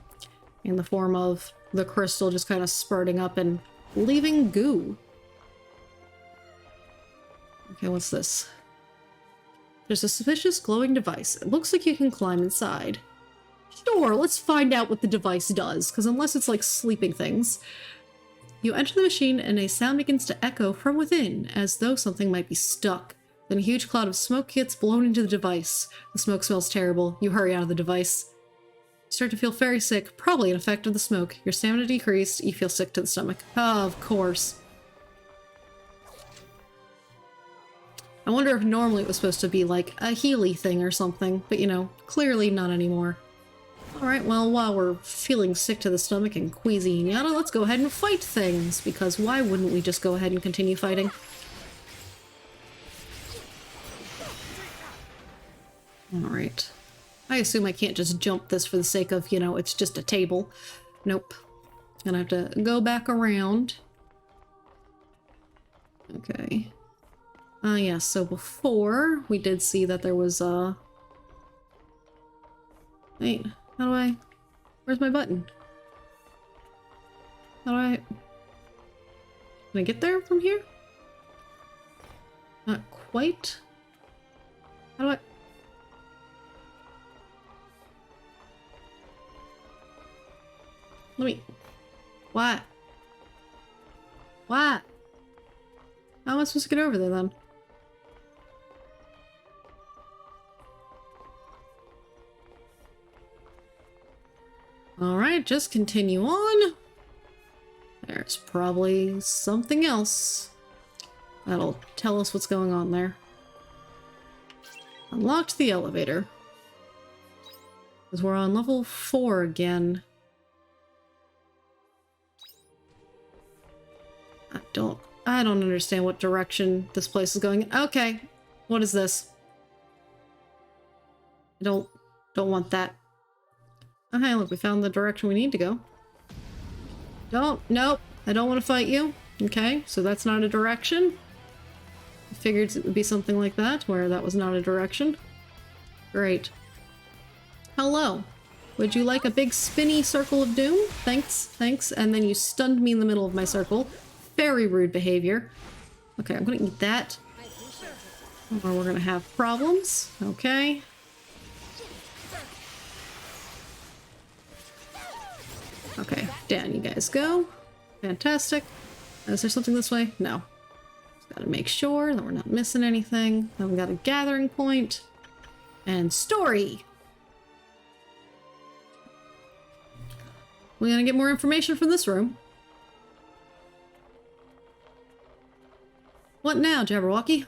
in the form of the crystal just kind of spurting up and leaving goo. Okay, what's this? There's a suspicious glowing device. It looks like you can climb inside. Sure, let's find out what the device does, because unless it's like sleeping things. You enter the machine and a sound begins to echo from within, as though something might be stuck. Then a huge cloud of smoke gets blown into the device. The smoke smells terrible. You hurry out of the device. You start to feel very sick, probably an effect of the smoke. Your stamina decreased, you feel sick to the stomach. Oh, of course. I wonder if normally it was supposed to be like a Healy thing or something, but you know, clearly not anymore. Alright, well, while we're feeling sick to the stomach and queasy and yada, let's go ahead and fight things, because why wouldn't we just go ahead and continue fighting? Alright. I assume I can't just jump this for the sake of, you know, it's just a table. Nope. Gonna have to go back around. Okay. Yeah, so before, we did see that there was, wait, how do I... Where's my button? How do I... Can I get there from here? Not quite. How do I... Let me... What? What? How am I supposed to get over there, then? Alright, just continue on. There's probably something else that'll tell us what's going on there. Unlocked the elevator. Because we're on level 4 again. I don't understand what direction this place is going. Okay, what is this? I don't want that. Okay, look, we found the direction we need to go. Nope, I don't want to fight you. Okay, so that's not a direction. I figured it would be something like that, where that was not a direction. Great. Hello. Would you like a big spinny circle of doom? Thanks. And then you stunned me in the middle of my circle. Very rude behavior. Okay, I'm gonna eat that. Or we're gonna have problems. Okay. Okay, down you guys go. Fantastic. Is there something this way? No. Just gotta make sure that we're not missing anything. Then we got a gathering point. And story! We're gonna get more information from this room. What now, Jabberwocky?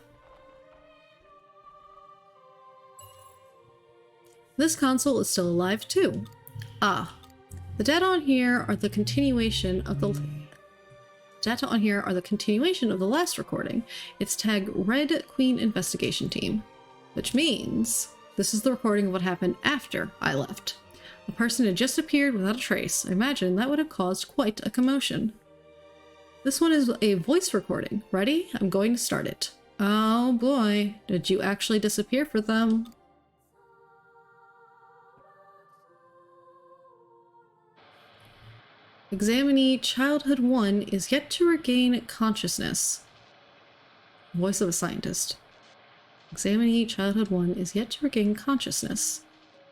This console is still alive too. Ah. The data on here are the continuation of the last recording. It's tagged Red Queen Investigation Team, which means this is the recording of what happened after I left. A person had just appeared without a trace. I imagine that would have caused quite a commotion. This one is a voice recording. Ready? I'm going to start it. Oh boy, did you actually disappear for them? Examinee Childhood 1 is yet to regain consciousness. Voice of a scientist. Examinee Childhood 1 is yet to regain consciousness.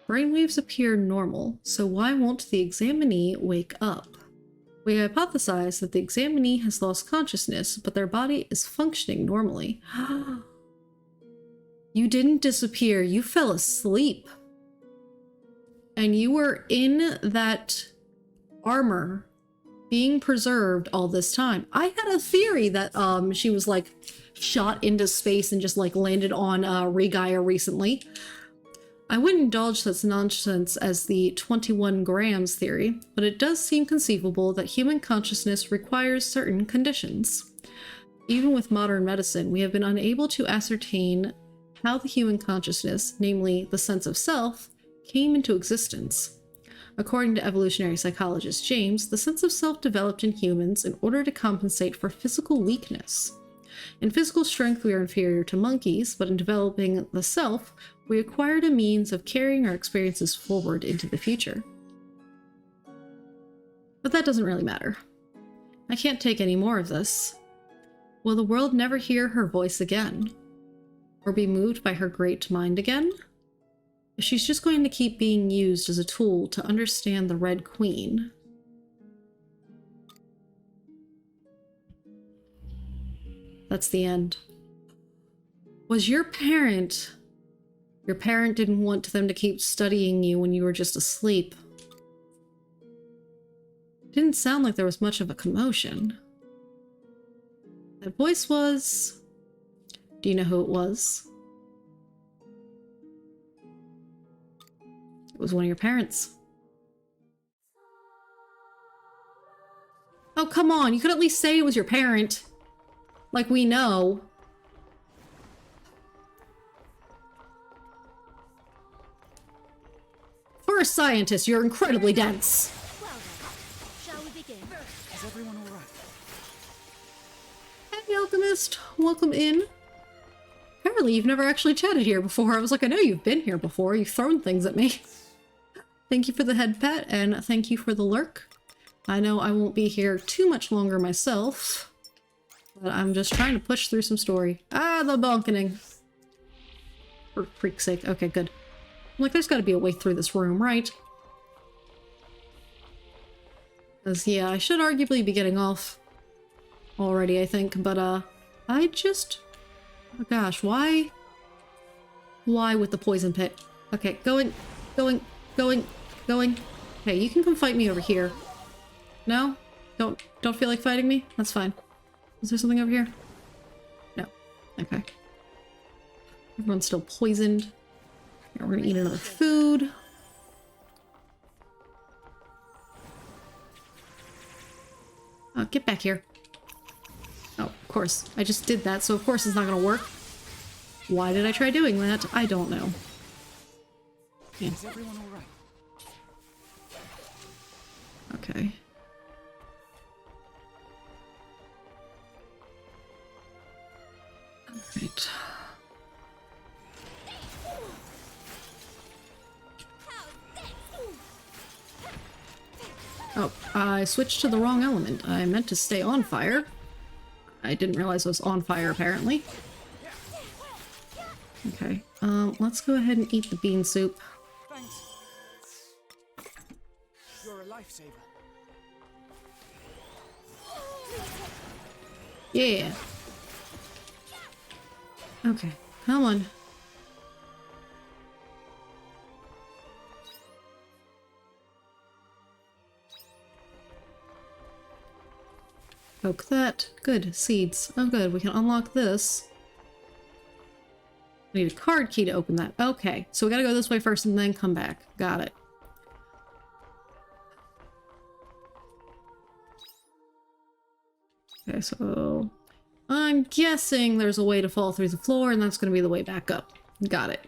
Brainwaves appear normal, so why won't the examinee wake up? We hypothesize that the examinee has lost consciousness, but their body is functioning normally. You didn't disappear, you fell asleep. And you were in that armor being preserved all this time. I had a theory that she was like shot into space and just like landed on Regaia recently. I wouldn't indulge such nonsense as the 21 grams theory, but it does seem conceivable that human consciousness requires certain conditions. Even with modern medicine, we have been unable to ascertain how the human consciousness, namely the sense of self, came into existence. According to evolutionary psychologist James, the sense of self developed in humans in order to compensate for physical weakness. In physical strength, we are inferior to monkeys, but in developing the self, we acquired a means of carrying our experiences forward into the future. But that doesn't really matter. I can't take any more of this. Will the world never hear her voice again? Or be moved by her great mind again? If she's just going to keep being used as a tool to understand the Red Queen. That's the end. Was your parent didn't want them to keep studying you when you were just asleep? Didn't sound like there was much of a commotion. That voice was... Do you know who it was? It was one of your parents. Oh, come on. You could at least say it was your parent. Like we know. For a scientist, you're incredibly dense. Well then, shall we begin? Is everyone alright? Hey, Alchemist. Welcome in. Apparently, you've never actually chatted here before. I was like, I know you've been here before. You've thrown things at me. Thank you for the head pat, and thank you for the lurk. I know I won't be here too much longer myself, but I'm just trying to push through some story. Ah, the balconing. For freak's sake. Okay, good. I'm like, there's got to be a way through this room, right? Because, yeah, I should arguably be getting off already, I think, but, I just... Oh gosh, why? Why with the poison pit? Okay, going. Okay, you can come fight me over here. No? Don't feel like fighting me? That's fine. Is there something over here? No. Okay. Everyone's still poisoned. Here, we're gonna eat another food. Oh, get back here. Oh, of course. I just did that, so of course it's not gonna work. Why did I try doing that? I don't know. Yeah. Is everyone alright? Okay. Alright. Oh, I switched to the wrong element. I meant to stay on fire. I didn't realize it was on fire, apparently. Okay, let's go ahead and eat the bean soup. Thanks. You're a lifesaver. Yeah. Okay, come on. Poke that. Good. Seeds. Oh good, we can unlock this. We need a card key to open that. Okay, so we gotta go this way first and then come back. Got it. Okay, so I'm guessing there's a way to fall through the floor and that's gonna be the way back up. Got it.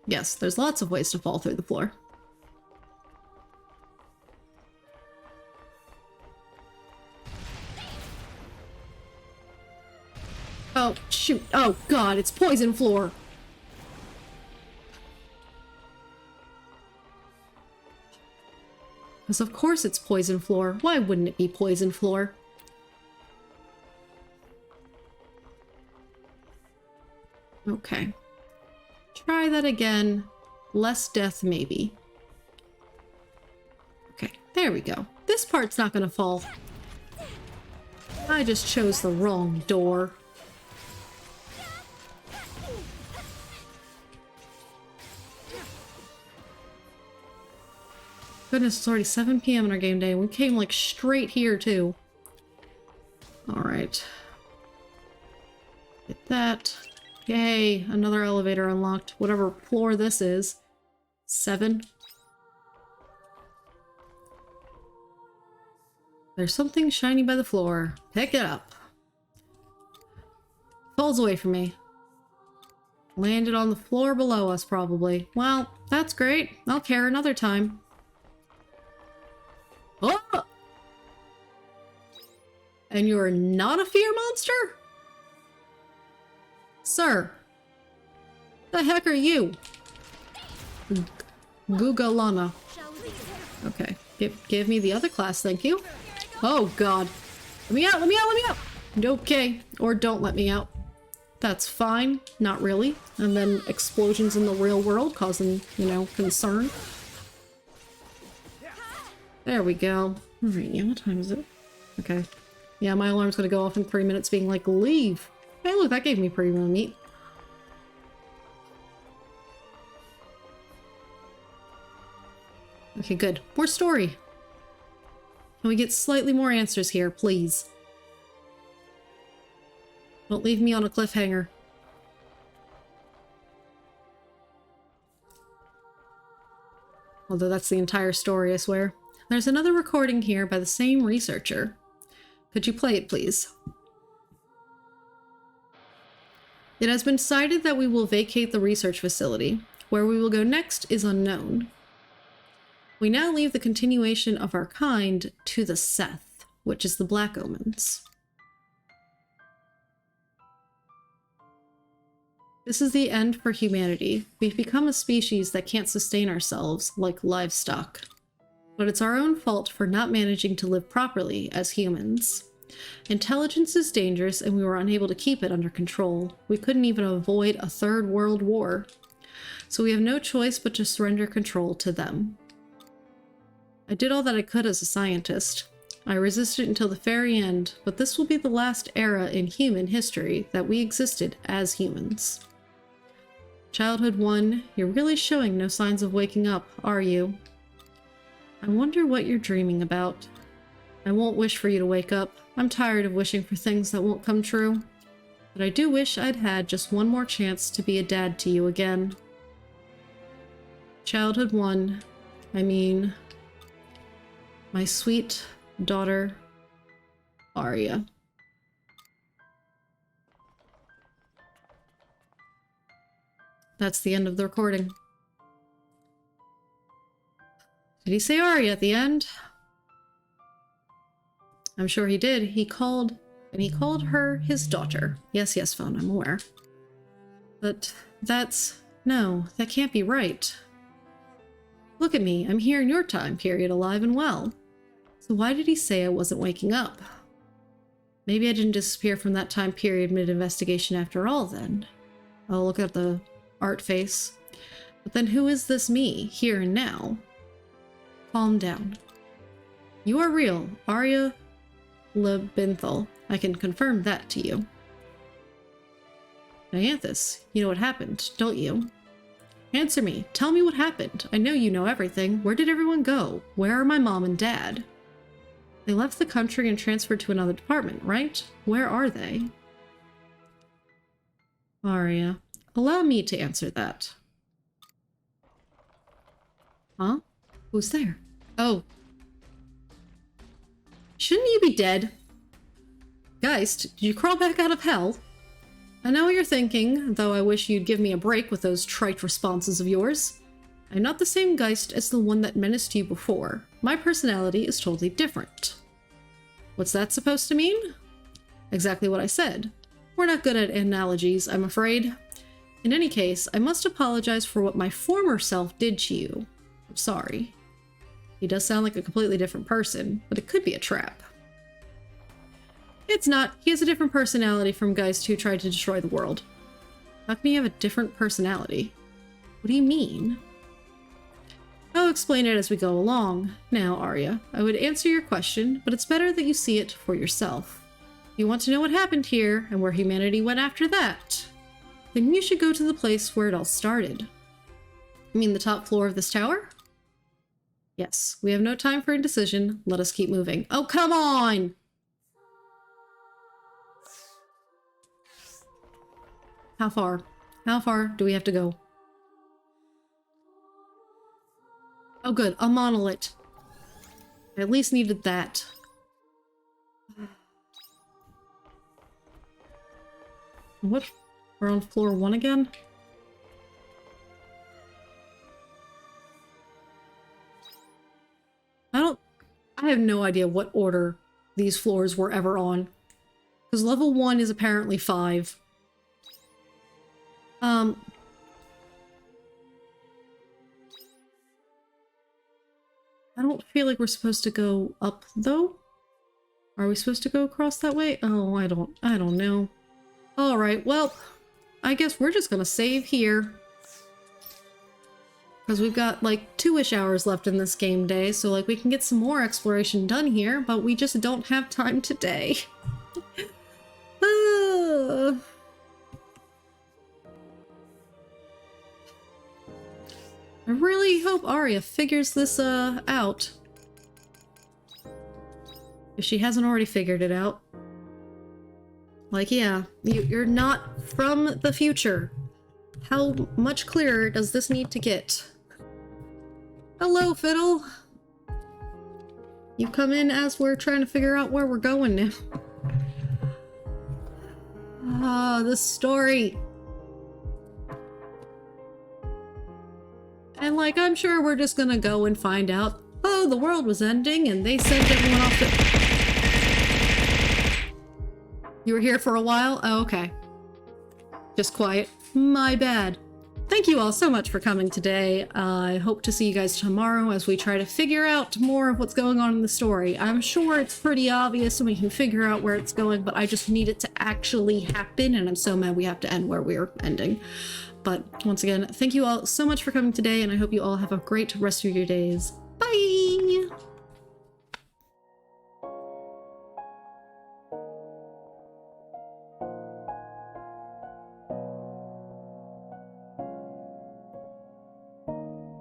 Yes, there's lots of ways to fall through the floor. Oh, shoot. Oh, God, it's poison floor. Because of course it's poison floor. Why wouldn't it be poison floor? Okay. Try that again. Less death, maybe. Okay, there we go. This part's not gonna fall. I just chose the wrong door. Goodness, it's already 7 p.m. in our game day. We came like straight here too. Alright. Get that. Yay, another elevator unlocked. Whatever floor this is. 7. There's something shiny by the floor. Pick it up. Falls away from me. Landed on the floor below us, probably. Well, that's great. I'll care another time. Oh! And you're not a fear monster? Sir. The heck are you? Gugalana. Shall we begin? Okay. Give me the other class, thank you. Oh god. Let me out, let me out, let me out! Okay. Or don't let me out. That's fine. Not really. And then explosions in the real world causing, you know, concern. There we go. Alright, yeah, what time is it? Okay. Yeah, my alarm's gonna go off in 3 minutes being like, leave! Hey look, that gave me premium meat. Okay, good. More story. Can we get slightly more answers here, please? Don't leave me on a cliffhanger. Although that's the entire story, I swear. There's another recording here by the same researcher. Could you play it, please? It has been decided that we will vacate the research facility. Where we will go next is unknown. We now leave the continuation of our kind to the Seth, which is the Black Omens. This is the end for humanity. We've become a species that can't sustain ourselves like livestock. But it's our own fault for not managing to live properly as humans. Intelligence is dangerous and we were unable to keep it under control. We couldn't even avoid a third world war. So we have no choice but to surrender control to them. I did all that I could as a scientist. I resisted until the very end, but this will be the last era in human history that we existed as humans. Childhood 1, you're really showing no signs of waking up, are you? I wonder what you're dreaming about. I won't wish for you to wake up. I'm tired of wishing for things that won't come true. But I do wish I'd had just one more chance to be a dad to you again. Childhood 1, I mean... my sweet daughter, Arya. That's the end of the recording. Did he say Arya at the end? I'm sure he did. He called her his daughter. Yes, yes, phone, I'm aware. But that's... no, that can't be right. Look at me, I'm here in your time period, alive and well. So why did he say I wasn't waking up? Maybe I didn't disappear from that time period mid-investigation after all, then. Oh, look at the art face. But then who is this me, here and now? Calm down. You are real, Arya Lebinthal. I can confirm that to you. Dianthus, you know what happened, don't you? Answer me. Tell me what happened. I know you know everything. Where did everyone go? Where are my mom and dad? They left the country and transferred to another department, right? Where are they? Arya, allow me to answer that. Huh? Who's there? Oh. Shouldn't you be dead? Geist, did you crawl back out of hell? I know what you're thinking, though I wish you'd give me a break with those trite responses of yours. I'm not the same Geist as the one that menaced you before. My personality is totally different. What's that supposed to mean? Exactly what I said. We're not good at analogies, I'm afraid. In any case, I must apologize for what my former self did to you. I'm sorry. He does sound like a completely different person, but it could be a trap. It's not. He has a different personality from Geist who tried to destroy the world. How can he have a different personality? What do you mean? I'll explain it as we go along. Now, Arya, I would answer your question, but it's better that you see it for yourself. If you want to know what happened here and where humanity went after that, then you should go to the place where it all started. You mean the top floor of this tower? Yes, we have no time for indecision. Let us keep moving. Oh, come on! How far? How far do we have to go? Oh good, a monolith. I at least needed that. What? We're on floor 1 again? I have no idea what order these floors were ever on. Because level 1 is apparently 5. I don't feel like we're supposed to go up, though. Are we supposed to go across that way? Oh, I don't know. Alright, well, I guess we're just gonna save here. Because we've got, like, 2-ish hours left in this game day, so, like, we can get some more exploration done here, but we just don't have time today. I really hope Arya figures this, out. If she hasn't already figured it out. Like, yeah, you're not from the future. How much clearer does this need to get? Hello, Fiddle! You come in as we're trying to figure out where we're going now. Ah, the story! And, like, I'm sure we're just gonna go and find out, oh, the world was ending and they sent everyone off to... You were here for a while? Oh, okay. Just quiet. My bad. Thank you all so much for coming today. I hope to see you guys tomorrow as we try to figure out more of what's going on in the story. I'm sure it's pretty obvious and we can figure out where it's going, but I just need it to actually happen, and I'm so mad we have to end where we're ending. But once again, thank you all so much for coming today, and I hope you all have a great rest of your days. Bye!